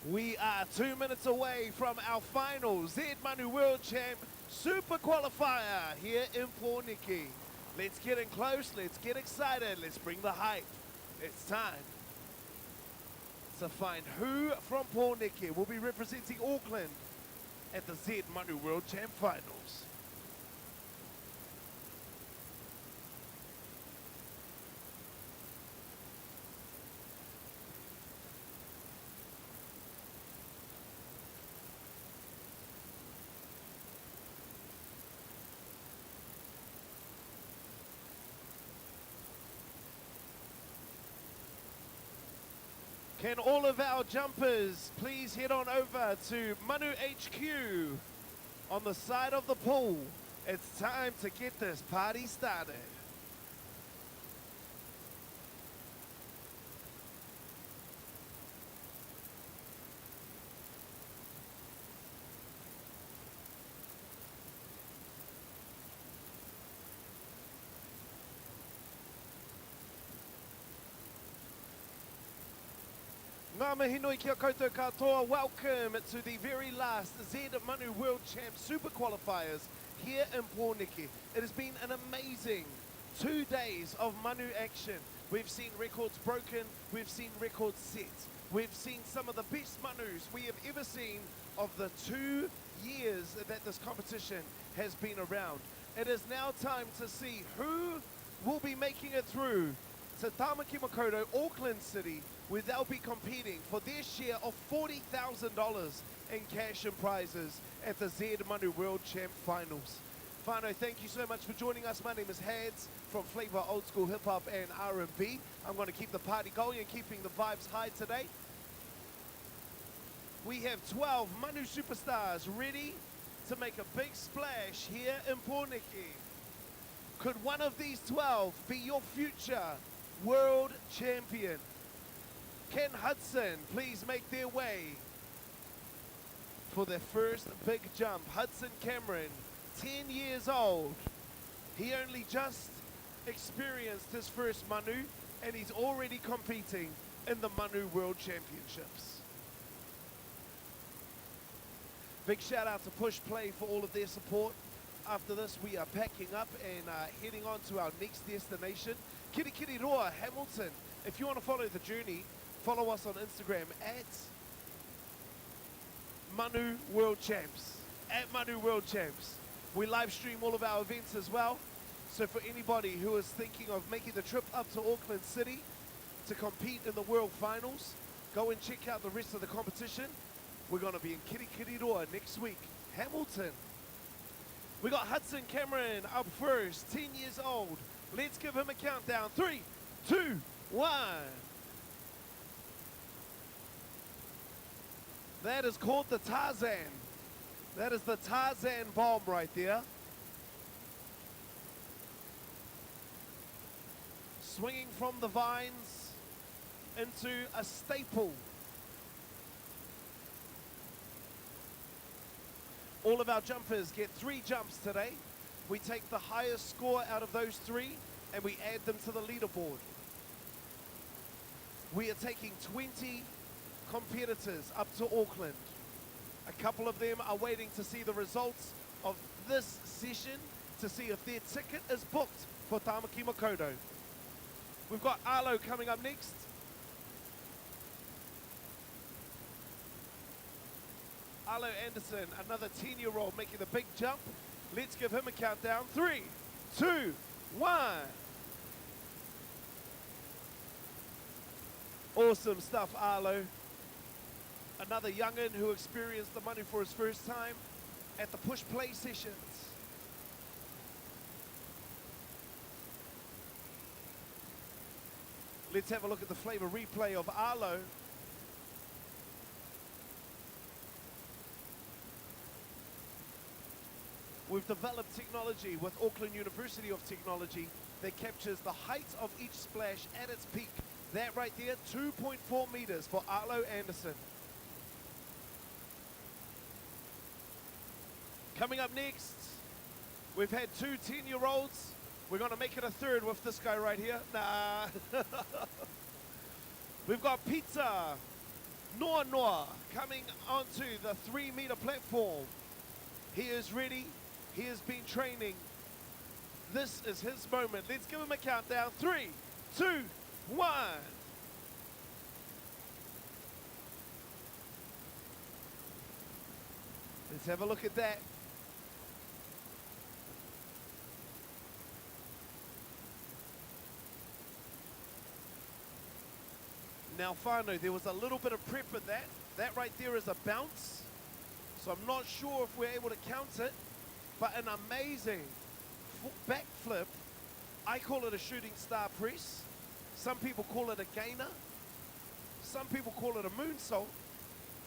We are 2 minutes away from our final Z Manu World Champ Super Qualifier here in Porniki. Let's get in close, let's get excited, let's bring the hype. It's time to find who from Porniki will be representing Auckland at the Z Manu World Champ Finals. Can all of our jumpers please head on over to Manu HQ on the side of the pool? It's time to get this party started. Ngā mihi nui kia koutou katoa. Welcome to the very last Z Manu World Champ Super Qualifiers here in Porniki. It has been an amazing 2 days of Manu action. We've seen records broken, we've seen records set. We've seen some of the best Manus we have ever seen of the 2 years that this competition has been around. It is now time to see who will be making it through to Tamaki Makaurau, Auckland City, where they'll be competing for their share of $40,000 in cash and prizes at the Z Manu World Champ Finals. Whānau, thank you so much for joining us. My name is Hads from Flavor Old School Hip Hop and R&B. I'm going to keep the party going and keeping the vibes high today. We have 12 Manu superstars ready to make a big splash here in Porniki. Could one of these 12 be your future world champion? Can Hudson please make their way for their first big jump? Hudson Cameron, 10 years old. He only just experienced his first Manu and he's already competing in the Manu World Championships. Big shout out to Push Play for all of their support. After this, we are packing up and heading on to our next destination, Kirikiriroa, Hamilton. If you want to follow the journey, follow us on Instagram at Manu World Champs. At Manu World Champs. We live stream all of our events as well. So for anybody who is thinking of making the trip up to Auckland City to compete in the World Finals, go and check out the rest of the competition. We're going to be in Kirikiriroa next week, Hamilton. We got Hudson Cameron up first, 10 years old. Let's give him a countdown. 3, 2, 1. That is called the Tarzan. That is the Tarzan bomb right there. Swinging from the vines into a staple. All of our jumpers get 3 jumps today. We take the highest score out of those 3 and we add them to the leaderboard. We are taking 20 competitors up to Auckland. A couple of them are waiting to see the results of this session to see if their ticket is booked for Tamaki Makaurau. We've got Arlo coming up next. Arlo Anderson, another 10-year-old making the big jump. Let's give him a countdown. 3, 2, 1. Awesome stuff, Arlo. Another young'un who experienced the Manu for his first time at the Push Play sessions. Let's have a look at the flavor replay of Arlo. We've developed technology with Auckland University of Technology that captures the height of each splash at its peak. That right there, 2.4 meters for Arlo Anderson. Coming up next, we've had 2 10-year-olds. We're going to make it a third with this guy right here. Nah. We've got Pizza. Noa Noa coming onto the 3-meter platform. He is ready. He has been training. This is his moment. Let's give him a countdown. 3, 2, 1. Let's have a look at that. Now, Whānau, there was a little bit of prep with that. That right there is a bounce. So I'm not sure if we're able to count it, but an amazing backflip. I call it a shooting star press. Some people call it a gainer. Some people call it a moonsault.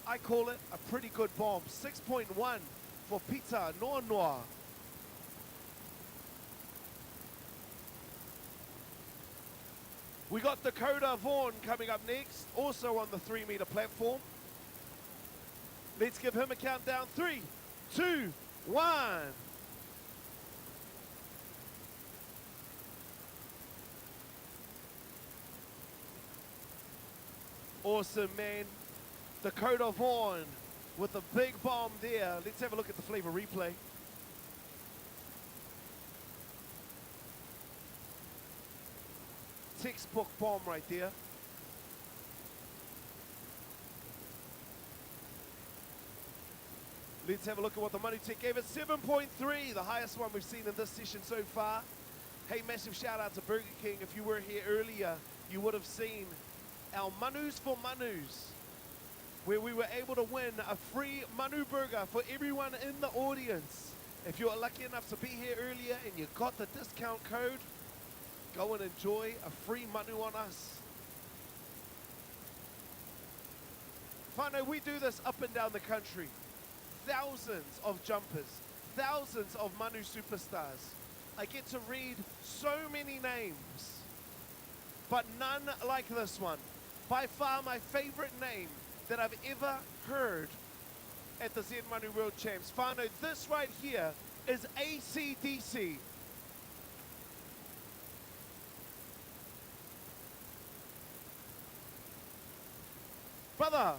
I call it a pretty good bomb. 6.1 for Peter Noa Noa. We got Dakota Vaughan coming up next, also on the 3-meter platform. Let's give him a countdown. 3, 2, 1. Awesome, man. Dakota Vaughan with a big bomb there. Let's have a look at the flavor replay. Textbook bomb right there. Let's have a look at what the Manu Tech gave us. 7.3, the highest one we've seen in this session so far. Hey, massive shout out to Burger King. If you were here earlier, you would have seen our Manus for Manus, where we were able to win a free Manu burger for everyone in the audience. If you are lucky enough to be here earlier and you got the discount code, go and enjoy a free Manu on us. Whānau, we do this up and down the country. Thousands of jumpers, thousands of Manu superstars. I get to read so many names, but none like this one. By far my favorite name that I've ever heard at the Z Manu World Champs. Whānau, this right here is AC/DC. Brother,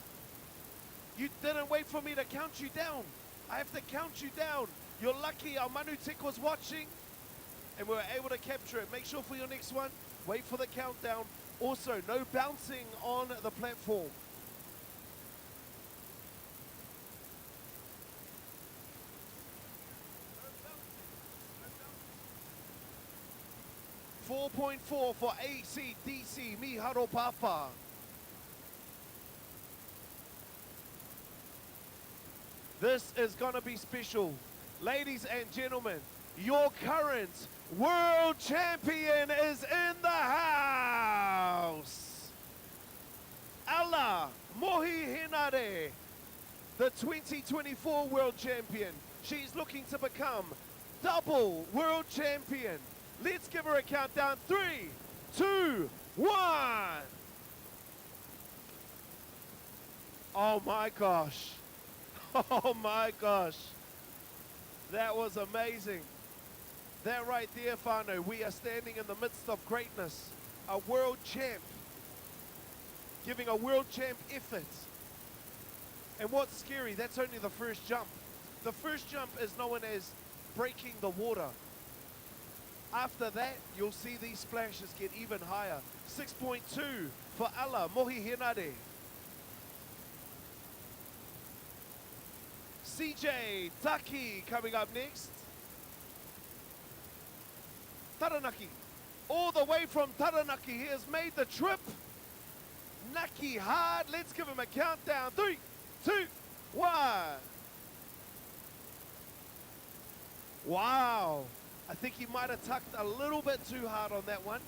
you didn't wait for me to count you down. I have to count you down. You're lucky our Manu Tech was watching and we were able to capture it. Make sure for your next one, wait for the countdown. Also, no bouncing on the platform. No bouncing. 4.4 for AC/DC Miharo Papa. This is gonna be special. Ladies and gentlemen, your current world champion is in the house. Ala Mohi Hinare, the 2024 world champion. She's looking to become double world champion. Let's give her a countdown. 3, 2, 1. Oh my gosh. Oh my gosh. That was amazing. That right there, Whānau, we are standing in the midst of greatness. A world champ, giving a world champ effort. And what's scary, that's only the first jump. The first jump is known as breaking the water. After that, you'll see these splashes get even higher. 6.2 for Ala Mohi Hinare. CJ Taki coming up next. Taranaki, all the way from Taranaki, he has made the trip. Naki hard, let's give him a countdown. 3, 2, 1. Wow, I think he might have tucked a little bit too hard on that one.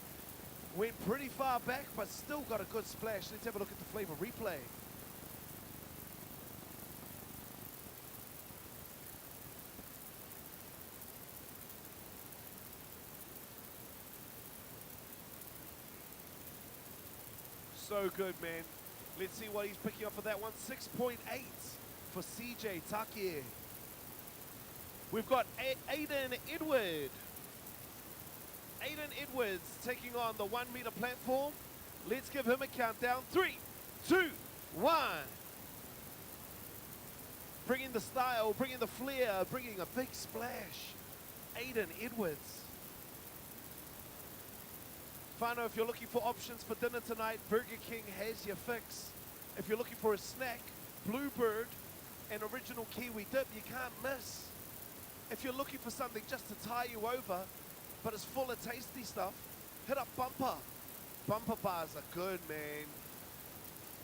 Went pretty far back, but still got a good splash. Let's have a look at the flavor replay. So good, man. Let's see what he's picking up for that one. 6.8 for CJ Taki. We've got Aiden Edward. Aiden Edwards taking on the 1 meter platform. Let's give him a countdown. 3, 2, one. Bringing the style, bringing the flair, bringing a big splash. Aiden Edwards. Whānau, if you're looking for options for dinner tonight, Burger King has your fix. If you're looking for a snack, Bluebird and original Kiwi dip, you can't miss. If you're looking for something just to tie you over, but it's full of tasty stuff, hit up Bumper. Bumper bars are good, man.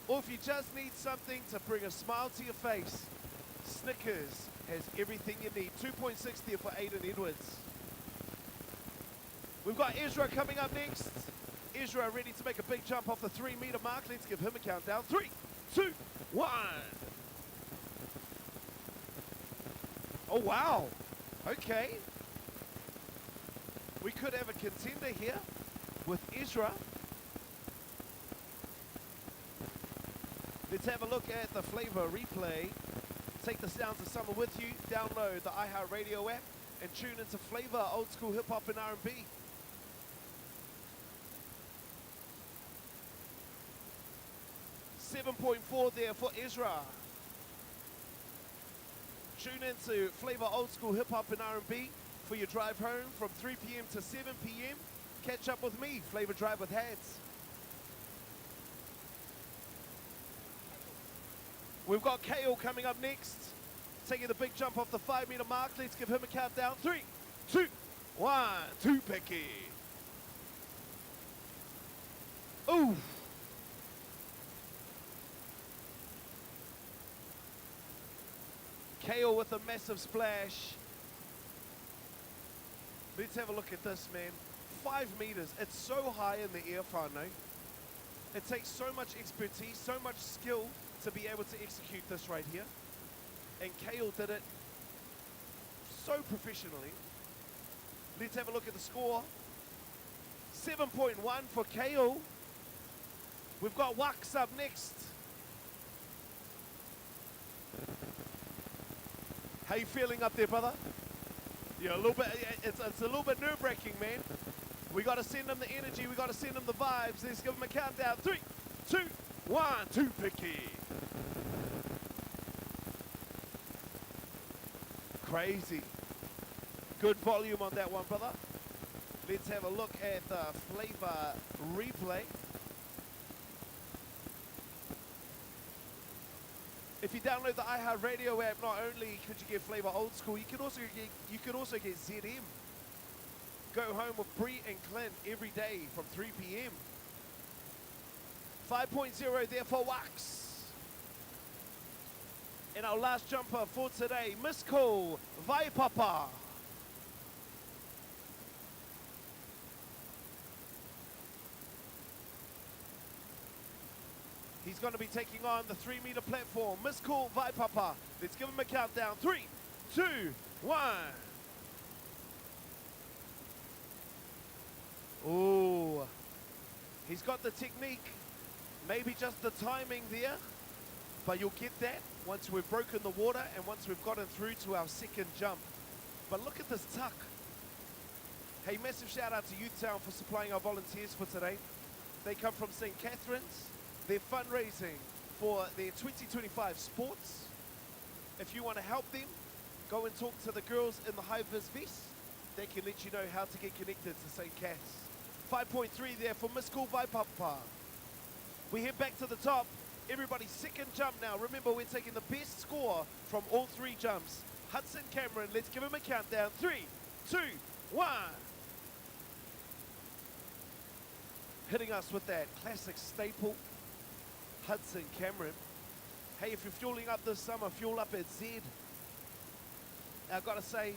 Or if you just need something to bring a smile to your face, Snickers has everything you need. 2.6 there for Aiden Edwards. We've got Ezra coming up next. Ezra ready to make a big jump off the 3-meter mark. Let's give him a countdown. 3, 2, 1. Oh, wow. Okay. We could have a contender here with Ezra. Let's have a look at the flavor replay. Take the sounds of summer with you. Download the iHeartRadio app and tune into Flavor, old school hip hop and R&B. .4 there for Ezra. Tune into Flavor, old school hip hop and R&B for your drive home from 3 p.m. to 7 p.m. Catch up with me, Flavor Drive with Hads. We've got Kale coming up next, taking the big jump off the 5-meter mark. Let's give him a countdown. 3, 2, 1, 2 picky. Ooh. Kale with a massive splash. Let's have a look at this, man. 5 meters. It's so high in the air, whānau. It takes so much expertise, so much skill to be able to execute this right here. And Kale did it so professionally. Let's have a look at the score. 7.1 for Kale. We've got Wax up next. How you feeling up there, brother? Yeah, a little bit. It's a little bit nerve-wracking, man. We got to send them the energy. We got to send them the vibes. Let's give them a countdown. 3, 2, 1, 2 picky. Crazy. Good volume on that one, brother. Let's have a look at the flavor replay. If you download the iHeartRadio app, not only could you get Flavor Old School, you could also get ZM. Go home with Bree and Clint every day from 3 p.m. 5.0 there for Wax. And our last jumper for today, Miss Cole Vaipapa. He's going to be taking on the 3-meter platform. Miss Cool Vaipapa. Let's give him a countdown. 3, 2, 1. Ooh. He's got the technique. Maybe just the timing there. But you'll get that once we've broken the water and once we've gotten through to our second jump. But look at this tuck. Hey, massive shout out to Youth Town for supplying our volunteers for today. They come from St. Catherine's. They're fundraising for their 2025 sports. If you want to help them, go and talk to the girls in the high-vis vest. They can let you know how to get connected to St. Cath's. 5.3 there for Miss Cool Vaipapa. We head back to the top. Everybody's second jump now. Remember, we're taking the best score from all 3 jumps. Hudson Cameron, let's give him a countdown. 3, 2, 1. Hitting us with that classic staple. Hudson Cameron. Hey, if you're fueling up this summer, fuel up at Z. I've got to say,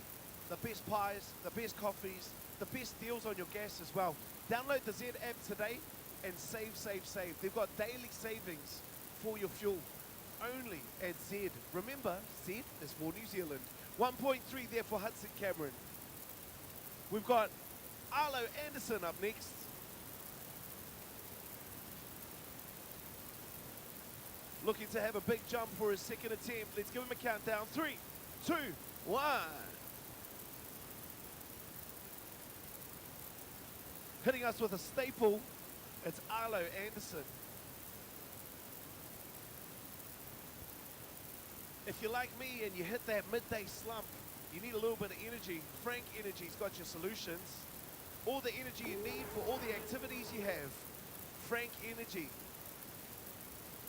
the best pies, the best coffees, the best deals on your gas as well. Download the Z app today and save, save, save. They've got daily savings for your fuel, only at Z. Remember, Z is for New Zealand. 1.3 there for Hudson Cameron. We've got Arlo Anderson up next. Looking to have a big jump for his second attempt. Let's give him a countdown. 3, 2, 1. Hitting us with a staple, it's Arlo Anderson. If you're like me and you hit that midday slump, you need a little bit of energy. Frank Energy's got your solutions. All the energy you need for all the activities you have. Frank Energy.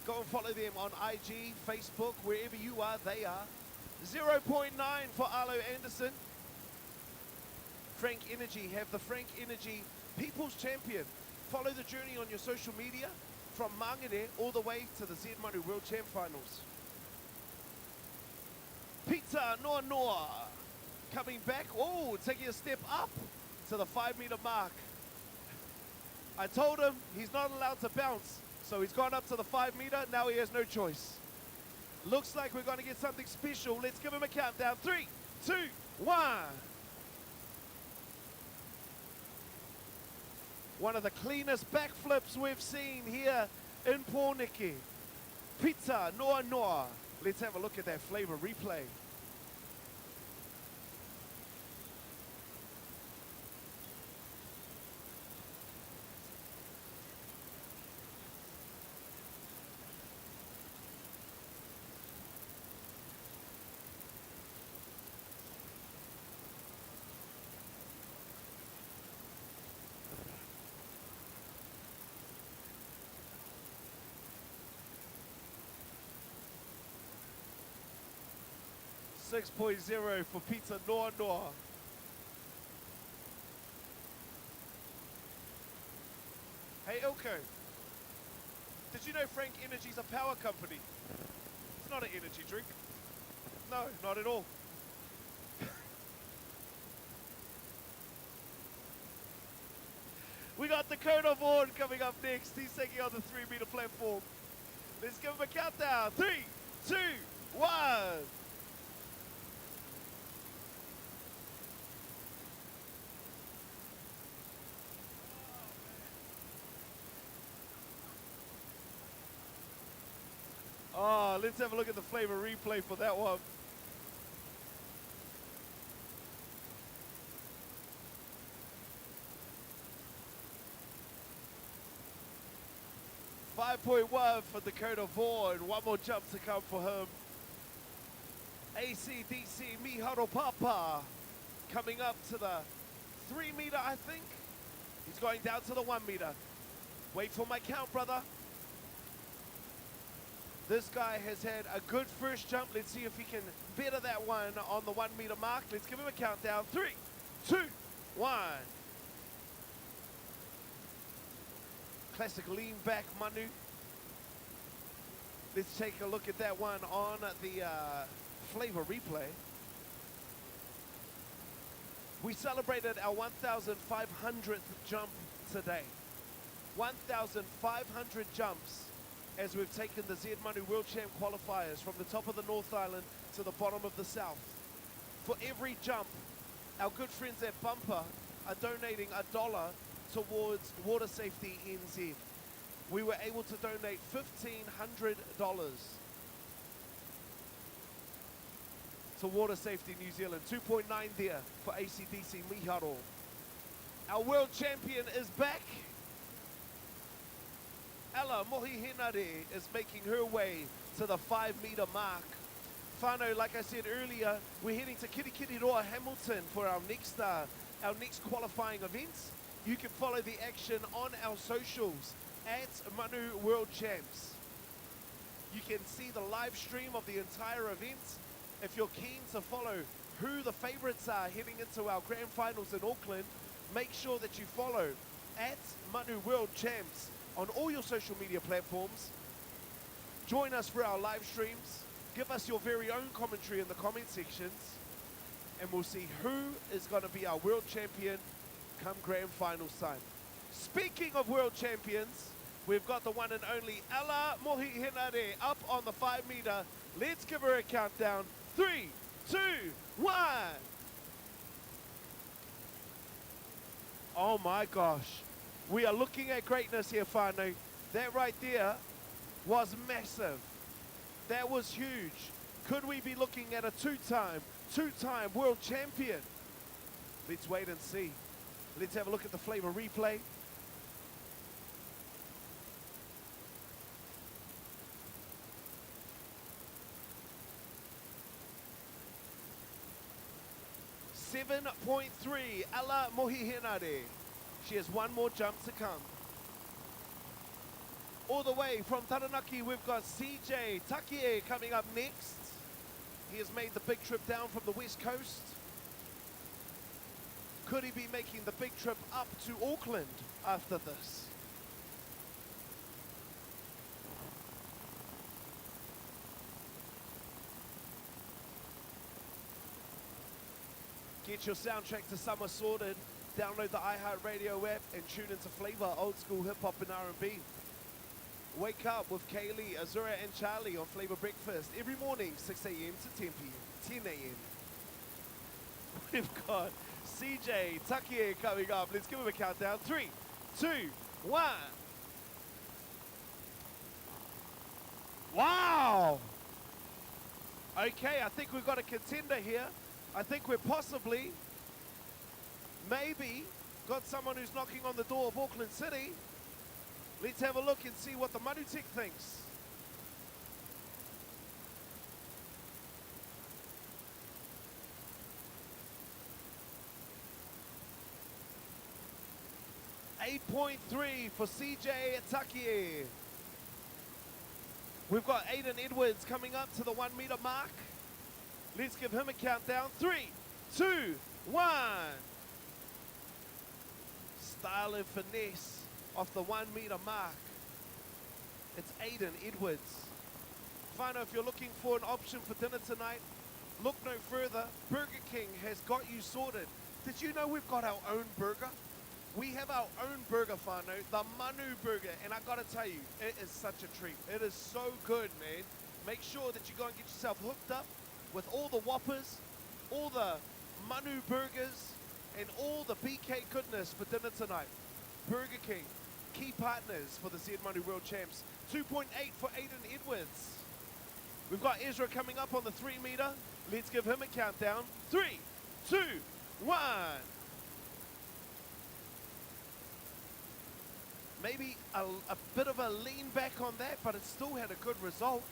Go and follow them on IG, Facebook, wherever you are, they are. 0.9 for Arlo Anderson. Frank Energy, have the Frank Energy People's Champion. Follow the journey on your social media from Mangere all the way to the Z Manu World Champ Finals. Peter Noa Noa coming back, oh, taking a step up to the 5 meter mark. I told him he's not allowed to bounce, so he's gone up to the 5 meter, now he has no choice. Looks like we're going to get something special. Let's give him a countdown. 3, 2, 1. One of the cleanest backflips we've seen here in Porniki. Peter Noa Noa. Let's have a look at that flavor replay. Six 6.0 for Peter Noa Noa. Hey Ilko, did you know Frank Energy's a power company? It's not an energy drink. No, not at all. We got Dakota Vaughan coming up next. He's taking on the 3 meter platform. Let's give him a countdown. 3, 2, 1. Oh, let's have a look at the flavor replay for that one. .1 for Dakota Vaughan. One more jump to come for him. ACDC Miharo Papa coming up to the 3 meter, I think. He's going down to the 1 meter. Wait for my count, brother. This guy has had a good first jump. Let's see if he can better that one on the 1 meter mark. Let's give him a countdown. 3, 2, 1. Classic lean back Manu. Let's take a look at that one on the flavor replay. We celebrated our 1,500th jump today. 1,500 jumps as we've taken the Z Manu World Champ qualifiers from the top of the North Island to the bottom of the South. For every jump, our good friends at Bumper are donating $1 towards Water Safety NZ. We were able to donate $1,500 to Water Safety New Zealand. 2.9 there for ACDC Miharo. Our world champion is back. Ella Mohihinare is making her way to the 5 meter mark. Whānau, like I said earlier, we're heading to Kirikiriroa Hamilton for our next qualifying events. You can follow the action on our socials at Manu World Champs. You can see the live stream of the entire event. If you're keen to follow who the favorites are heading into our grand finals in Auckland, make sure that you follow at Manu World Champs on all your social media platforms. Join us for our live streams. Give us your very own commentary in the comment sections, and we'll see who is going to be our world champion come grand finals time. Speaking of world champions, we've got the one and only Ella Mohihinare up on the 5 meter. Let's give her a countdown. 3, 2, 1. Oh my gosh. We are looking at greatness here, Whānau. That right there was massive. That was huge. Could we be looking at a two-time world champion? Let's wait and see. Let's have a look at the flavor replay. 7.3, Ella Mohihinare. She has one more jump to come. All the way from Taranaki, we've got CJ Takie coming up next. He has made the big trip down from the west coast. Could he be making the big trip up to Auckland after this? Get your soundtrack to summer sorted. Download the iHeartRadio app and tune into Flavor, old school hip hop and R&B. Wake up with Kaylee, Azura and Charlie on Flavor Breakfast every morning, 6 a.m. to 10 p.m. 10 a.m. We've got CJ Takie coming up. Let's give him a countdown. 3, 2, 1. Wow! Okay, I think we've got a contender here. I think we're possibly, maybe, got someone who's knocking on the door of Auckland City. Let's have a look and see what the Manu Tech thinks. .3 for CJ Takie. We've got Aiden Edwards coming up to the 1 meter mark. Let's give him a countdown. 3, 2, 1. Style and finesse off the 1 meter mark. It's Aiden Edwards. Whānau, if you're looking for an option for dinner tonight, look no further. Burger King has got you sorted. Did you know we've got our own burger? We have our own burger, whānau, the Manu burger, and I gotta tell you, it is such a treat. It is so good, man. Make sure that you go and get yourself hooked up with all the Whoppers, all the Manu burgers, and all the BK goodness for dinner tonight. Burger King, key partners for the Z Manu World Champs. 2.8 for Aiden Edwards. We've got Ezra coming up on the 3 meter. Let's give him a countdown. 3, 2, 1. Maybe a bit of a lean back on that, but it still had a good result.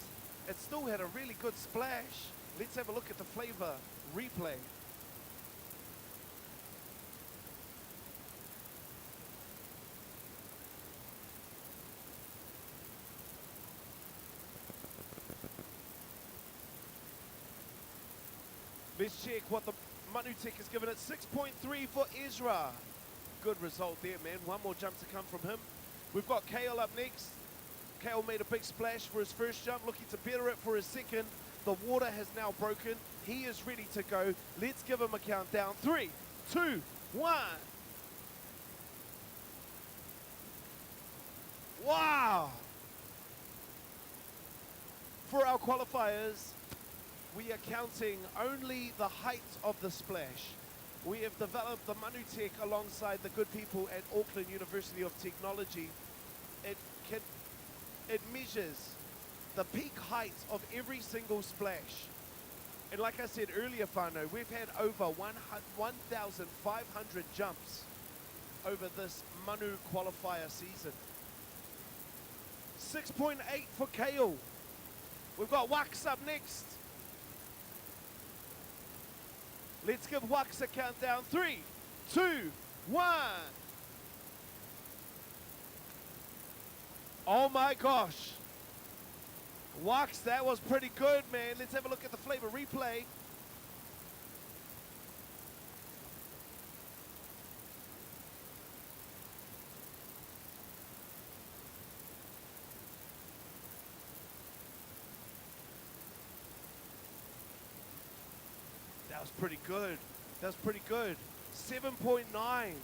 It still had a really good splash. Let's have a look at the Flavor replay. Let's check what the Manu Tech has given it. 6.3 for Ezra. Good result there, man. One more jump to come from him. We've got Kale up next. Kale made a big splash for his first jump, looking to better it for his second. The water has now broken. He is ready to go. Let's give him a countdown. 3, 2, 1. Wow! For our qualifiers, we are counting only the height of the splash. We have developed the Manu Tech alongside the good people at Auckland University of Technology. It measures the peak height of every single splash. And like I said earlier, whānau, we've had over 1,500 jumps over this Manu qualifier season. 6.8 for Kale. We've got Wax up next. Let's give Wax a countdown. 3, 2, 1. Oh my gosh. Wax, that was pretty good, man. Let's have a look at the Flavor replay. That was pretty good. That was pretty good. 7.9.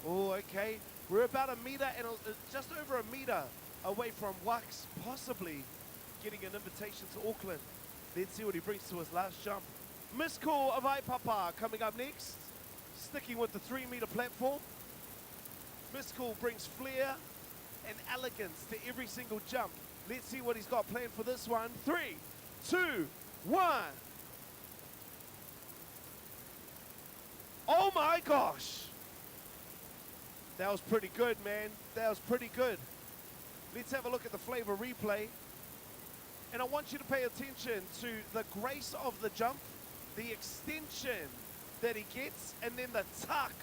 Oh, okay. We're about a meter and just over a meter away from Wax possibly getting an invitation to Auckland. Let's see what he brings to his last jump. Miss Call of Aipapa coming up next. Sticking with the 3 meter platform. Miss Call brings flair and elegance to every single jump. Let's see what he's got planned for this one. 3, 2, 1. Oh my gosh. That was pretty good, man. That was pretty good. Let's have a look at the Flavor replay. And I want you to pay attention to the grace of the jump, the extension that he gets, and then the tuck.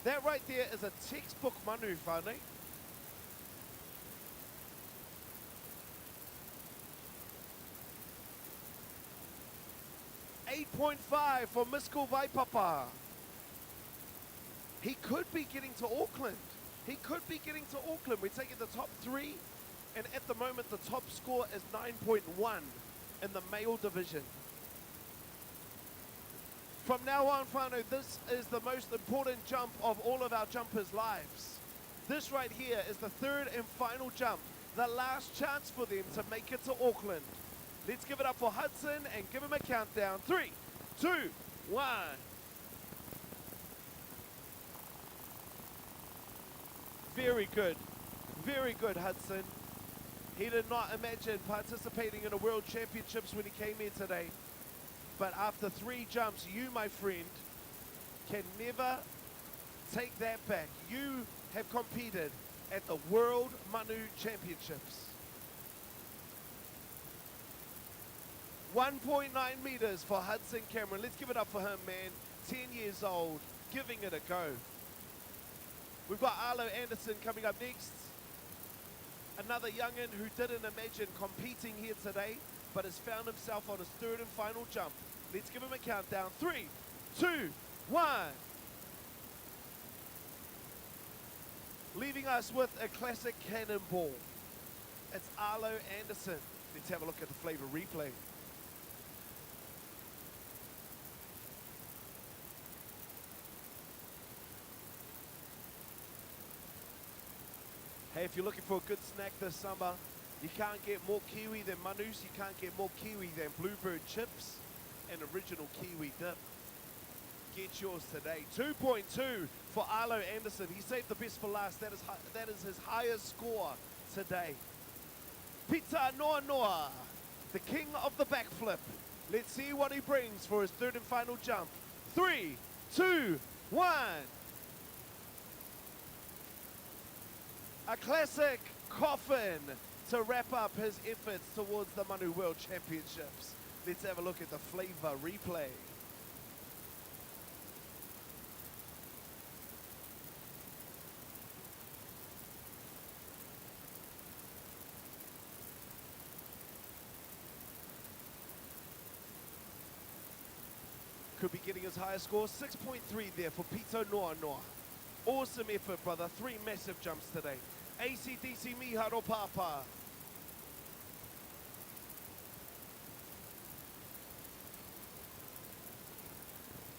That right there is a textbook Manu, whānau. 8.5 for Misko Vaipapa. He could be getting to Auckland. He could be getting to Auckland. We're taking the top 3, and at the moment the top score is 9.1 in the male division. From now on, whānau, this is the most important jump of all of our jumpers' lives. This right here is the 3rd and final jump, the last chance for them to make it to Auckland. Let's give it up for Hudson and give him a countdown. 3, 2, 1. Very good, Hudson. He did not imagine participating in a World Championships when he came here today. But after 3 jumps, you, my friend, can never take that back. You have competed at the World Manu Championships. 1.9 meters for Hudson Cameron. Let's give it up for him, man. 10 years old, giving it a go. We've got Arlo Anderson coming up next. Another young'un who didn't imagine competing here today, but has found himself on his 3rd and final jump. Let's give him a countdown. 3, 2, 1. Leaving us with a classic cannonball. It's Arlo Anderson. Let's have a look at the flavor replay. Hey, if you're looking for a good snack this summer, you can't get more kiwi than Manus, you can't get more kiwi than Bluebird chips and original kiwi dip. Get yours today. 2.2 for Arlo Anderson. He saved the best for last. That is his highest score today. Pita Noa Noa, the king of the backflip. Let's see what he brings for his 3rd and final jump. 3, 2, 1. A classic coffin to wrap up his efforts towards the Manu World Championships. Let's have a look at the flavor replay. Could be getting his highest score. 6.3 there for Pito Noa Noa. Awesome effort, brother. 3 massive jumps today. ACDC Miharo Papa.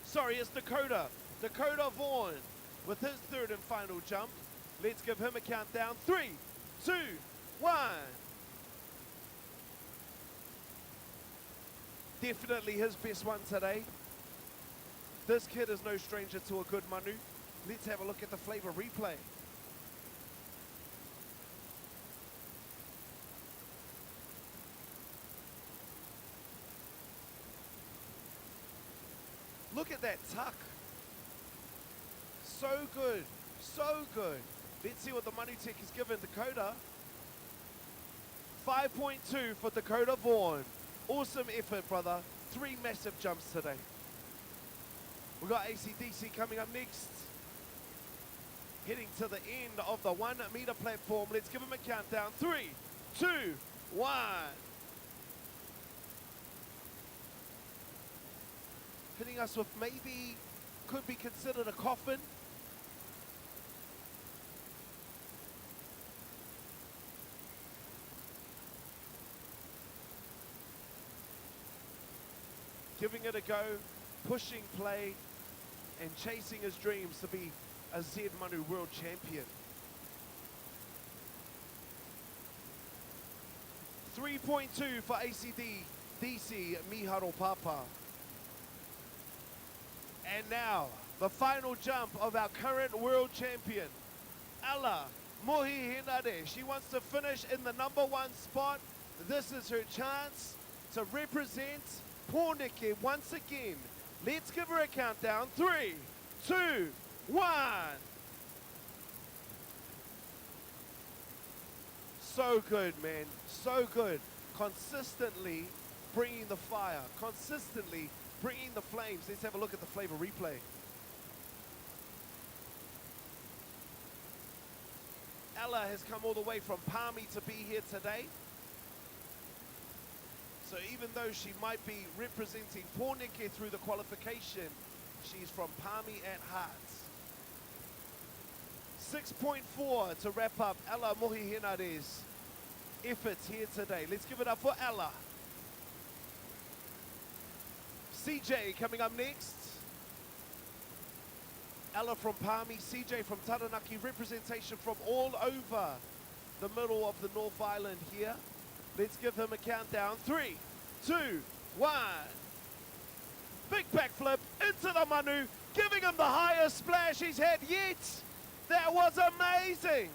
Sorry, it's Dakota. Dakota Vaughn with his 3rd and final jump. Let's give him a countdown. 3, 2, 1. Definitely his best one today. This kid is no stranger to a good Manu. Let's have a look at the flavor replay. Look at that tuck. So good. So good. Let's see what the Manu Tech has given Dakota. 5.2 for Dakota Vaughn. Awesome effort, brother. 3 massive jumps today. We've got ACDC coming up next. Heading to the end of the 1 meter platform. Let's give him a countdown. 3, 2, 1. Hitting us with maybe could be considered a coffin. Giving it a go, pushing play, and chasing his dreams to be a Z Manu World Champion. 3.2 for ACDC Miharo Papa. And now, the final jump of our current world champion, Ala Mohi Hinade. She wants to finish in the #1 spot. This is her chance to represent Pornike once again. Let's give her a countdown. 3, 2, 1. So good, man. So good. Consistently bringing the fire. Consistently bringing the flames. Let's have a look at the flavor replay. Ella has come all the way from Palmy to be here today. So even though she might be representing Pōneke through the qualification, she's from Palmy at heart. 6.4 to wrap up Ella Mohihenare's efforts here today. Let's give it up for Ella. CJ coming up next. Ella from Palmy, CJ from Taranaki, representation from all over the middle of the North Island here. Let's give him a countdown. 3, 2, 1. Big backflip into the Manu, giving him the highest splash he's had yet. That was amazing.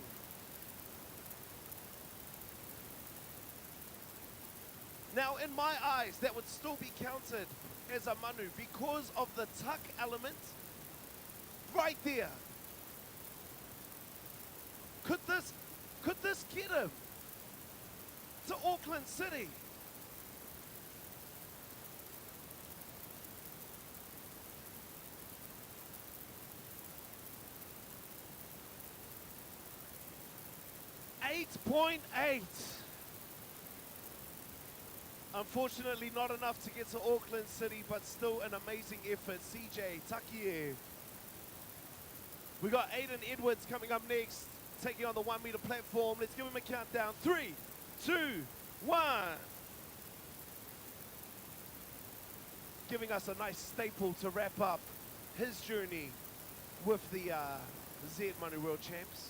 Now, in my eyes, that would still be counted as a Manu because of the tuck element right there. Could this get him to Auckland City? .8. Unfortunately, not enough to get to Auckland City, but still an amazing effort. CJ Takie. We got Aiden Edwards coming up next, taking on the 1 meter platform. Let's give him a countdown. 3, 2, 1. Giving us a nice staple to wrap up his journey with the Z Manu World Champs.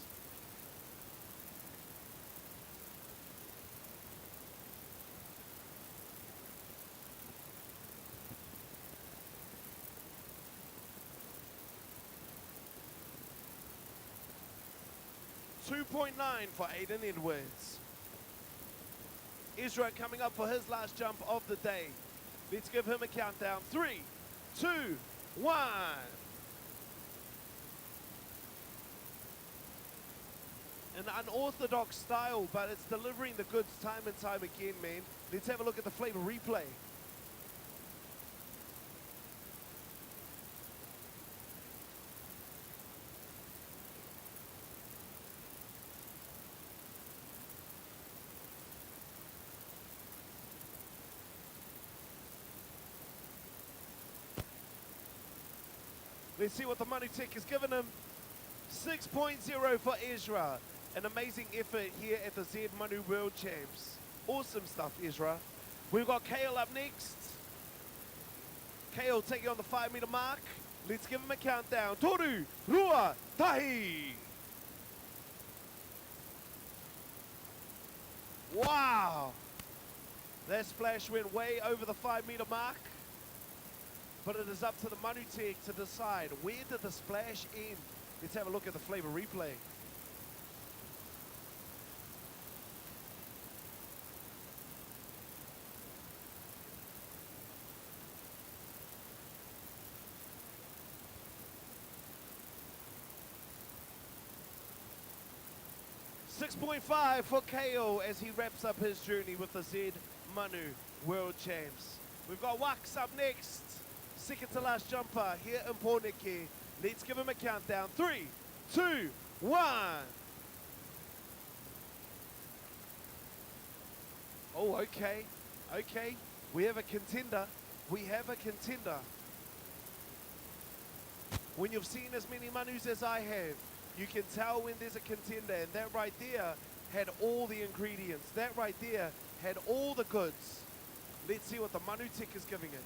.9 for Aiden Edwards. Israel coming up for his last jump of the day. Let's give him a countdown. 3, 2, 1. An unorthodox style, but it's delivering the goods time and time again, man. Let's have a look at the flavor replay. Let's see what the Manu Tech has given him. 6.0 for Ezra. An amazing effort here at the Z Manu World Champs. Awesome stuff, Ezra. We've got Kale up next. Kale taking on the 5 meter mark. Let's give him a countdown. Toru, Rua, Tahi. Wow. That splash went way over the 5 meter mark. But it is up to the Manu Tech to decide where did the splash end. Let's have a look at the flavor replay. .5 for KO as he wraps up his journey with the Z Manu World Champs. We've got Wax up next. Second to last jumper here in Pōneke. Let's give him a countdown. 3, 2, 1. Oh, okay. Okay. We have a contender. We have a contender. When you've seen as many Manus as I have, you can tell when there's a contender, and that right there had all the ingredients. That right there had all the goods. Let's see what the Manu Tech is giving it.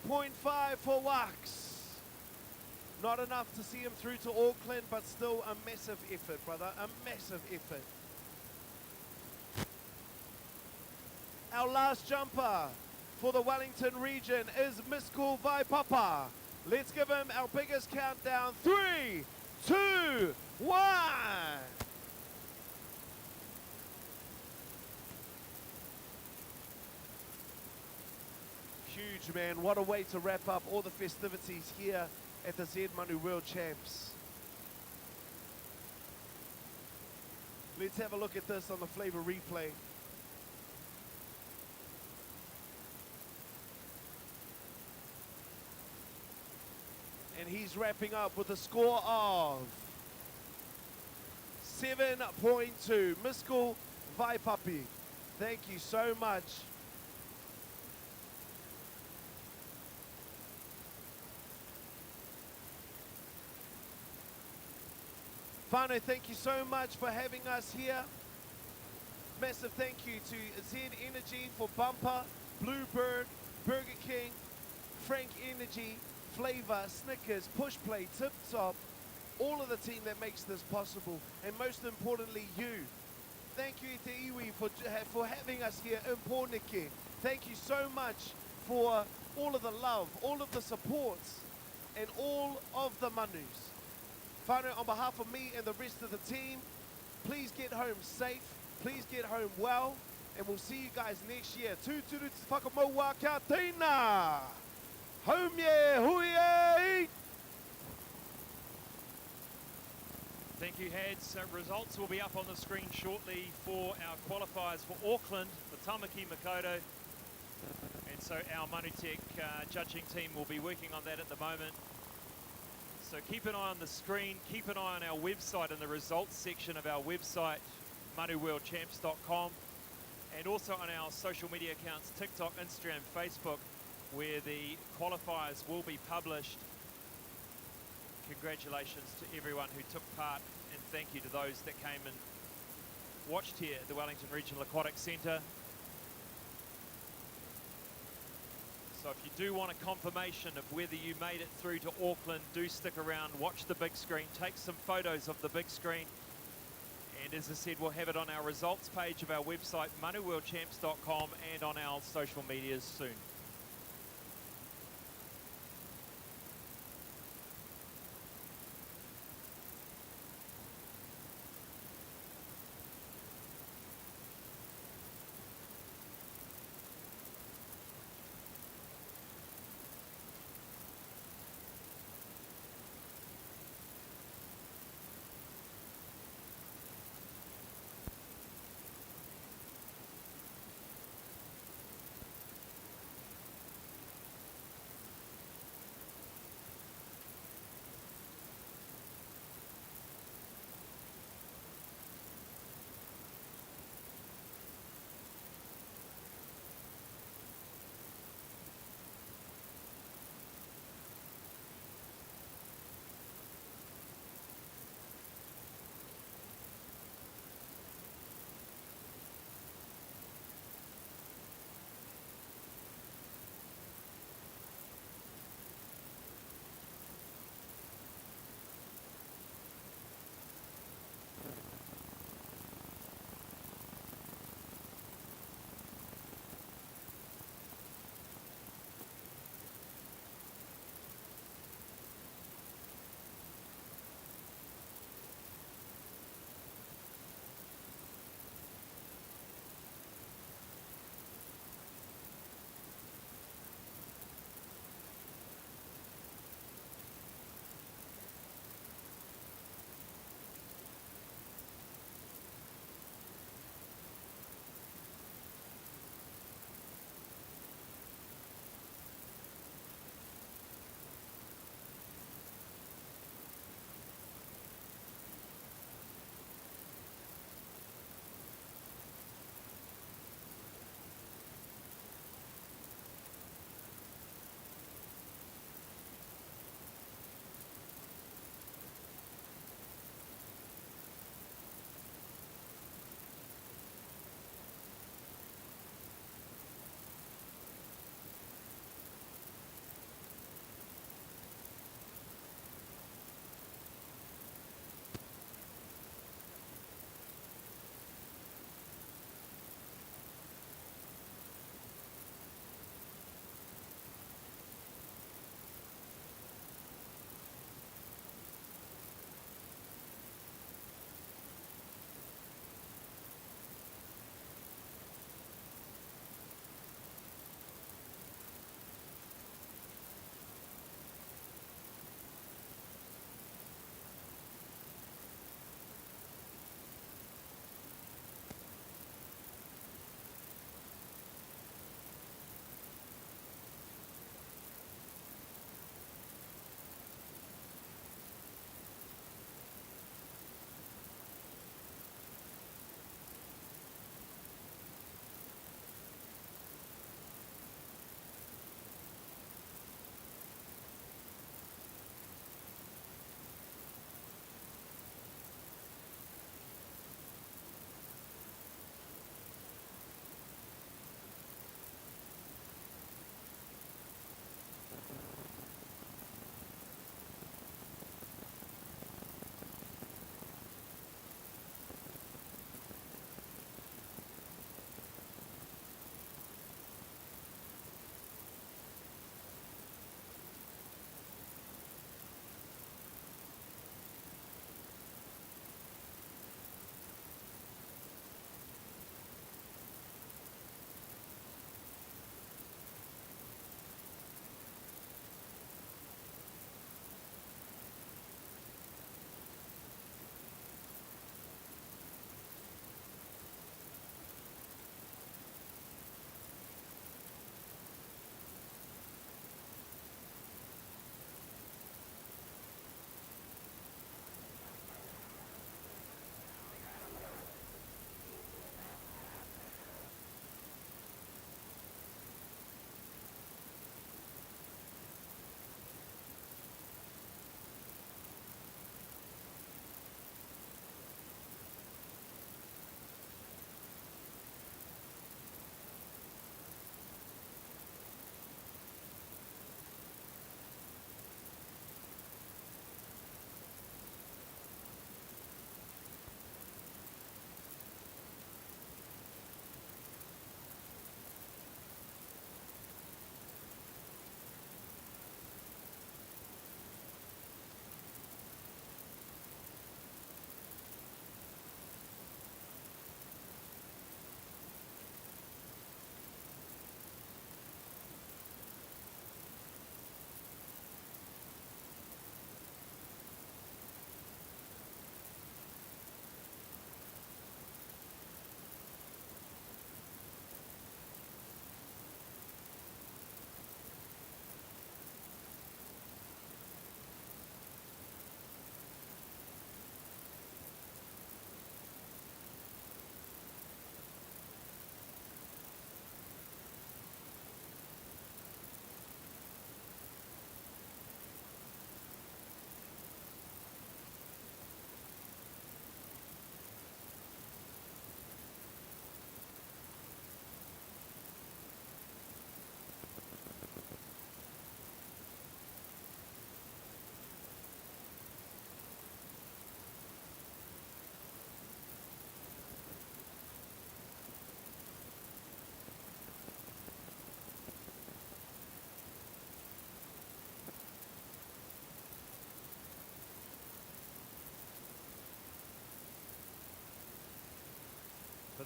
8.5 for Wax. Not enough to see him through to Auckland, but still a massive effort, brother. A massive effort. Our last jumper for the Wellington region is Miss Cool Vaipapa. Let's give him our biggest countdown. 3, 2, 1. Huge, man. What a way to wrap up all the festivities here at the Z Manu World Champs. Let's have a look at this on the flavor replay. And he's wrapping up with a score of 7.2. Miskul Vaipapi, thank you so much. Manu, thank you so much for having us here. Massive thank you to Z Energy for Bumper, Bluebird, Burger King, Frank Energy, Flavor, Snickers, Pushplay, Tip Top, all of the team that makes this possible, and most importantly, you. Thank you to Iwi for having us here in Pōneke. Thank you so much for all of the love, all of the supports, and all of the manus. Whānau, on behalf of me and the rest of the team, please get home safe, please get home well, and we'll see you guys next year. Tūturu te whakamoa kia tīna! Home ye, hui!
Thank you, Hads. Results will be up on the screen shortly for our qualifiers for Auckland, the Tamaki Makaurau. And so our Manutech judging team will be working on that at the moment. So keep an eye on the screen, keep an eye on our website in the results section of our website, manuworldchamps.com, and also on our social media accounts, TikTok, Instagram, Facebook, where the qualifiers will be published. Congratulations to everyone who took part, and thank you to those that came and watched here at the Wellington Regional Aquatic Centre. So if you do want a confirmation of whether you made it through to Auckland, do stick around, watch the big screen, take some photos of the big screen. And as I said, we'll have it on our results page of our website, manuworldchamps.com, and on our social medias soon.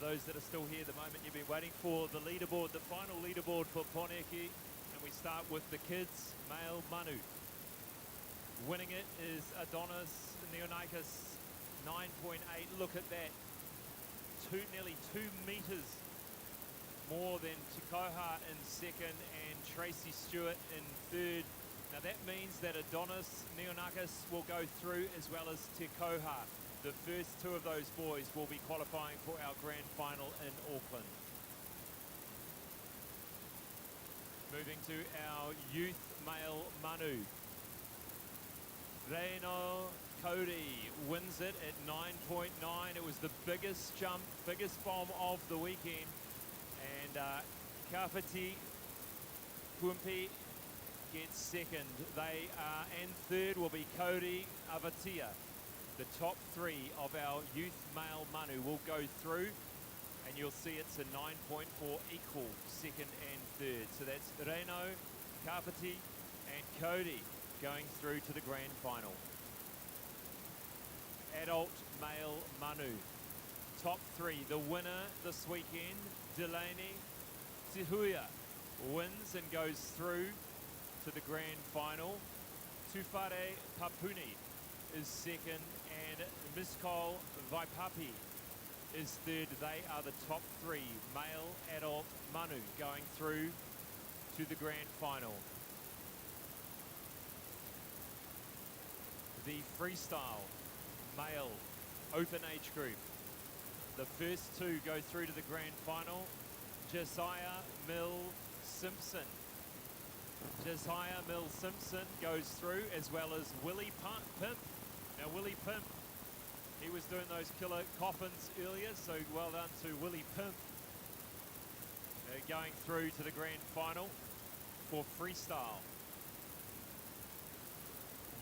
those that are still here, the moment you've been waiting for, the leaderboard, the final leaderboard for Poneki. And we start with the kids, male Manu. Winning it is Adonis Neonikis, 9.8. Look at that. Nearly 2 meters more than Tikoha in second and Tracy Stewart in third. Now that means that Adonis Neonakis will go through as well as Tikoha. The first two of those boys will be qualifying for our grand final in Auckland. Moving to our youth male Manu. Reino Cody wins it at 9.9. It was the biggest jump, biggest bomb of the weekend. And Kawhiti Pumpi gets second. They are, and third will be Cody Avatia. The top three of our youth male Manu will go through, and you'll see it's a 9.4 equal second and third. So that's Reino, Kawhiti, and Cody going through to the grand final. Adult male Manu. Top three. The winner this weekend, Delaney Tihuia, wins and goes through to the grand final. Tufare Papuni is second, and Miskol Vaipapi is third. They are the top three male adult Manu going through to the grand final. The freestyle male open age group. The first two go through to the grand final. Josiah Mill Simpson. Josiah Mill Simpson goes through, as well as Willie Pimp. Now Willie Pimp, he was doing those killer coffins earlier, so well done to Willie Pimp. Going through to the grand final for freestyle.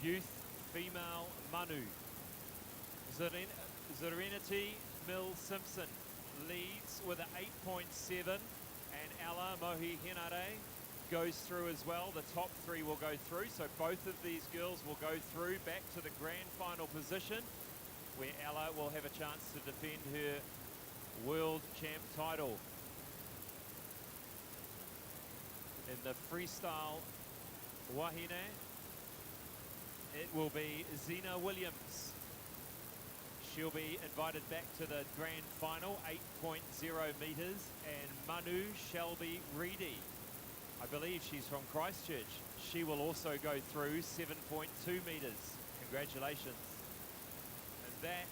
Youth female Manu. Serenity Mill Simpson leads with an 8.7, and Ella Mohi Henare goes through as well. The top three will go through, so both of these girls will go through back to the grand final position, where Ella will have a chance to defend her world champ title. In the freestyle wahine, it will be Zena Williams. She'll be invited back to the grand final, 8.0 meters, and Manu Shelby Reedy, I believe she's from Christchurch. She will also go through 7.2 meters. Congratulations. And that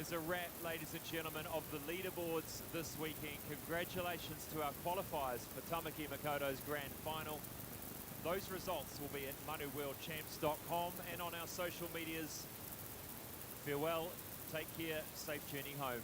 is a wrap, ladies and gentlemen, of the leaderboards this weekend. Congratulations to our qualifiers for Tamaki Makoto's grand final. Those results will be at manuworldchamps.com and on our social medias. Farewell, take care, safe journey home.